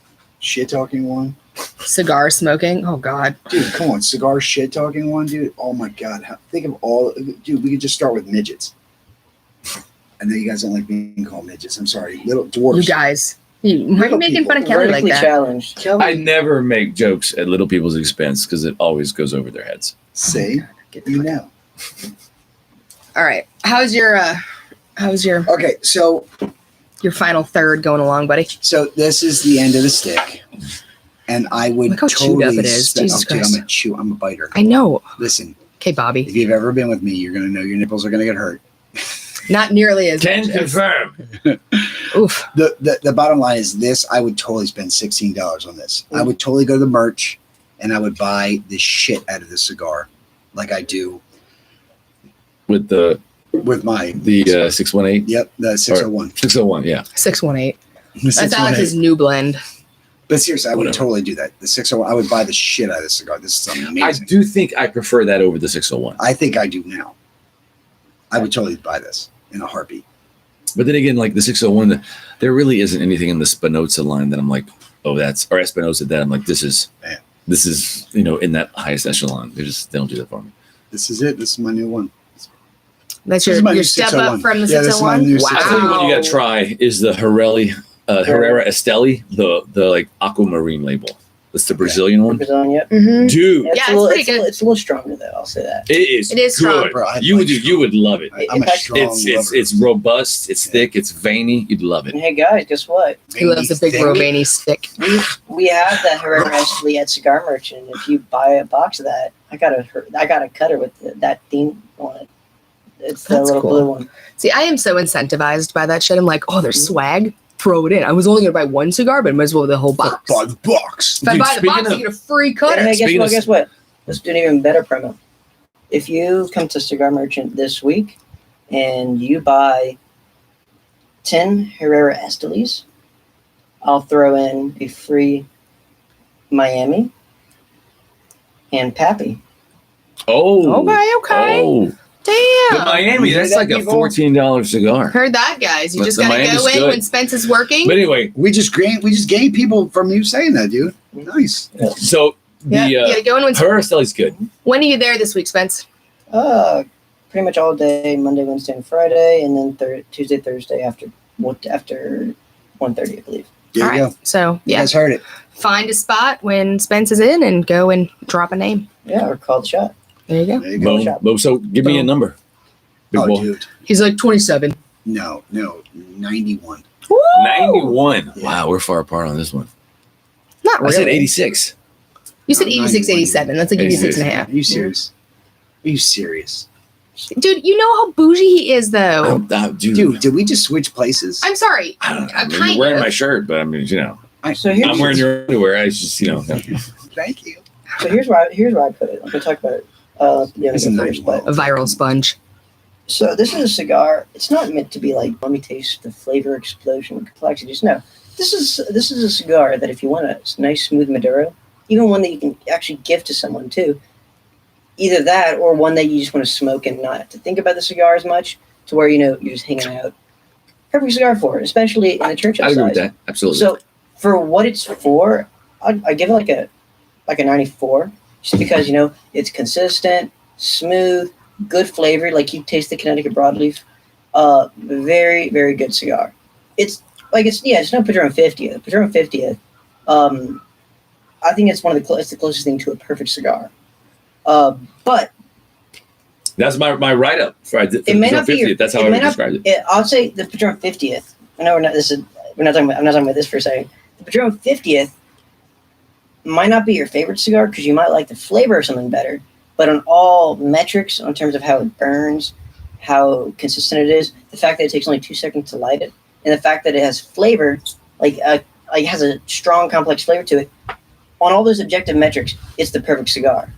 shit talking one. Cigar smoking. Oh God. Dude, come on, cigar shit talking one, dude. Oh my God, think of all, dude. We could just start with midgets. I know you guys don't like being called midgets. I'm sorry, little dwarfs. You guys. Why are you Little making people. fun of Kelly like Vertically that? challenged. Kelly, I never make jokes at little people's expense because it always goes over their heads. say you know. All right. How's your Okay, so final third going along, buddy? this is the end of the stick, and I would Look how chewed totally up it is. Jesus dude, Christ. I'm a biter. I know. Listen, Okay, Bobby. if you've ever been with me, you're gonna know your nipples are gonna get hurt. Not nearly as Can much as- confirm. Oof. The bottom line is this: I would totally spend $16 on this. I would totally go to the merch, and I would buy the shit out of this cigar, like I do With the with my 618, Yep, the 601. 601, yeah. 618. The That's 618. Alex's new blend. But seriously, I would Whatever. totally do that. The 601, I would buy the shit out of this cigar. This is something I amazing. do think I prefer that over the 601. I think I do now. I would totally buy this in a heartbeat. But then again, like the 601, there really isn't anything in the Spinoza line that I'm like, oh, that's, or Espinosa that I'm like, this is, in that highest echelon. They don't do that for me. This is it. This is my new one. That's This is my your new step 601. up from the Yeah, this is my 601. new Wow. I tell you what you got to try is the Herrera Esteli, the like aquamarine label. That's the Brazilian one. Brazilian, yep. Mhm. Dude, Yeah, it's a little, pretty it's, a good. little, it's a little stronger though. I'll say that. it is. It is strong, good. bro. I You like you would love it. I'm a It's- strong It's lover. robust. It's thick. It's veiny. You'd love it. And hey guys, guess what? He loves the big Thing. Romani stick. We have the Herrera Esteli at Cigar Merchant. If you buy a box of that, I got a cutter with that theme on it. It's the That's little cool. blue one. See, I am so incentivized by that shit. I'm like, oh, there's swag. Throw it in. I was only gonna buy one cigar, but I might as well the whole box. Buy the box. If I Dude, buy the speaking box, I of- get a free And cutter. hey, Speaking of- guess what? Let's do an even better promo. If you come to Cigar Merchant this week and you buy 10 Herrera Estelis, I'll throw in a free Miami and Pappy. Oh. Okay. Oh. Damn. The Miami, You that's hear like that, a people? $14 cigar. Heard that, guys. You But just the gotta Miami's go in good. when Spence is working. But anyway, We just gained people from you saying that, dude. Nice. so Yeah, the you gotta go in when. Herrera Esteli's good. When are you there this week, Spence? Pretty much all day, Monday, Wednesday, and Friday, and then Tuesday, Thursday after 1:30, I believe. There All you right. go. So You yeah, guys heard it. find a spot when Spence is in and go and drop a name. Yeah, or call the shot. There you go. There you go. Boom. shop. Boom. So give me a Boom. number. Big Oh, boy. dude. He's like 27. No, 91. 91. Yeah. Wow, we're far apart on this one. Not I really. said 86. You said No, 86, 91. 87. That's like 86 and a half. Are you serious? Are you serious? Dude, you know how bougie he is, though. Dude, did we just switch places? I'm sorry. I don't know. I mean, kind you're wearing of. my shirt, but I mean, So here's I'm wearing your underwear. I just, Thank you. So here's where I put it. I'm gonna talk about it. The It's a other nice first, but A viral sponge. so this is a cigar. It's not meant to be like, let me taste the flavor explosion and complexities. No, this is a cigar that if you want a nice smooth Maduro, even one that you can actually give to someone too, either that or one that you just want to smoke and not have to think about the cigar as much, to where you're just hanging out. Perfect cigar for it, especially in the Churchill I agree with size. that. Absolutely. So for what it's for, I give it like a 94, just because it's consistent, smooth, good flavor. Like you taste the Connecticut broadleaf. Very very good cigar. It's no Padron 50th. Padron 50th. I think it's it's the closest thing to a perfect cigar. But that's my write up for it may not be 50th. your, That's how it I may would not- describe it. I'll say the Padron 50th. I know we're not talking about. I'm not talking about this for a second. The Padron 50th might not be your favorite cigar because you might like the flavor of something better. But on all metrics, in terms of how it burns, how consistent it is, the fact that it takes only 2 seconds to light it, and the fact that it has flavor, like has a strong, complex flavor to it. On all those objective metrics, it's the perfect cigar.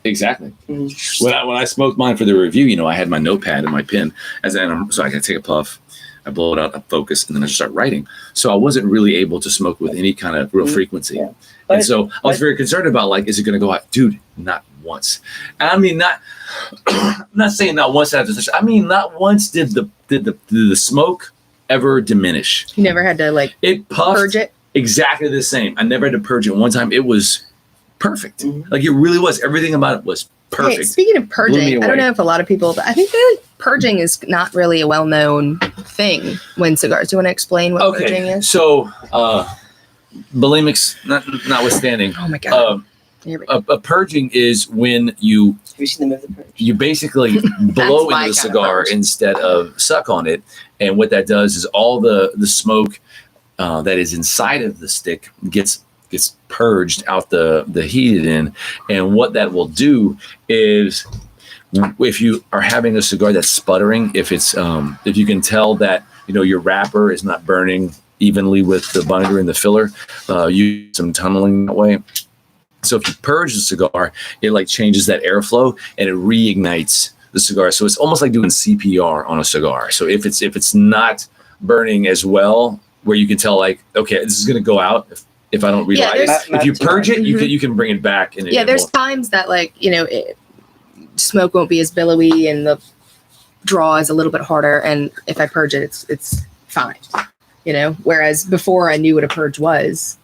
Exactly. Mm-hmm. When I smoked mine for the review, I had my notepad and my pen, so I could take a puff, I blow it out, I focus, and then I just start writing. So I wasn't really able to smoke with any kind of real frequency. Yeah. And so I was very concerned about, like, is it going to go out? Dude, not once. And I mean, I'm not saying not once after this. I mean, not once did the smoke ever diminish. You never had to like It puffed purge it. exactly the same. I never had to purge it one time. It was perfect. Like, it really was. Everything about it was perfect. Hey, speaking of Blew me purging, I away. don't know if a lot of people, but I think that purging is not really a well-known thing when cigars. Do you want to explain what purging Okay, is? so bulimics notwithstanding, Oh my god! Here we go. a purging is when you Have you seen the movie The Purge? you basically blow my into the kind of cigar purge. instead of suck on it, and what that does is all the smoke that is inside of the stick gets purged out the heated end, and what that will do is, if you are having a cigar that's sputtering, if you can tell that your wrapper is not burning evenly with the binder and the filler, you get some tunneling that way. So if you purge the cigar, it like changes that airflow and it reignites the cigar. So it's almost like doing CPR on a cigar. So if it's not burning as well, where you can tell, like, okay, this is going to go out if I don't relight it. there's- If you purge it, Mhm. you can bring it back. And Yeah, there's times that smoke won't be as billowy and the draw is a little bit harder, and if I purge it, it's fine. Whereas before I knew what a purge was,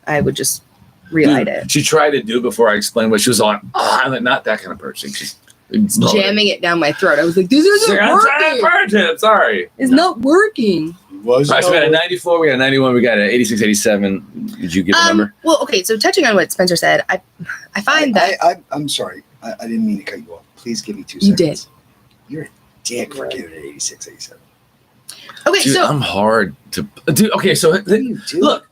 I would just relight it. She tried to do it before I explained what she was on. I'm like, not that kind of purging. She's Jamming it down my throat. I was like, "This isn't I'm trying to working. purge it. Sorry. It's not working." Was All right, so we got a 94, we got a 91, we got an 86, 87. Did you give a number? Well, okay. So touching on what Spencer said, I find that I'm sorry. I didn't mean to cut you off. Please give me 2 You seconds. You're a dick for giving it 86, 87. okay. Dude, So I'm hard to do. Okay, so What do you do? look.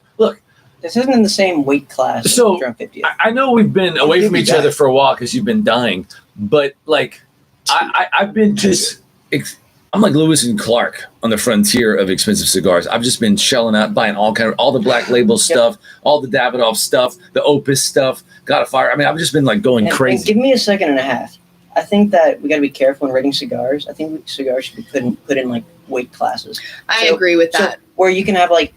This isn't in the same weight class as So, Drum 50th. I know we've been away Give from me each that. other for a while because you've been dying, but like I've been just I'm like Lewis and Clark on the frontier of expensive cigars. I've just been shelling out, buying all the Black Label stuff, all the Davidoff stuff, the Opus stuff, God of Fire. I mean, I've just been like going And crazy. give me a second and a half. I think that we got to be careful when rating cigars. I think cigars should be put in like weight classes. I So- agree with So that. where you can have like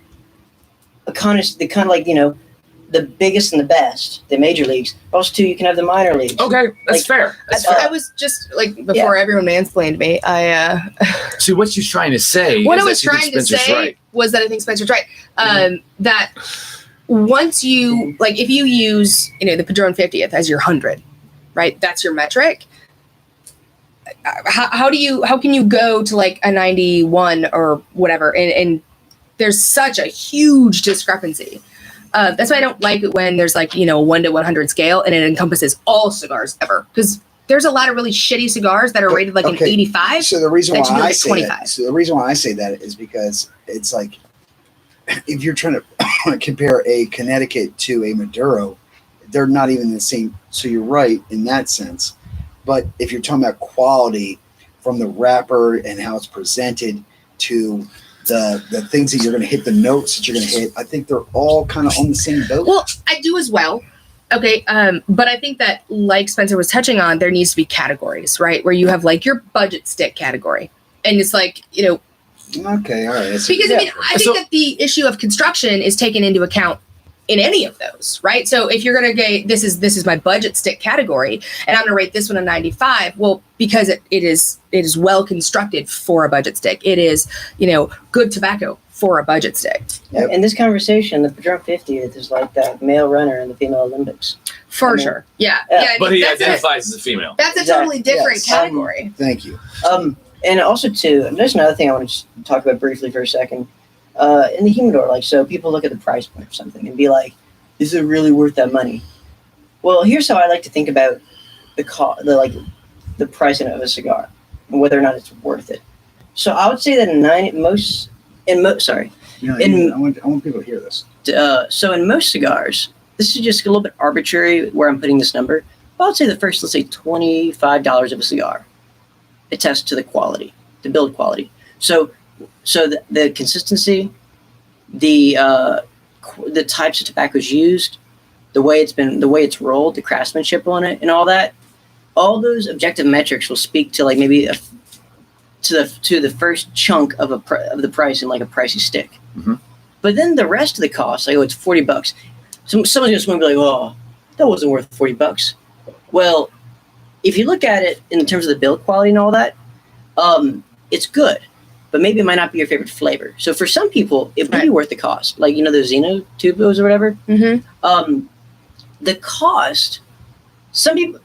the biggest and the best, the major leagues. Also, too, you can have the minor leagues. Okay, that's Like, fair. That's I fair. was just like before everyone mansplained me. See, what she's trying to say What is I that was she thinks trying to Spencer's say right. was that I think Spencer's right. That once you if you use the Padron 50th as your 100, right? That's your metric. How can you go to like a 91 or whatever and there's such a huge discrepancy. That's why I don't like it when there's like a 1 to 100 scale and it encompasses all cigars ever, because there's a lot of really shitty cigars that are rated like an Okay. 85. So the reason That why should be I like say 25. that, is because it's like, if you're trying to compare a Connecticut to a Maduro, they're not even the same. So you're right in that sense. But if you're talking about quality from the wrapper and how it's presented to the things that you're going to hit, the notes that you're going to hit, I think they're all kind of on the same boat. Well, I do as well. Okay. But I think that, like Spencer was touching on, there needs to be categories, right? Where you have like your budget stick category. And it's like, Okay, all right. That's- because I mean, I think So- that the issue of construction is taken into account in any of those, right? So if you're going to get, this is my budget stick category, and I'm going to rate this one a 95, well, because it is well constructed for a budget stick. It is, good tobacco for a budget stick. Yep. In this conversation, the Padron 50th is like that male runner in the female Olympics. For I mean, sure. Yeah. yeah. I But mean, he that's identifies as a female. That's a Exactly. totally different Yes. category. Thank you. And also too, there's another thing I want to just talk about briefly for a second. In the humidor, so people look at the price point of something and be like, "Is it really worth that money?" Well, here's how I like to think about the pricing of a cigar and whether or not it's worth it. So I would say that I want people to hear this. So in most cigars, this is just a little bit arbitrary where I'm putting this number. But I would say the first, let's say $25 of a cigar. attests to the quality, the build quality. So the consistency, the types of tobaccos used, the way it's rolled, the craftsmanship on it, and all that. All those objective metrics will speak to like maybe to the first chunk of the price in like a pricey stick. Mm-hmm. But then the rest of the cost, like, oh, it's $40. Someone's gonna be like, oh, that wasn't worth $40. Well, if you look at it in terms of the build quality and all that, it's good, but maybe it might not be your favorite flavor. So for some people, it might be worth the cost. Like, those Xeno tubos or whatever. Mm-hmm. The cost, some people,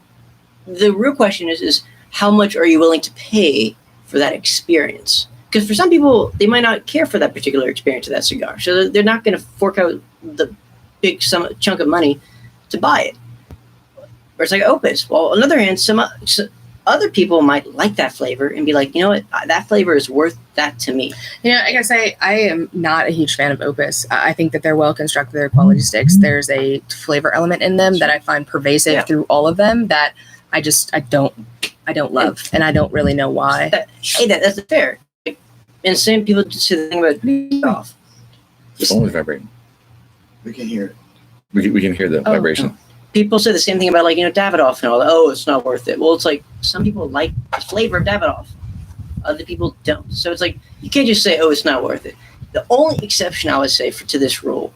the real question is how much are you willing to pay for that experience? Because for some people, they might not care for that particular experience of that cigar. So they're not going to fork out the big chunk of money to buy it. Or it's like Opus. Well, on the other hand, some other people might like that flavor and be like, you know what, that flavor is worth that to me. I gotta say, I am not a huge fan of Opus. I think that they're well constructed, they're quality sticks. There's a flavor element in them that I find pervasive through all of them that I don't love, and I don't really know why. That's fair. And same people just say the thing about off. The phone is vibrating. We can hear it. We can hear the vibration. People say the same thing about Davidoff and all that. Oh, it's not worth it. Well, it's like some people like the flavor of Davidoff, other people don't. So it's like you can't just say, oh, it's not worth it. The only exception I would say to this rule,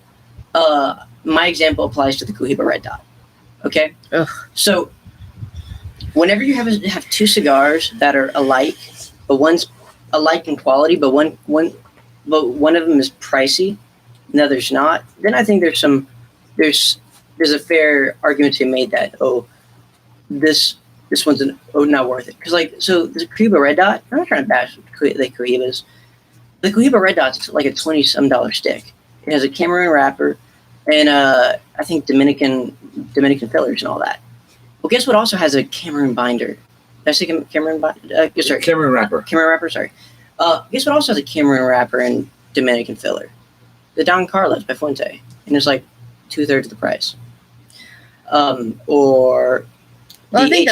my example applies to the Cohiba Red Dot. Okay. Ugh. So whenever you have two cigars that are alike, but one's alike in quality, but one of them is pricey, and the other's not, then I think there's a fair argument to be made that this one's not worth it. Because so the Cohiba Red Dot, I'm not trying to bash the Cohibas. The Cohiba Red Dot's like a $20-some stick. It has a Cameroon wrapper and I think Dominican fillers and all that. Well, guess what also has a Cameroon binder? Did I say Cameroon binder? Sorry. Cameroon wrapper. Cameroon wrapper, sorry. Guess what also has a Cameroon wrapper and Dominican filler? The Don Carlos by Fuente. And it's like 2/3 of the price. I think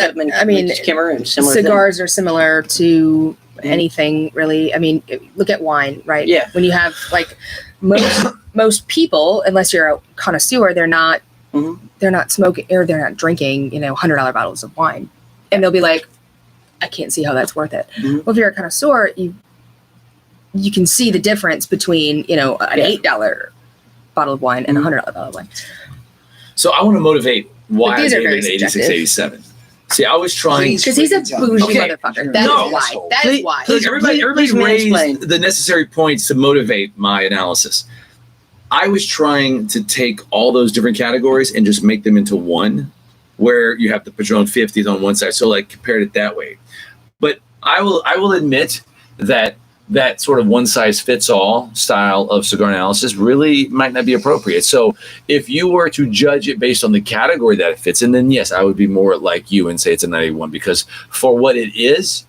Cameroon, similar cigars are similar to anything really. I mean, look at wine, right? Yeah. When you have like most people, unless you're a connoisseur, they're not smoking or they're not drinking, $100 bottles of wine, and they'll be like, I can't see how that's worth it. Mm-hmm. Well, if you're a connoisseur, you can see the difference between an $8 bottle of wine and a $100 bottle of wine. So I want to motivate why I these are gave very it an 86, subjective. 87. See, I was trying. Because he's a bougie Okay. motherfucker. That is No. why. That is why. Look, everybody please raised mansplain. the necessary points to motivate my analysis. I was trying to take all those different categories and just make them into one, where you have the Padron 50s on one side. So compared it that way. But I will admit that sort of one size fits all style of cigar analysis really might not be appropriate. So if you were to judge it based on the category that it fits in, then yes, I would be more like you and say it's a 91, because for what it is,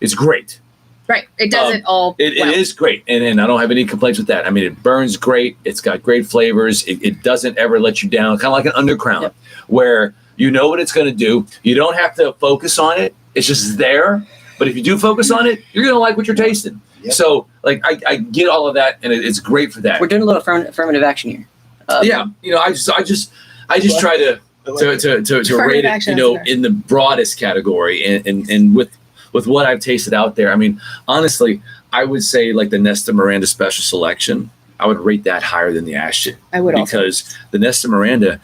it's great. Right. It does it all. It is great. And I don't have any complaints with that. I mean, it burns great. It's got great flavors. It doesn't ever let you down, kind of like an Undercrown, where you know what it's going to do. You don't have to focus on it. It's just there. But if you do focus on it, you're going to like what you're tasting. Yep. So, I get all of that, and it's great for that. We're doing a little affirmative action here. I just try to rate it, in the broadest category, and with what I've tasted out there. I mean, honestly, I would say like the Nesta Miranda Special Selection, I would rate that higher than the Ashton. I would because the Nesta Miranda.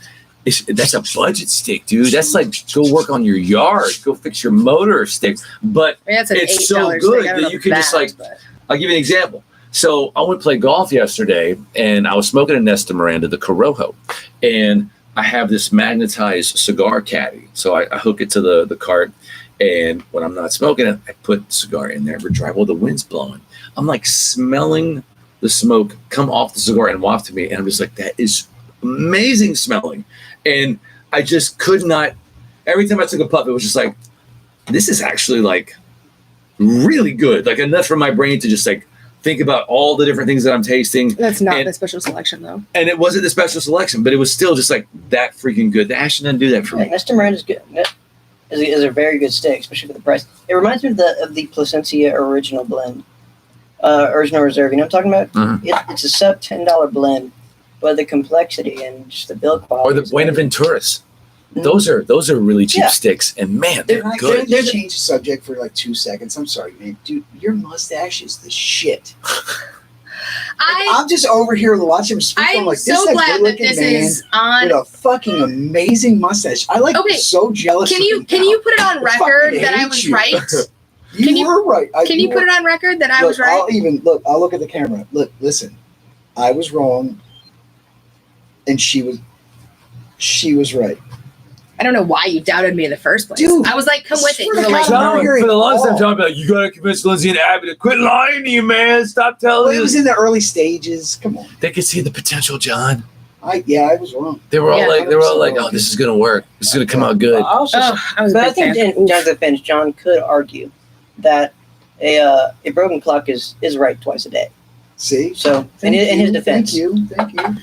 That's a budget stick, dude. That's like go work on your yard, go fix your motor stick. But it's so good that you can just I'll give you an example. So I went to play golf yesterday, and I was smoking a Nesta Miranda, the Corojo, and I have this magnetized cigar caddy. So I hook it to the cart, and when I'm not smoking it, I put the cigar in there for drive while the wind's blowing. I'm like smelling the smoke come off the cigar and waft to me, and I'm just like, that is amazing smelling. And I just could not, every time I took a puff, it was just like, this is actually like really good. Like enough for my brain to just like think about all the different things that I'm tasting. That's not the special selection though. And it wasn't the special selection, but it was still just like that freaking good. The Ashton didn't do that for me. Nesta Miranda's good. is a very good stick, especially for the price. It reminds me of the Placencia Original Blend, Original Reserve. You know what I'm talking about? Mhm. It's a sub $10 blend, but the complexity and just the build quality. Or the is Buenaventuras. Mhm. Those are really cheap Yeah. sticks, and man, they're Can I good. just change the subject for like 2 seconds? I'm sorry, man. Dude, your mustache is the shit. I'm just over here watching him speak. I'm I'm like, this so is a glad that good-looking this man is on. with a fucking amazing mustache. I like Okay, so jealous. Can of you him can now. you put it on I record fucking that I hate was you. right? You can you- were right. Can you put it on record that I was right? I'll look at the camera. Look, listen. I was wrong, and she was right. I don't know why you doubted me in the first place. Dude, I was like, come with it. swear You to were like, God, I'm John, hearing for the longest time, all. John, be like, you gotta convince Lindsay and Abby to quit lying to you, man. Stop Well, telling it was us. in the early stages. Come on. They could see the potential, John. I was wrong. They were all Yeah. like, oh, this is gonna work. This is gonna come out good. I also, oh, I was a but I big think fan. in John's defense, John could argue that a broken clock is right twice a day. See? So in his defense, Thank you.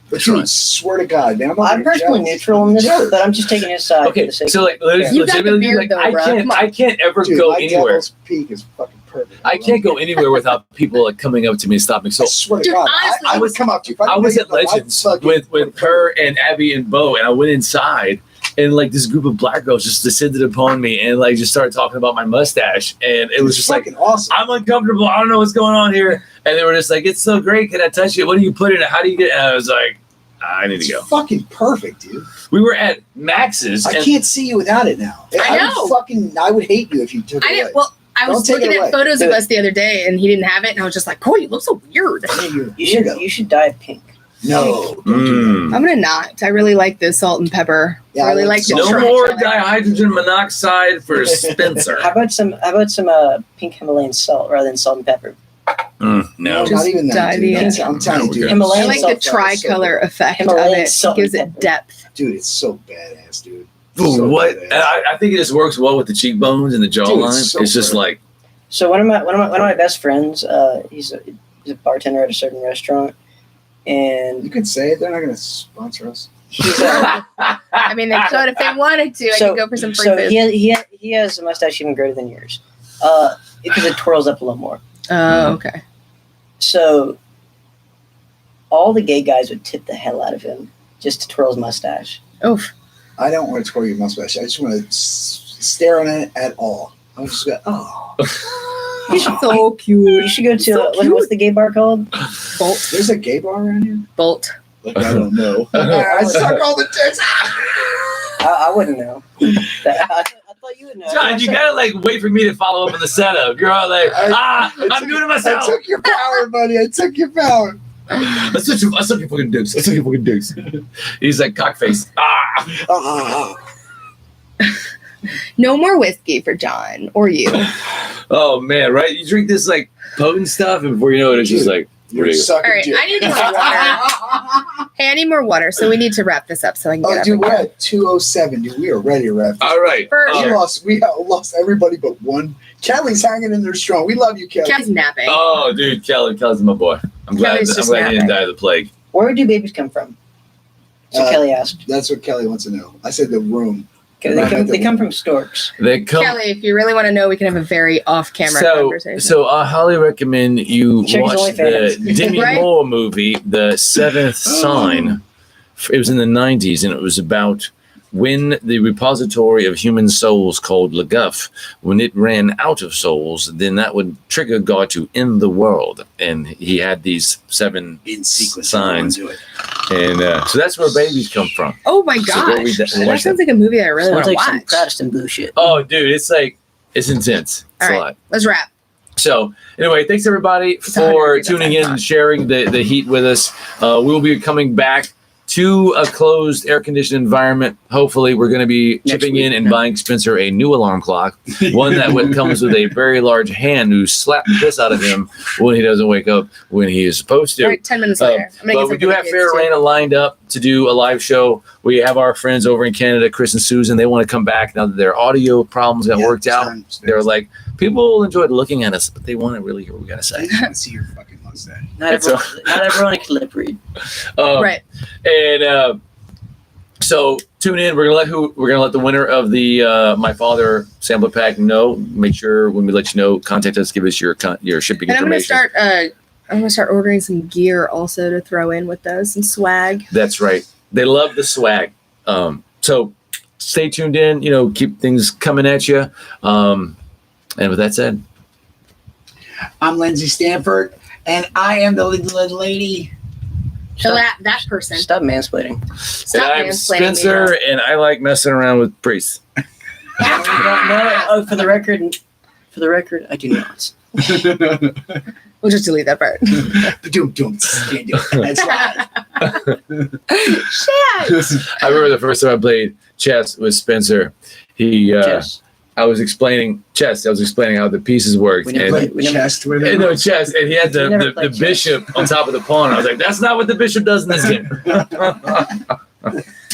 But That's dude, right. swear to God, man. I'm personally neutral on this, Jealous. but I'm just taking his side. for Okay, the sake so of like, You got the legitimately, beard like, though, bro. Come on. I can't ever Dude, go my anywhere. Devil's Peak is fucking perfect. I can't go anywhere without people like coming up to me and stopping. So I swear to Dude, God, honestly, I would come up to you. If I didn't was know at you, I'd Legends fucking- with her and Abby and Bo, and I went inside, and like this group of black girls just descended upon me and like just started talking about my mustache, and it was It's just like, fucking awesome. I'm uncomfortable. I don't know what's going on here, and they were just like, it's so great. Can I touch it? What do you put in it? How do you get it? And I was like, I need to It's go. fucking perfect, dude. We were at Max's. I and can't see you without it now. I know. I would hate you if you took it I away. didn't. Well, I was Don't take it looking away. at photos of Do it. us the other day, and he didn't have it, and I was just like, Corey, you look so weird. Yeah, you're You should weirdo. you should dye it pink. No, don't do that. I'm gonna not. I really like the salt and pepper. Yeah, I really I like like the salt. no try more color. dihydrogen monoxide for Spencer. How about some pink Himalayan salt rather than salt and pepper? No. No, Just not even that. dye Dude. the- I'm telling you, No, dude. okay. Himalayan I like salt the flavor is so tricolor effect of Himalayan it. salt Gives and it pepper. depth. Dude, it's so badass, dude. Ooh, So what? badass. And I think it just works well with the cheekbones and the jawline. so it's just good. like, So one of my best friends, he's a bartender at a certain restaurant, You and can say it. They're not going to sponsor us. he's I mean, they could if they wanted to. I So- could go for some free so food. he has a mustache even greater than yours, because it twirls up a little more. Oh, okay. So all the gay guys would tip the hell out of him just to twirl his mustache. Oof. I don't want to twirl your mustache. I just want to stare on it at all. I'm just going, oh. So cute. You should go to So what's the gay bar called? Bolt. There's a gay bar around here? Bolt. Like, I don't know. I suck all the tits. I wouldn't know. I thought you would know. John, you gotta like wait for me to follow up on the setup. You're all like, I'm doing it I myself. took your power, buddy. I took your power. Let's suck your fucking dukes. Let's suck your fucking dukes. He's like cockface. No more whiskey for John or you. Oh man, right? You drink this like potent stuff, and before you know it, it's just like, You're ready. sucking All right, dick. I need more water. Hey, I need more water, so we need to wrap this up so I can get Oh, up. dude, and we're go. at 2:07, dude. We are ready to wrap. All right. For We sure. lost everybody but one. Kelly's hanging in there strong. We love you, Kelly. Kelly's napping. Oh, dude, Kelly's my boy. I'm glad. Kelly's I'm just glad he didn't napping. die of the plague. Where do babies come from? So Kelly asked. That's what Kelly wants to know. I said the room. They come from storks. They come. Kelly, if you really want to know, we can have a very off-camera conversation. So I highly recommend you Check his watch the OnlyFans. Demi Right? Moore movie, The Seventh Sign. It was in the 90s, and it was about when the repository of human souls called LaGuff, when it ran out of souls, then that would trigger God to end the world. And he had these 7 In sequence. signs. Do it. And so that's where babies come from. oh my So go read gosh, that- that watch sounds like a movie I really want Sounds to like some watch. Protestant bullshit. Oh, dude, it's intense. It's All a right. lot. Let's wrap. So anyway, thanks everybody It's for 100 tuning that's in and sharing the heat with us. We'll be coming back to a closed air-conditioned environment. Hopefully, we're going to be chipping in and buying Spencer a new alarm clock, one that comes with a very large hand who slapped the piss out of him when he doesn't wake up when he is supposed to. All right, 10 minutes later. I'm gonna But get we some do for the have kids, Fair too. Arena lined up to do a live show. We have our friends over in Canada, Chris and Susan. They want to come back now that their audio problems got worked out. They're like, people enjoyed looking at us, but they want to really hear what we got to I say. just want to see your fucking mustache. Not It's everyone can lip read. Right. And so tune in. We're gonna let the winner of the My Father sampler pack know. Make sure when we let you know, contact us. Give us your shipping And information. I'm gonna start ordering some gear also to throw in with those, some swag. That's right. They love the swag. So stay tuned in. Keep things coming at you. And with that said, I'm Lindsay Stanford, and I am the little lady. So that person. Stop mansplaining. Stop and I'm mansplaining me, Spencer, bro. and I like messing around with priests. No. Oh, for the record, I do not. We'll just delete that part. Doom, doom. Can't do it. That's right. Shit. I remember the first time I played chess with Spencer. Chess. I was explaining chess. I was explaining how the pieces worked. We never And, played- Play chest with and him. no chess, and he had We never the played chess. bishop on top of the pawn. I was like, "That's not what the bishop does in this game." That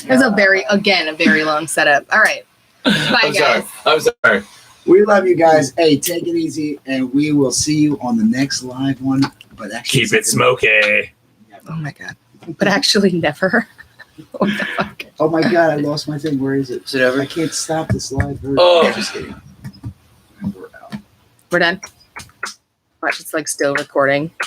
was a very long setup. All right. Bye, I'm guys. sorry. I'm sorry. We love you guys. Hey, take it easy, and we will see you on the next live one. But actually, Keep it smoky. Oh my god. But actually, never. What the fuck? Oh my god, I lost my thing. Where is it? Is it over? I can't stop this live version. Oh. Just kidding. And we're out. We're done. Watch, it's like still recording.